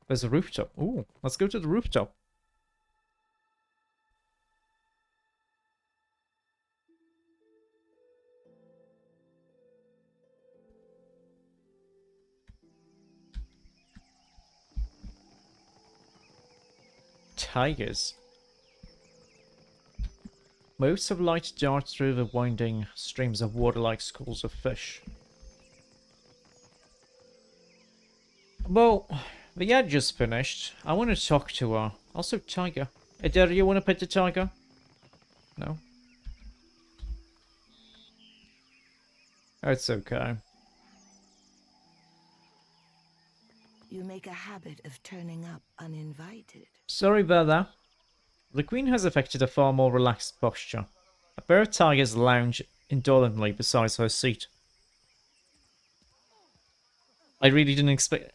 There's a rooftop. Ooh, let's go to the rooftop. Tigers. Motes of light dart through the winding streams of water like schools of fish. Well, the ad just finished. I want to talk to her. Also, Tiger. Hey, Dad, you want to pet the tiger? No? It's okay. You make a habit of turning up uninvited. Sorry about that. The Queen has affected a far more relaxed posture. A pair of tigers lounge indolently beside her seat. I really didn't expect...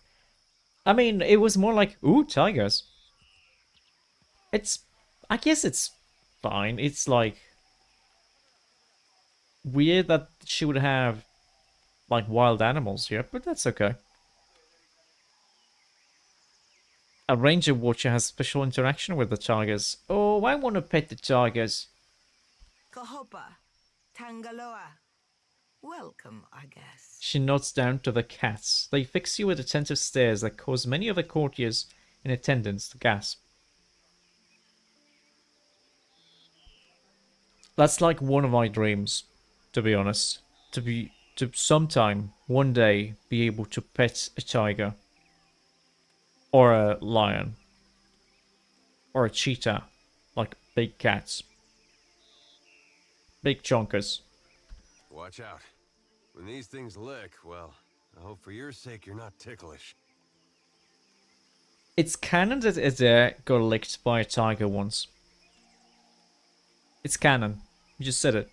I mean, it was more like, ooh, tigers. It's... I guess it's fine. It's like... weird that she would have, like, wild animals here, but that's okay. A ranger watcher has special interaction with the tigers. Oh, I want to pet the tigers. Kahopa, Tangaloa. Welcome, I guess. She nods down to the cats. They fix you with attentive stares that cause many of the courtiers in attendance to gasp. That's like one of my dreams, to be honest. To sometime, one day, be able to pet a tiger. Or a lion. Or a cheetah. Like big cats. Big chonkers. Watch out. When these things lick, well, I hope for your sake you're not ticklish. It's canon that Adair got licked by a tiger once. It's canon. You just said it.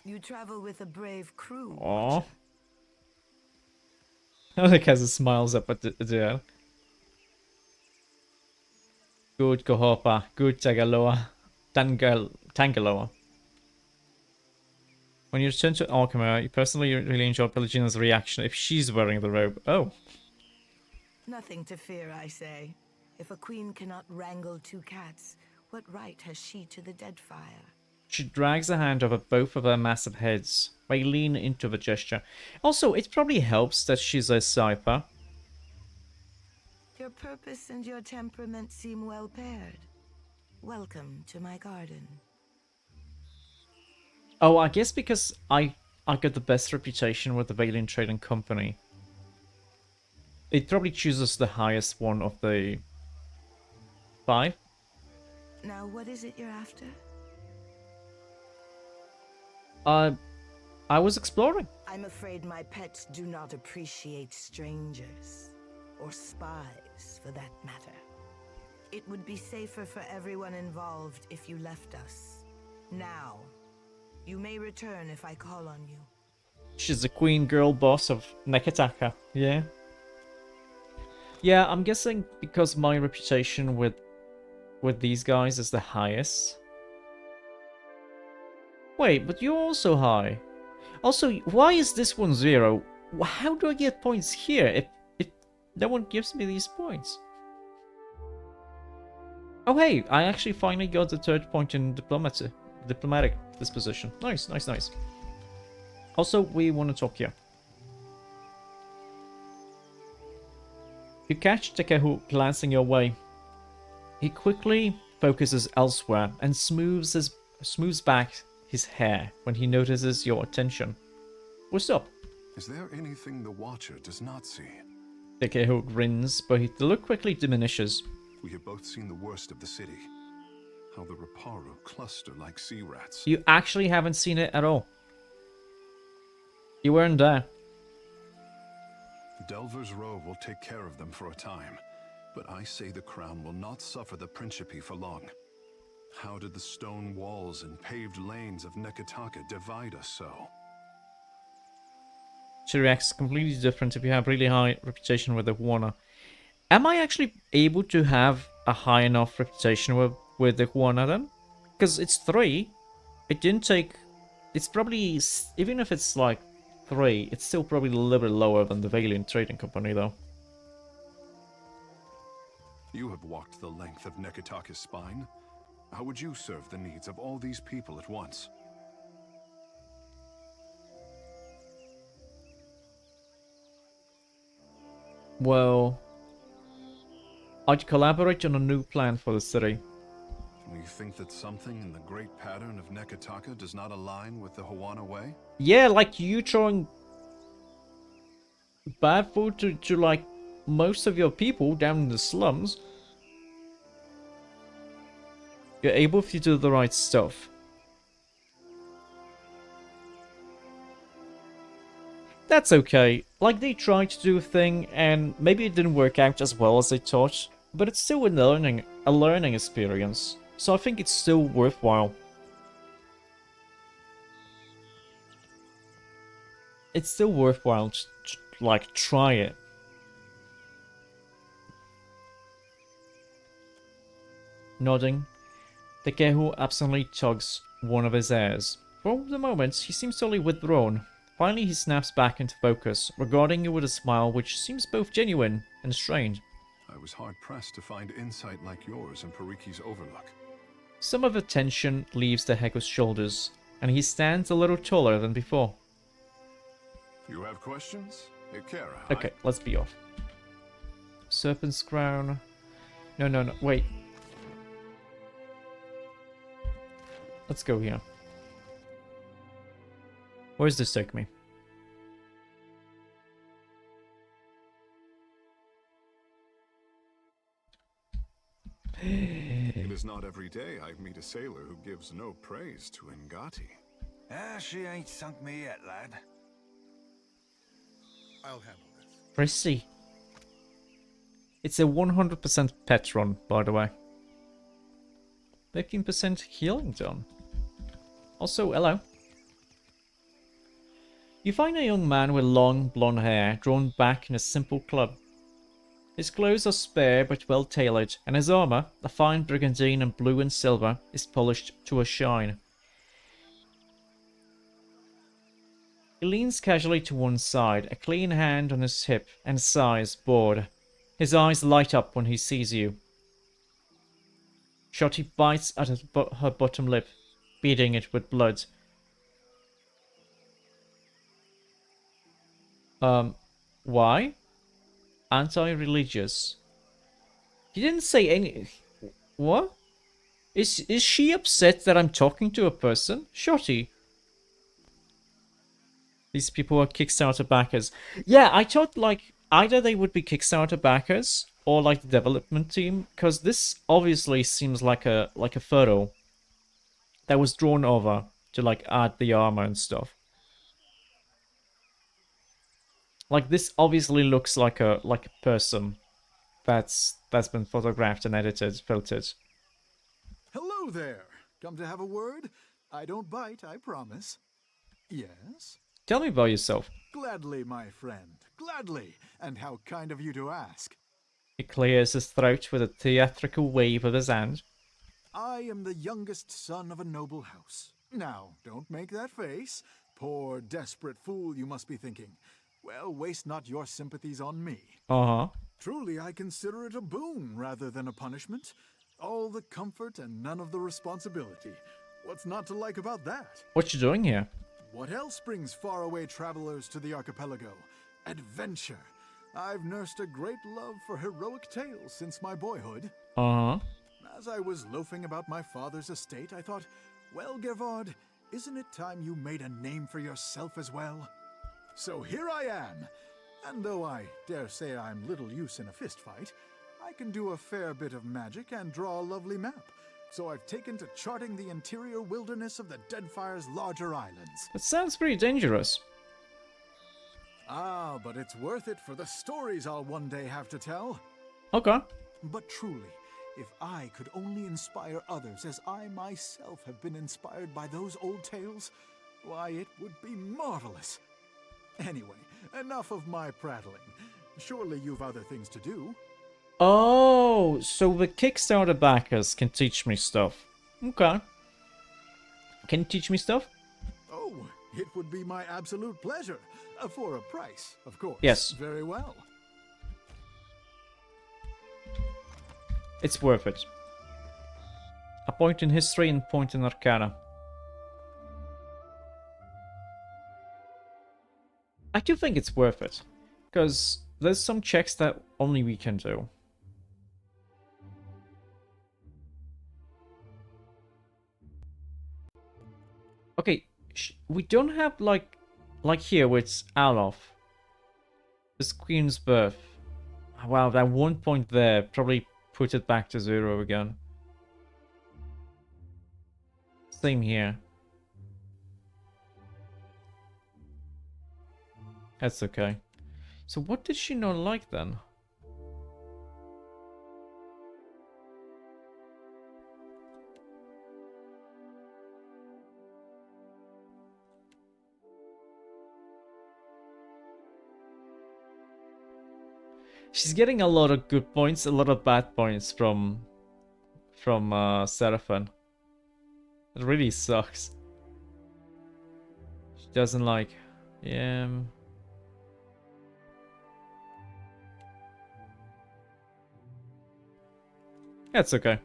You travel with a brave crew. Aww. I like as it smiles up at Adair. Good Kahopa. Good Tagaloa. Tangaloa. When you return to Alchemy, you personally really enjoy Pelagina's reaction if she's wearing the robe. Oh. Nothing to fear, I say. If a queen cannot wrangle two cats, what right has she to the dead fire? She drags a hand over both of her massive heads. They lean into the gesture. Also, it probably helps that she's a Saipa. Your purpose and your temperament seem well paired. Welcome to my garden. Oh, I guess because I got the best reputation with the Valiant Trading Company. It probably chooses the highest one of the 5. Now, what is it you're after? I was exploring. I'm afraid my pets do not appreciate strangers. Or spies, for that matter. It would be safer for everyone involved if you left us. Now. You may return if I call on you. She's the queen girl boss of Nekataka. Yeah. Yeah, I'm guessing because my reputation with these guys is the highest. Wait, but you're also high. Also, why is this one 0? How do I get points here if no one gives me these points? Oh hey, I actually finally got the 3rd point in diplomatic disposition. Nice, nice, nice. Also, we want to talk here. You catch Takehu glancing your way. He quickly focuses elsewhere and smooths back his hair when he notices your attention. What's up? Is there anything the Watcher does not see? Takehu grins, but the look quickly diminishes. We have both seen the worst of the city. How the Raparu cluster like sea rats. You actually haven't seen it at all. You weren't there. Delver's robe will take care of them for a time, but I say the crown will not suffer the principe for long. How did the stone walls and paved lanes of Nekataka divide us so? She reacts completely different if you have really high reputation with the Huana. Am I actually able to have a high enough reputation with the Huana then? Because it's 3. It didn't take... It's probably... Even if it's like 3, it's still probably a little bit lower than the Valiant Trading Company though. You have walked the length of Nekataka's spine. How would you serve the needs of all these people at once? Well... I'd collaborate on a new plan for the city. Do you think that something in the great pattern of Nekataka does not align with the Huana way? Yeah, like you throwing bad food to like most of your people down in the slums. You're able if you do the right stuff. That's okay. Like, they tried to do a thing, and maybe it didn't work out as well as they thought, but it's still a learning experience. So I think it's still worthwhile. It's still worthwhile to like, try it. Nodding, the Kehu absently tugs one of his ears. For the moment, he seems totally withdrawn. Finally, he snaps back into focus, regarding you with a smile which seems both genuine and strained. I was hard-pressed to find insight like yours in Pariki's Overlook. Some of the tension leaves the Heku's shoulders, and he stands a little taller than before. You have questions? Ikera, Okay, let's be off. Serpent's Crown. No, wait. Let's go here. Where does this take me? It is not every day I meet a sailor who gives no praise to Ngati. She ain't sunk me yet, lad. I'll handle this. Prissy. It's a 100% pet run, by the way. 15% healing done. Also, hello. You find a young man with long blonde hair drawn back in a simple club. His clothes are spare but well tailored, and his armor, a fine brigandine in blue and silver, is polished to a shine. He leans casually to one side, a clean hand on his hip, and sighs, bored. His eyes light up when he sees you. Shotty bites at her bottom lip, beading it with blood. Why? Anti-religious. He didn't say any... What? Is she upset that I'm talking to a person? Shotty. These people are Kickstarter backers. Yeah, I thought, like, either they would be Kickstarter backers or, like, the development team, because this obviously seems like a photo that was drawn over to, like, add the armor and stuff. Like, this obviously looks like a person that's been photographed and edited, filtered. Hello there. Come to have a word? I don't bite, I promise. Yes? Tell me about yourself. Gladly, my friend. Gladly. And how kind of you to ask. He clears his throat with a theatrical wave of his hand. I am the youngest son of a noble house. Now, don't make that face. Poor, desperate fool, you must be thinking. Well, waste not your sympathies on me. Uh-huh. Truly, I consider it a boon rather than a punishment. All the comfort and none of the responsibility. What's not to like about that? What you doing here? What else brings faraway travelers to the archipelago? Adventure. I've nursed a great love for heroic tales since my boyhood. Uh-huh. As I was loafing about my father's estate, I thought, well, Gervard, isn't it time you made a name for yourself as well? So here I am. And though I dare say I'm little use in a fistfight, I can do a fair bit of magic and draw a lovely map. So I've taken to charting the interior wilderness of the Deadfire's larger islands. That sounds pretty dangerous. Ah, but it's worth it for the stories I'll one day have to tell. Okay. But truly, if I could only inspire others as I myself have been inspired by those old tales, why, it would be marvelous. Anyway, enough of my prattling. Surely you've other things to do. Oh, so the Kickstarter backers can teach me stuff. Okay. Can you teach me stuff? Oh, it would be my absolute pleasure. For a price, of course. Yes. Very well. It's worth it. A point in history and point in arcana. I do think it's worth it. Because there's some checks that only we can do. Okay, we don't have like here where it's Alof. This Queen's birth. Wow, that 1 point there probably put it back to 0 again. Same here. That's okay. So what did she not like then? She's getting a lot of good points, a lot of bad points from Seraphon. It really sucks. She doesn't like him. That's okay.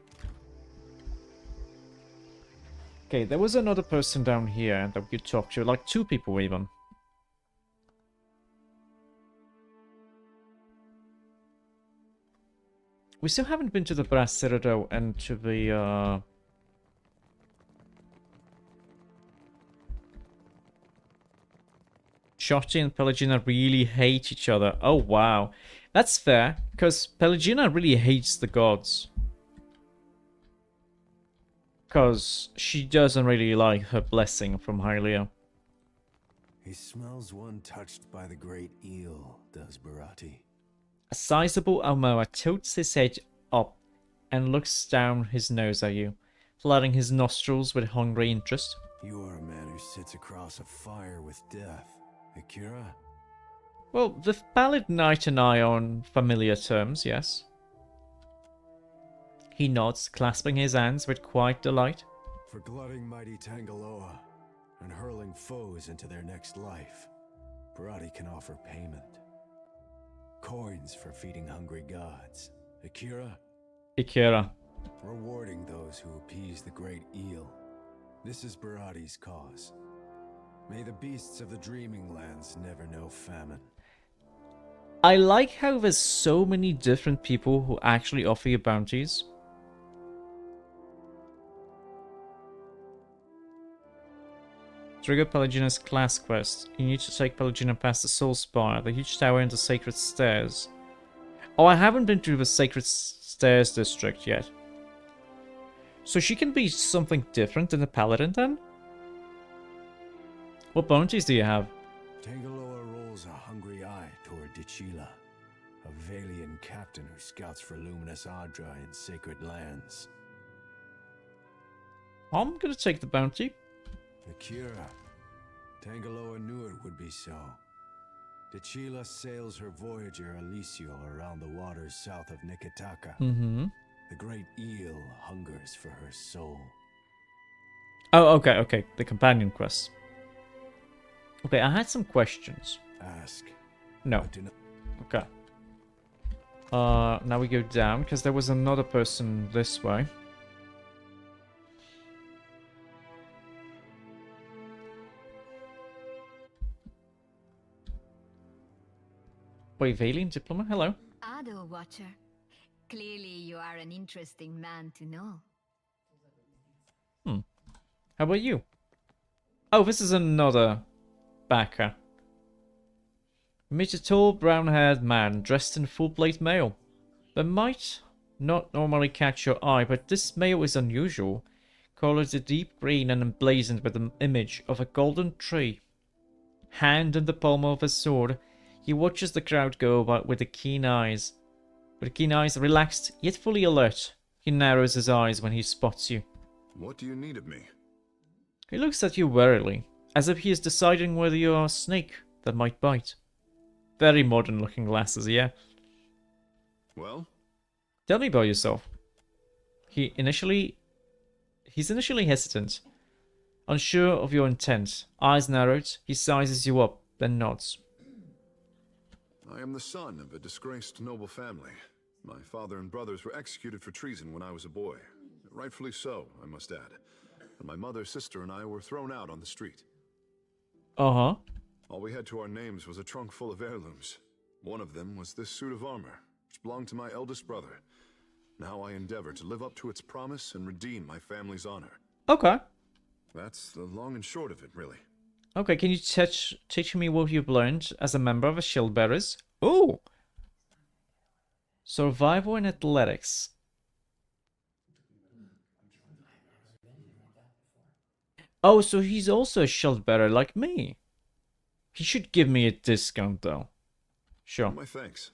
Okay, there was another person down here that we could talk to, like 2 people even. We still haven't been to the Brass Citadel and to the, Shotty and Pelagina really hate each other. Oh, wow. That's fair, because Pelagina really hates the gods. Because she doesn't really like her blessing from Hylia. He smells one touched by the great eel, does Barati. A sizable Almoa tilts his head up and looks down his nose at you, flooding his nostrils with hungry interest. You are a man who sits across a fire with death, Akira? Well, the Pallid Knight and I are on familiar terms, yes. He nods, clasping his hands with quiet delight. For glutting mighty Tangaloa and hurling foes into their next life, Barati can offer payment. Coins for feeding hungry gods. Akira? Akira. Rewarding those who appease the great eel. This is Barati's cause. May the beasts of the dreaming lands never know famine. I like how there's so many different people who actually offer you bounties. Trigger Pelagina's class quest. You need to take Pelagina past the Soul Spire, the huge tower and the Sacred Stairs. Oh, I haven't been to the Sacred Stairs district yet. So she can be something different than the Paladin then? What bounties do you have? Tangaloa rolls a hungry eye toward Dichila, a Valian captain who scouts for luminous Adra in sacred lands. I'm gonna take the bounty. Akira. Tangaloa knew it would be so. Dichila sails her Voyager Alicio around the waters south of Nikitaka. The great eel hungers for her soul. Oh, okay. The companion quest. Okay, I had some questions. Ask. No. Okay. Now we go down, because there was another person this way. Wait, Valiant Diplomat? Hello. Ado Watcher. Clearly you are an interesting man to know. How about you? Oh, this is another backer. Meet a tall, brown-haired man dressed in full-plate mail. That might not normally catch your eye, but this mail is unusual. Colored a deep green and emblazoned with the image of a golden tree. Hand in the palm of his sword, he watches the crowd go about with keen eyes. With keen eyes relaxed, yet fully alert, he narrows his eyes when he spots you. What do you need of me? He looks at you warily, as if he is deciding whether you are a snake that might bite. Very modern looking glasses, yeah? Well? Tell me about yourself. He's initially hesitant, unsure of your intent. Eyes narrowed, he sizes you up, then nods. I am the son of a disgraced noble family. My father and brothers were executed for treason when I was a boy. Rightfully so, I must add. And my mother, sister, and I were thrown out on the street. Uh-huh. All we had to our names was a trunk full of heirlooms. One of them was this suit of armor, which belonged to my eldest brother. Now I endeavor to live up to its promise and redeem my family's honor. Okay. That's the long and short of it, really. Okay, can you teach me what you've learned as a member of the Shield Bearers? Ooh! Survival and athletics. Oh, so he's also a shield bearer like me. He should give me a discount, though. Sure. My thanks.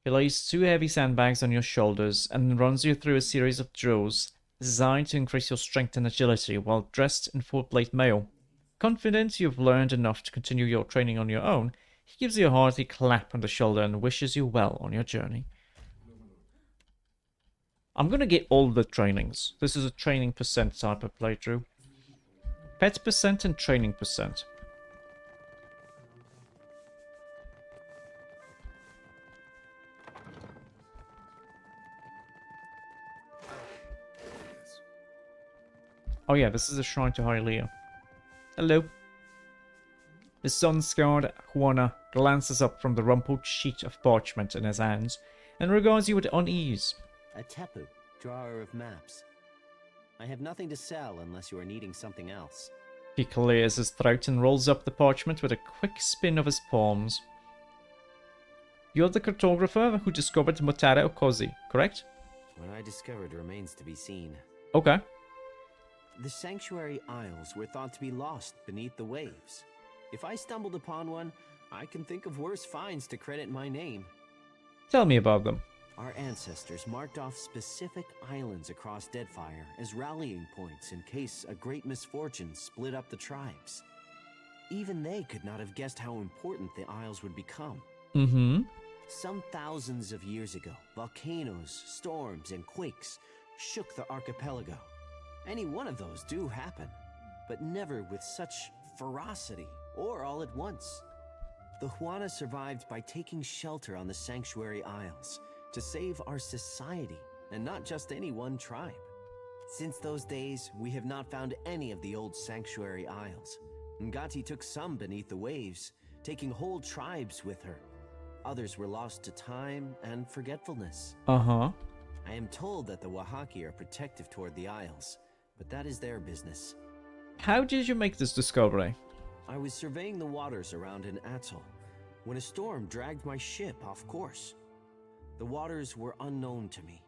He lays 2 heavy sandbags on your shoulders and runs you through a series of drills designed to increase your strength and agility while dressed in full plate mail. Confident you've learned enough to continue your training on your own, he gives you a hearty clap on the shoulder and wishes you well on your journey. I'm gonna get all the trainings. This is a training percent type of playthrough. Pet percent and training percent. Oh yeah, this is a shrine to Hylia. Hello. The sun-scarred Juana glances up from the rumpled sheet of parchment in his hands and regards you with unease. A Tepu, drawer of maps. I have nothing to sell unless you are needing something else. He clears his throat and rolls up the parchment with a quick spin of his palms. You're the cartographer who discovered Motara Okozi, correct? What I discovered remains to be seen. Okay. The Sanctuary Isles were thought to be lost beneath the waves. If I stumbled upon one, I can think of worse finds to credit my name. Tell me about them. Our ancestors marked off specific islands across Deadfire as rallying points in case a great misfortune split up the tribes. Even they could not have guessed how important the Isles would become. Mm-hmm. Some thousands of years ago, volcanoes, storms, and quakes shook the archipelago. Any one of those do happen, but never with such ferocity or all at once. The Juana survived by taking shelter on the Sanctuary Isles to save our society, and not just any one tribe. Since those days, we have not found any of the old Sanctuary Isles. Ngati took some beneath the waves, taking whole tribes with her. Others were lost to time and forgetfulness. Uh-huh. I am told that the Wahaki are protective toward the Isles, but that is their business. How did you make this discovery? I was surveying the waters around an atoll when a storm dragged my ship off course. The waters were unknown to me.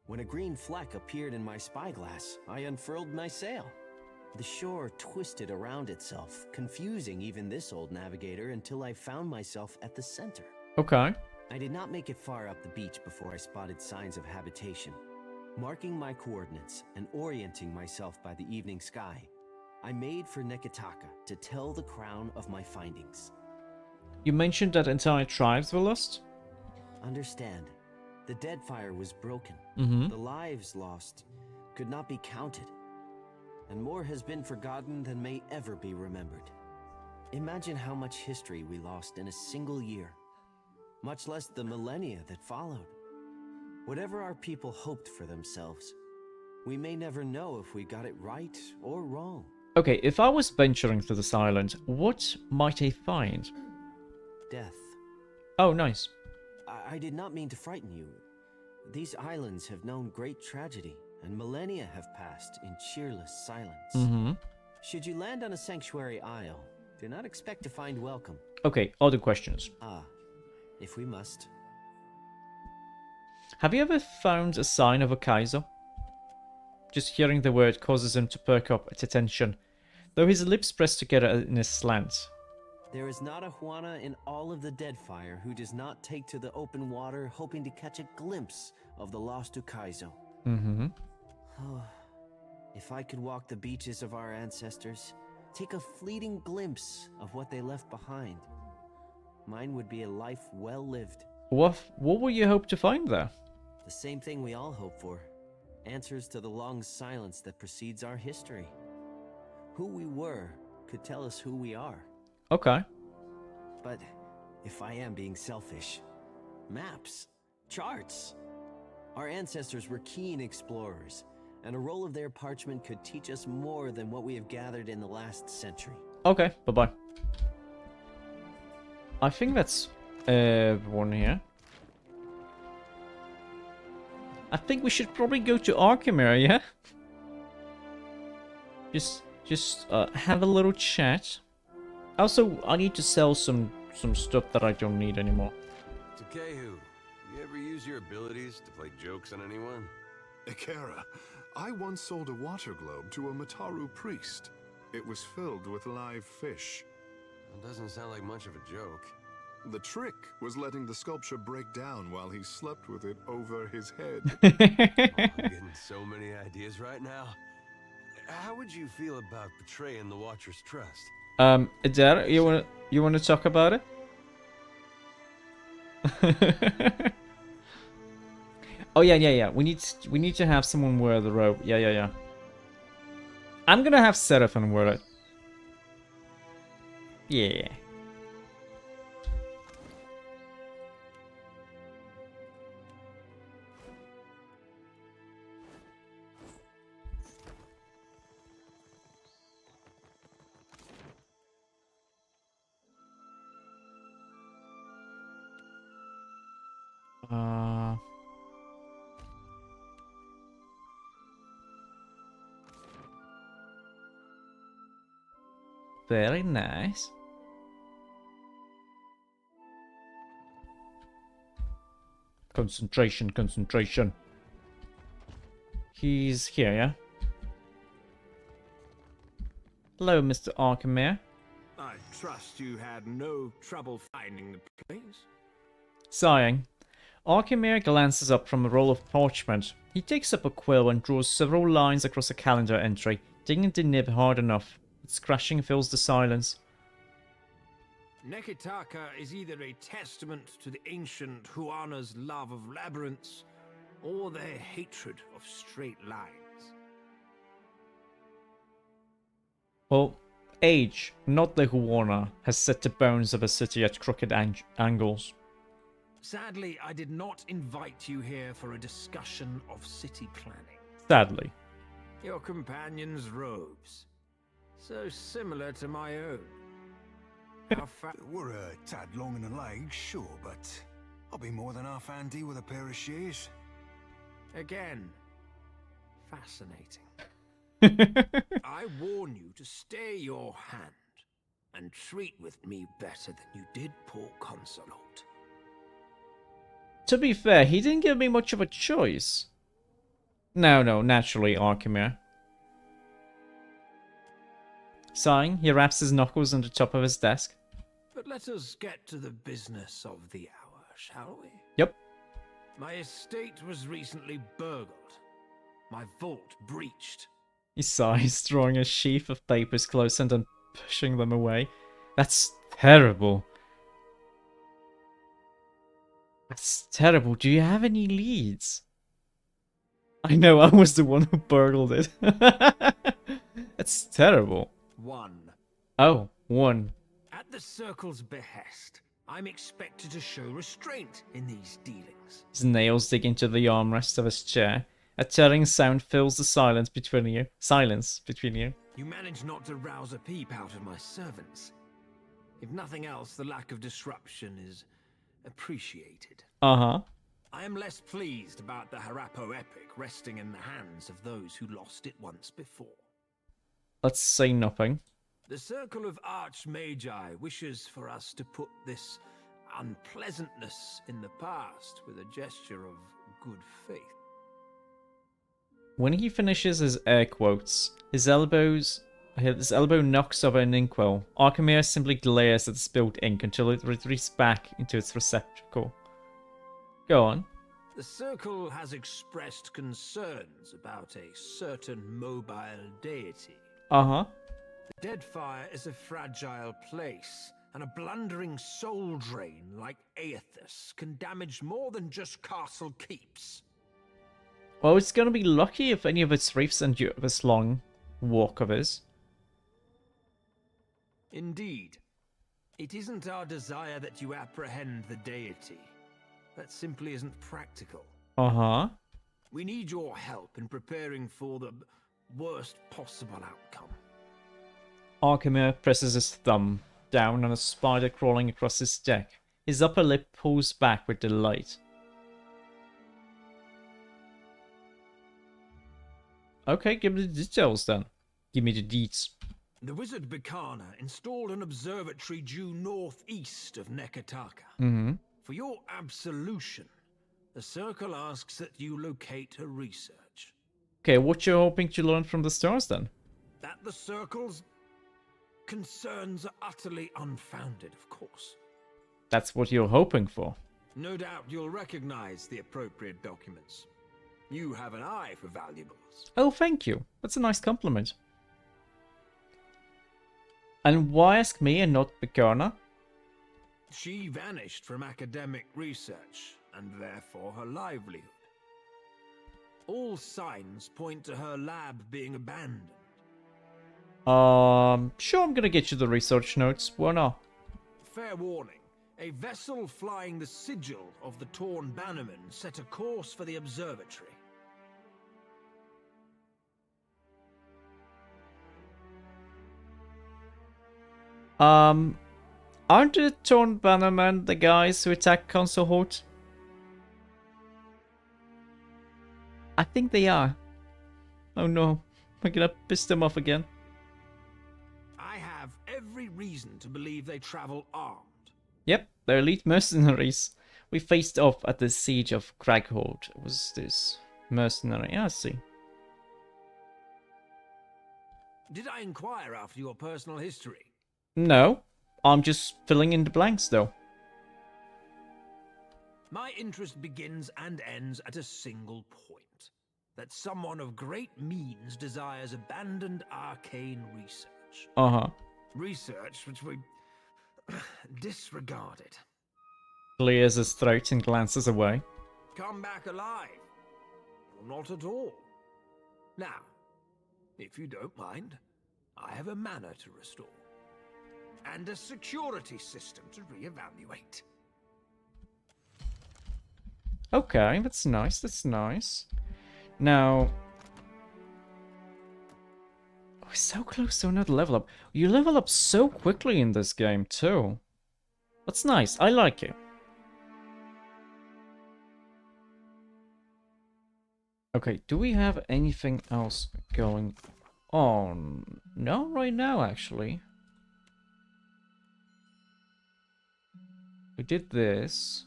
When a green fleck appeared in my spyglass, I unfurled my sail. The shore twisted around itself, confusing even this old navigator until I found myself at the center. Okay. I did not make it far up the beach before I spotted signs of habitation. Marking my coordinates and orienting myself by the evening sky, I made for Neketaka to tell the crown of my findings. You mentioned that entire tribes were lost? Understand, the Deadfire was broken. Mm-hmm. The lives lost could not be counted, and more has been forgotten than may ever be remembered. Imagine how much history we lost in a single year, much less the millennia that followed. Whatever our people hoped for themselves, we may never know if we got it right or wrong. Okay, if I was venturing to this island, what might I find? Death. Oh, nice. I did not mean to frighten you. These islands have known great tragedy, and millennia have passed in cheerless silence. Mm-hmm. Should you land on a sanctuary isle, do not expect to find welcome. Okay, other questions. If we must. Have you ever found a sign of a Kaiser? Just hearing the word causes him to perk up at attention, though his lips press together in a slant. There is not a Juana in all of the Deadfire who does not take to the open water hoping to catch a glimpse of the lost Ukaizo. Mm-hmm. Oh, if I could walk the beaches of our ancestors, take a fleeting glimpse of what they left behind, mine would be a life well lived. What will you hope to find there? The same thing we all hope for. Answers to the long silence that precedes our history. Who we were could tell us who we are. Okay. But if I am being selfish, maps, charts. Our ancestors were keen explorers, and a roll of their parchment could teach us more than what we have gathered in the last century. Okay, bye-bye. I think that's everyone here. I think we should probably go to Arkhamir, yeah? Just have a little chat. Also, I need to sell some stuff that I don't need anymore. Takehu, you ever use your abilities to play jokes on anyone? Ikera, I once sold a water globe to a Mataru priest. It was filled with live fish. It doesn't sound like much of a joke. The trick was letting the sculpture break down while he slept with it over his head. Oh, I'm getting so many ideas right now. How would you feel about betraying the Watcher's trust? Adair, you wanna talk about it? Oh yeah. We need to have someone wear the robe. Yeah. I'm gonna have Seraphim wear it. Yeah. Very nice. Concentration. He's here, yeah? Hello, Mr. Arkhamir. I trust you had no trouble finding the place. Sighing, Arkhamir glances up from a roll of parchment. He takes up a quill and draws several lines across a calendar entry, digging the nib hard enough. Its crashing fills the silence. Nekitaka is either a testament to the ancient Huana's love of labyrinths, or their hatred of straight lines. Well, age, not the Huana, has set the bones of a city at crooked angles. Sadly, I did not invite you here for a discussion of city planning. Sadly. Your companion's robes, so similar to my own. We're a tad long in the legs, sure, but I'll be more than half handy with a pair of shears. Again, fascinating. I warn you to stay your hand and treat with me better than you did poor Consulate. To be fair, he didn't give me much of a choice. No, naturally, Arkhamir. Sighing, he wraps his knuckles on the top of his desk. But let us get to the business of the hour, shall we? Yep. My estate was recently burgled. My vault breached. He sighs, drawing a sheaf of papers close and then pushing them away. That's terrible. That's terrible. Do you have any leads? I know, I was the one who burgled it. That's terrible. One. Oh, one. At the Circle's behest, I'm expected to show restraint in these dealings. His nails dig into the armrest of his chair. A tearing sound fills the silence between you. You manage not to rouse a peep out of my servants. If nothing else, the lack of disruption is appreciated. Uh-huh. I am less pleased about the Harappo epic resting in the hands of those who lost it once before. Let's say nothing. The Circle of Archmagi wishes for us to put this unpleasantness in the past with a gesture of good faith. When he finishes his air quotes, his elbow knocks over an inkwell. Arkhamir simply glares at the spilled ink until it retreats back into its receptacle. Go on. The Circle has expressed concerns about a certain mobile deity. Uh-huh. The Deadfire is a fragile place, and a blundering soul drain like Aethys can damage more than just castle keeps. Well, it's gonna be lucky if any of its reefs endure this long walk of his. Indeed. It isn't our desire that you apprehend the deity. That simply isn't practical. Uh-huh. We need your help in preparing for the worst possible outcome. Arkhamir presses his thumb down on a spider crawling across his deck. His upper lip pulls back with delight. Okay, give me the details then. Give me the deets. The wizard Bikana installed an observatory due northeast of Nekitaka. Mm-hmm. For your absolution, The Circle asks that you locate her research. Okay, what you hoping to learn from the stars then? That the Circle's concerns are utterly unfounded, of course. That's what you're hoping for. No doubt you'll recognize the appropriate documents. You have an eye for valuables. Oh, thank you. That's a nice compliment. And why ask me and not Bikarna? She vanished from academic research, and therefore her livelihood. All signs point to her lab being abandoned. Sure, I'm gonna get you the research notes. Why not? Fair warning. A vessel flying the sigil of the Torn Bannerman set a course for the observatory. Aren't the Torn Bannermen the guys who attack Consort? I think they are. Oh no, we're gonna piss them off again. I have every reason to believe they travel armed. Yep, they're elite mercenaries. We faced off at the siege of Craghoard. Was this mercenary? Yeah, I see. Did I inquire after your personal history? No, I'm just filling in the blanks though. My interest begins and ends at a single point. That someone of great means desires abandoned arcane research. Uh-huh. Research which we disregarded. Clears his throat and glances away. Come back alive. Or not at all. Now, if you don't mind, I have a manor to restore. And a security system to reevaluate. Okay, that's nice, that's nice. Now... we're so close to another level up. You level up so quickly in this game, too. That's nice, I like it. Okay, do we have anything else going on? No, right now, actually. We did this.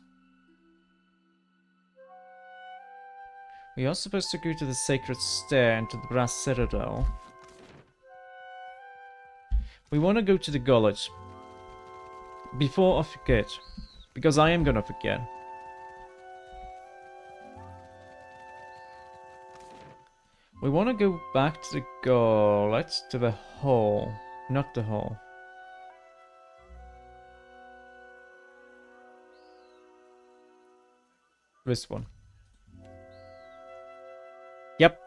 We are supposed to go to the Sacred Stair and to the Brass Citadel. We want to go to the Gullet. Before I forget. Because I am gonna forget. We want to go back to the Gullet, to the Hall. Not the Hall. This one. Yep.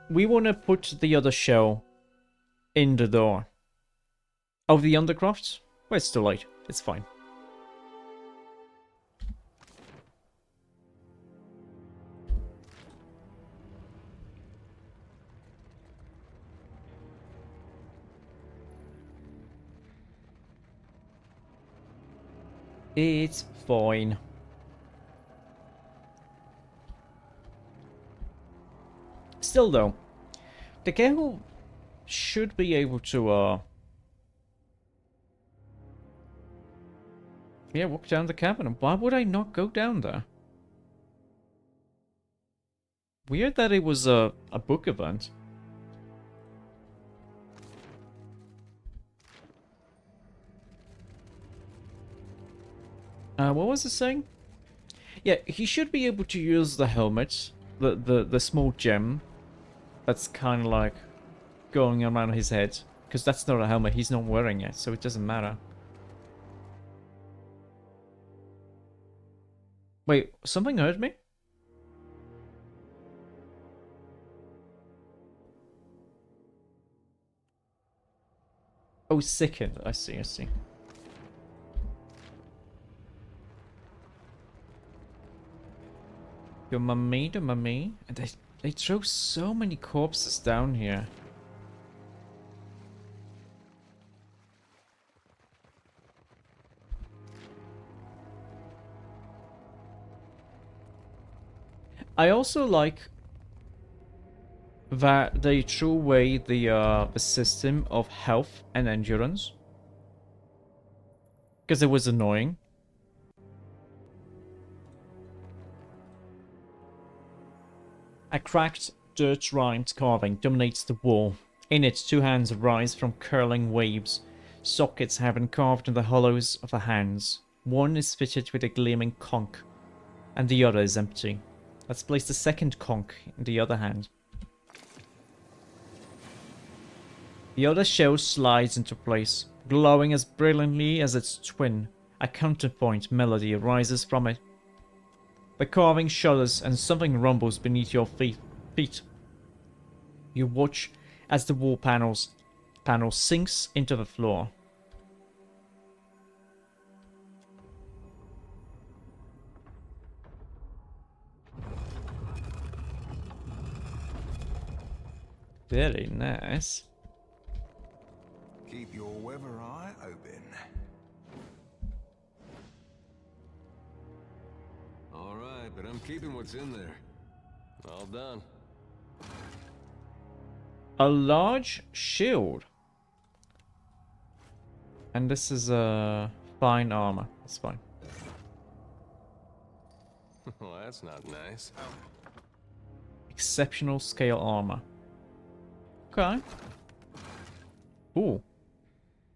We want to put the other shell in the door. Of the Undercroft? Well, it's too late. It's fine. It's fine. Still though, the Gale should be able to yeah, walk down the cavern. Why would I not go down there? Weird that it was a book event. What was it saying? Yeah, he should be able to use the helmet, the small gem that's kind of like going around his head, because that's not a helmet, he's not wearing it, so it doesn't matter. Wait, something hurt me? Oh, sickened. I see, I see. Your mummy, the mummy. And they throw so many corpses down here. I also like that they threw away the system of health and endurance, because it was annoying. A cracked, dirt-rimed carving dominates the wall. In it, two hands rise from curling waves. Sockets have been carved in the hollows of the hands. One is fitted with a gleaming conch, and the other is empty. Let's place the second conch in the other hand. The other shell slides into place, glowing as brilliantly as its twin. A counterpoint melody arises from it. The carving shudders and something rumbles beneath your feet. You watch as the wall panel sinks into the floor. Very nice. Keep your weather eye open. All right, but I'm keeping what's in there. All done. A large shield. And this is a fine armor. That's fine. Well, that's not nice. Exceptional scale armor. Okay. Ooh.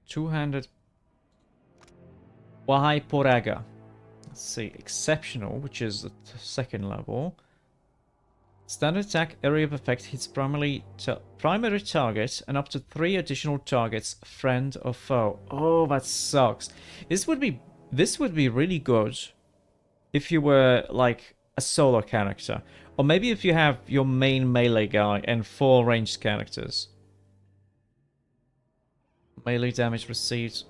Two-handed. Wahai Poraga. Let's see. Exceptional, which is the second level. Standard attack, area of effect hits primary target and up to 3 additional targets, friend or foe. Oh, that sucks. This would be really good if you were like a solo character, or maybe if you have your main melee guy and 4 ranged characters. Melee damage received.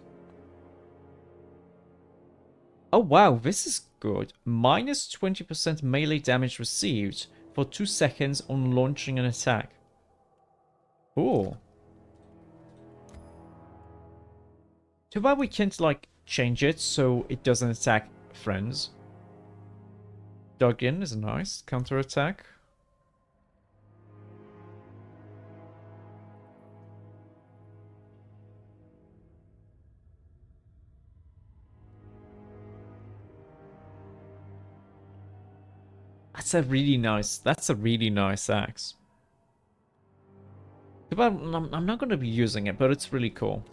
Oh wow, this is good. Minus 20% melee damage received for 2 seconds on launching an attack. Ooh. Too bad we can't, like, change it so it doesn't attack friends. Dug in is nice. Counter attack. That's a really nice axe. But I'm not going to be using it, but it's really cool.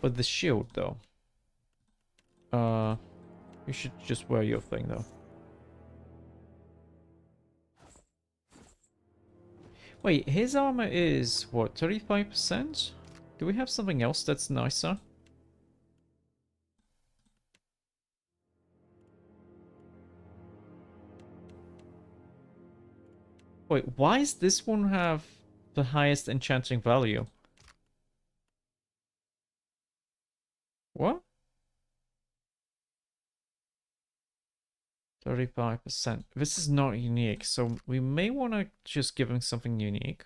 But the shield, though. You should just wear your thing, though. Wait, his armor is, what, 35%? Do we have something else that's nicer? Wait, why does this one have the highest enchanting value? What? 35%. This is not unique, so we may want to just give him something unique.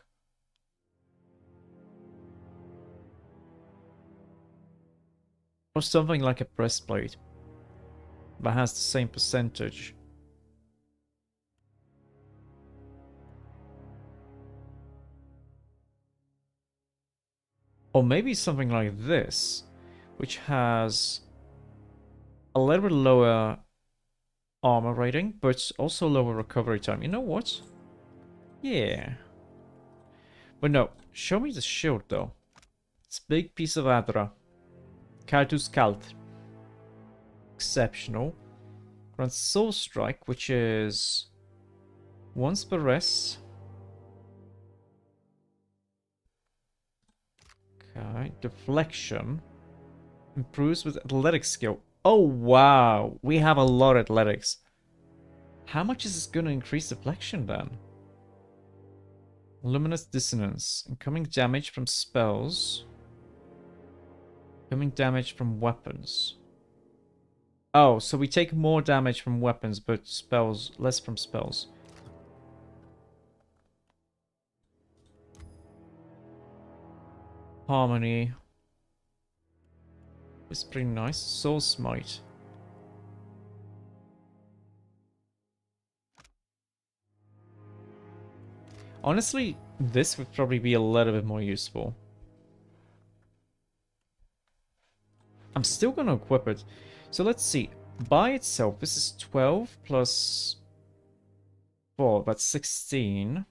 Or something like a breastplate that has the same percentage. Or maybe something like this, which has a little bit lower armor rating, but also lower recovery time. You know what? Yeah. But no, show me the shield though. It's a big piece of Adra. Kaltus Kalt. Exceptional. Grants Soul Strike, which is once per rest. Okay, deflection. Improves with athletic skill. Oh wow, we have a lot of athletics. How much is this going to increase deflection then? Luminous Dissonance. Incoming damage from spells. Incoming damage from weapons. Oh, so we take more damage from weapons, but spells, less from spells. Harmony. It's pretty nice. Soul Smite. Honestly, this would probably be a little bit more useful. I'm still gonna equip it. So let's see. By itself, this is 12 plus 4, that's 16.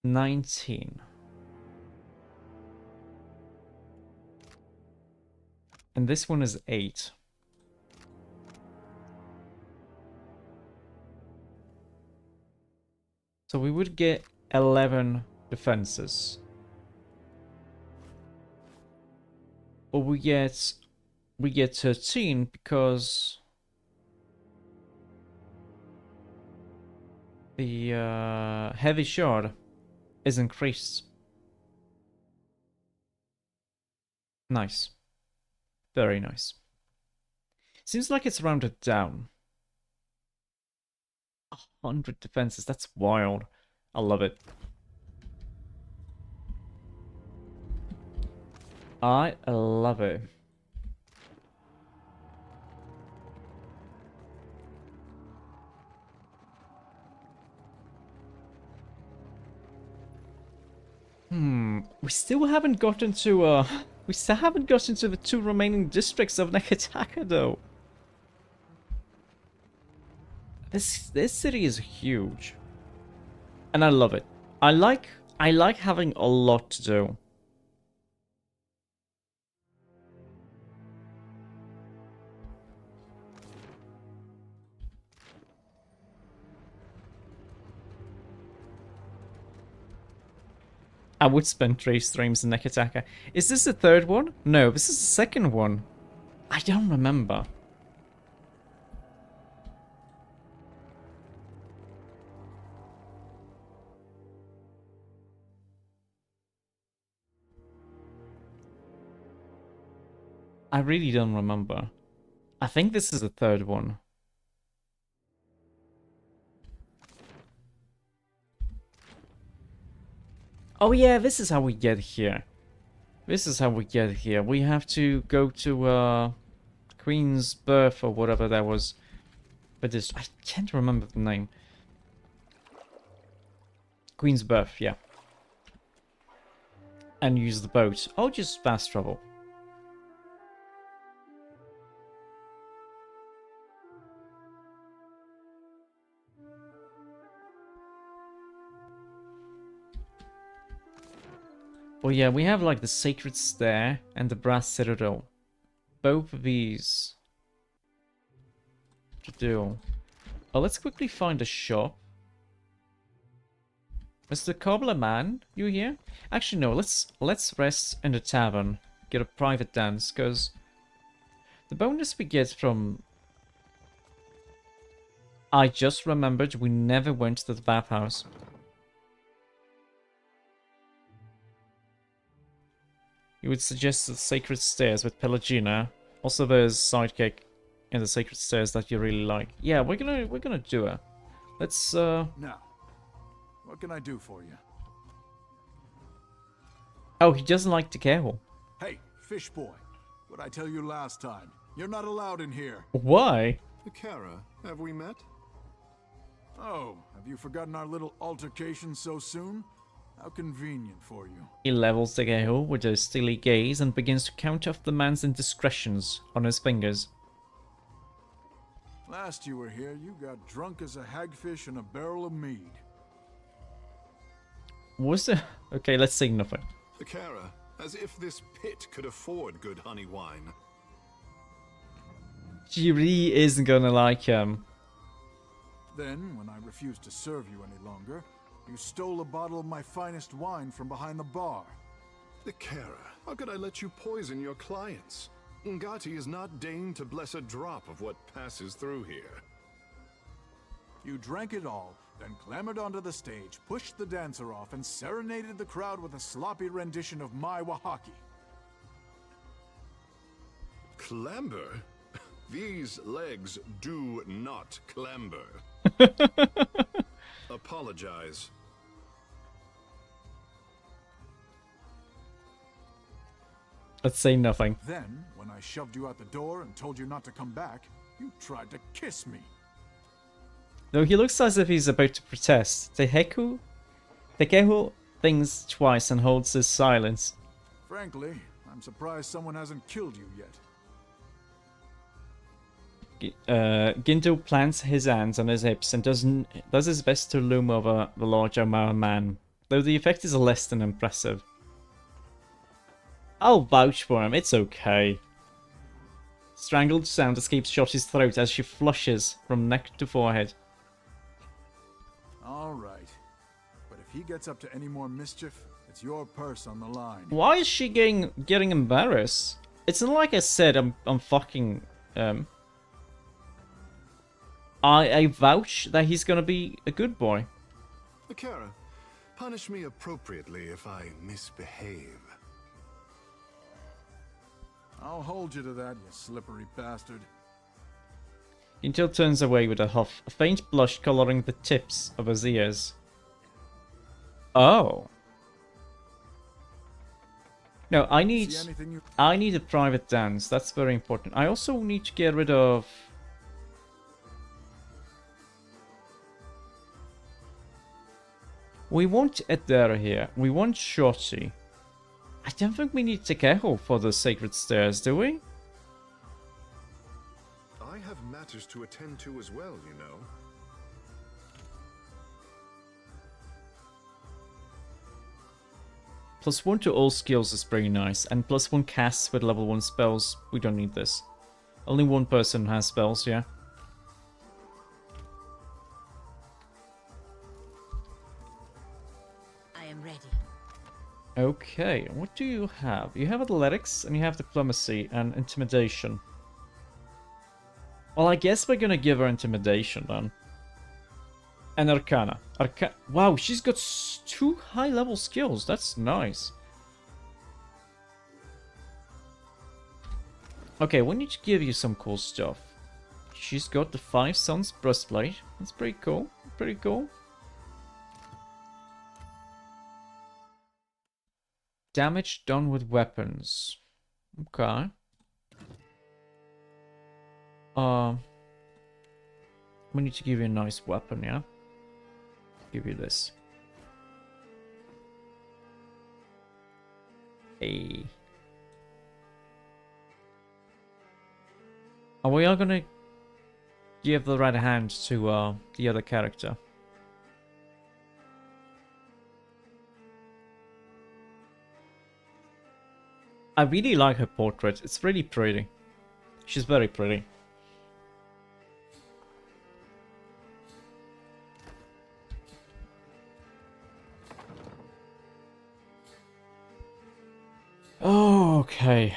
$19. And this one is 8. So we would get 11 defenses. Or we get 13 because the heavy shard is increased. Nice. Very nice. Seems like it's rounded down. 100 defenses, that's wild. I love it. I love it. We still haven't gotten to we still haven't gotten to the 2 remaining districts of Nekataka though. This city is huge. And I love it. I like having a lot to do. I would spend 3 streams in Nekataka. Is this the 3rd one? No, this is the 2nd one. I don't remember. I really don't remember. I think this is the 3rd one. Oh yeah, this is how we get here. This is how we get here. We have to go to Queen's Birth or whatever that was. But this, I can't remember the name. Queen's Birth, yeah. And use the boat. Or just fast travel. Well, yeah, we have like the Sacred Stair and the Brass Citadel. Both of these to do. Oh, let's quickly find a shop. Mr. Cobbler Man, you here? Actually, no. Let's rest in the tavern, get a private dance, because the bonus we get from. I just remembered we never went to the bathhouse. You would suggest the Sacred Stairs with Pelagina. Also, there's Sidekick in the Sacred Stairs that you really like. Yeah, we're gonna do it. Let's Now, what can I do for you? Oh, he doesn't like Takeo. Hey, fish boy. What I tell you last time? You're not allowed in here. Why? Akara, have we met? Oh, have you forgotten our little altercation so soon? How convenient for you. He levels Takeo with a steely gaze and begins to count off the man's indiscretions on his fingers. Last you were here, you got drunk as a hagfish in a barrel of mead. Was it? Okay, let's say nothing. Akara, as if this pit could afford good honey wine. She really isn't gonna like him. Then, when I refused to serve you any longer, you stole a bottle of my finest wine from behind the bar. Akara, how could I let you poison your clients? Ngati is not deigned to bless a drop of what passes through here. You drank it all, then clambered onto the stage, pushed the dancer off, and serenaded the crowd with a sloppy rendition of My Wahaki. Clamber? These legs do not clamber. Apologize. Let's say nothing. Then, when I shoved you out the door and told you not to come back, you tried to kiss me. Though he looks as if he's about to protest. Teheku Takehu thinks twice and holds his silence. Frankly, I'm surprised someone hasn't killed you yet. Ginto plants his hands on his hips and does his best to loom over the large Omara man, though the effect is less than impressive. I'll vouch for him, it's okay. Strangled sound escapes Shotti's throat as she flushes from neck to forehead. All right. But if he gets up to any more mischief, it's your purse on the line. Why is she getting embarrassed? It's not like I said I'm fucking I vouch that he's gonna be a good boy. Akira, punish me appropriately if I misbehave. I'll hold you to that, you slippery bastard. Ginto turns away with a huff, a faint blush coloring the tips of his ears. Oh. No, I need a private dance. That's very important. I also need to get rid of... We want Edera here. We want Shotti. I don't think we need Takeho for the Sacred Stairs, do we? I have matters to attend to as well, you know. +1 to all skills is pretty nice, and +1 casts with level 1 spells. We don't need this. Only one person has spells, yeah. I am ready. Okay, what do you have? You have athletics, and you have diplomacy and intimidation. Well, I guess we're gonna give her intimidation then. And Arcana. Wow, she's got 2 high-level skills. That's nice. Okay, we need to give you some cool stuff. She's got the 5 Suns breastplate. That's pretty cool. Pretty cool. Damage done with weapons. Okay. We need to give you a nice weapon, yeah? Give you this. Hey. And we are gonna give the right hand to the other character. I really like her portrait. It's really pretty. She's very pretty. Okay.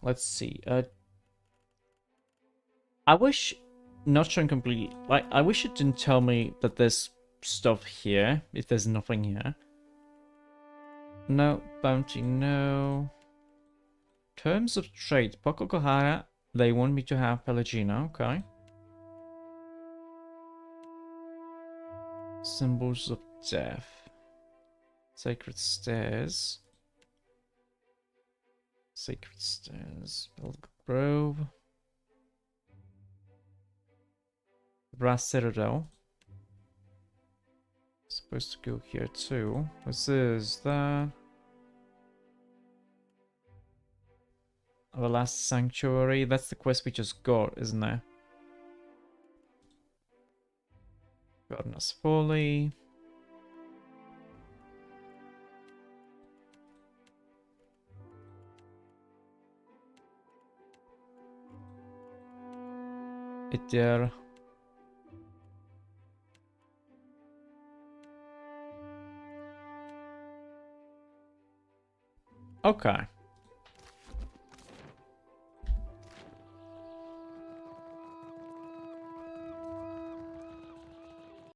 Let's see. I wish, not showing completely, like, I wish it didn't tell me that there's stuff here, if there's nothing here. No, bounty, no. Terms of trade, Poko Kohara, they want me to have Pelagina, okay. Symbols of death. Sacred Stairs. Sacred Stairs. Belgrove Grove. Brass Citadel. Supposed to go here too. This is that. The last sanctuary. That's the quest we just got, isn't there? Gardener's Folly. There. Okay.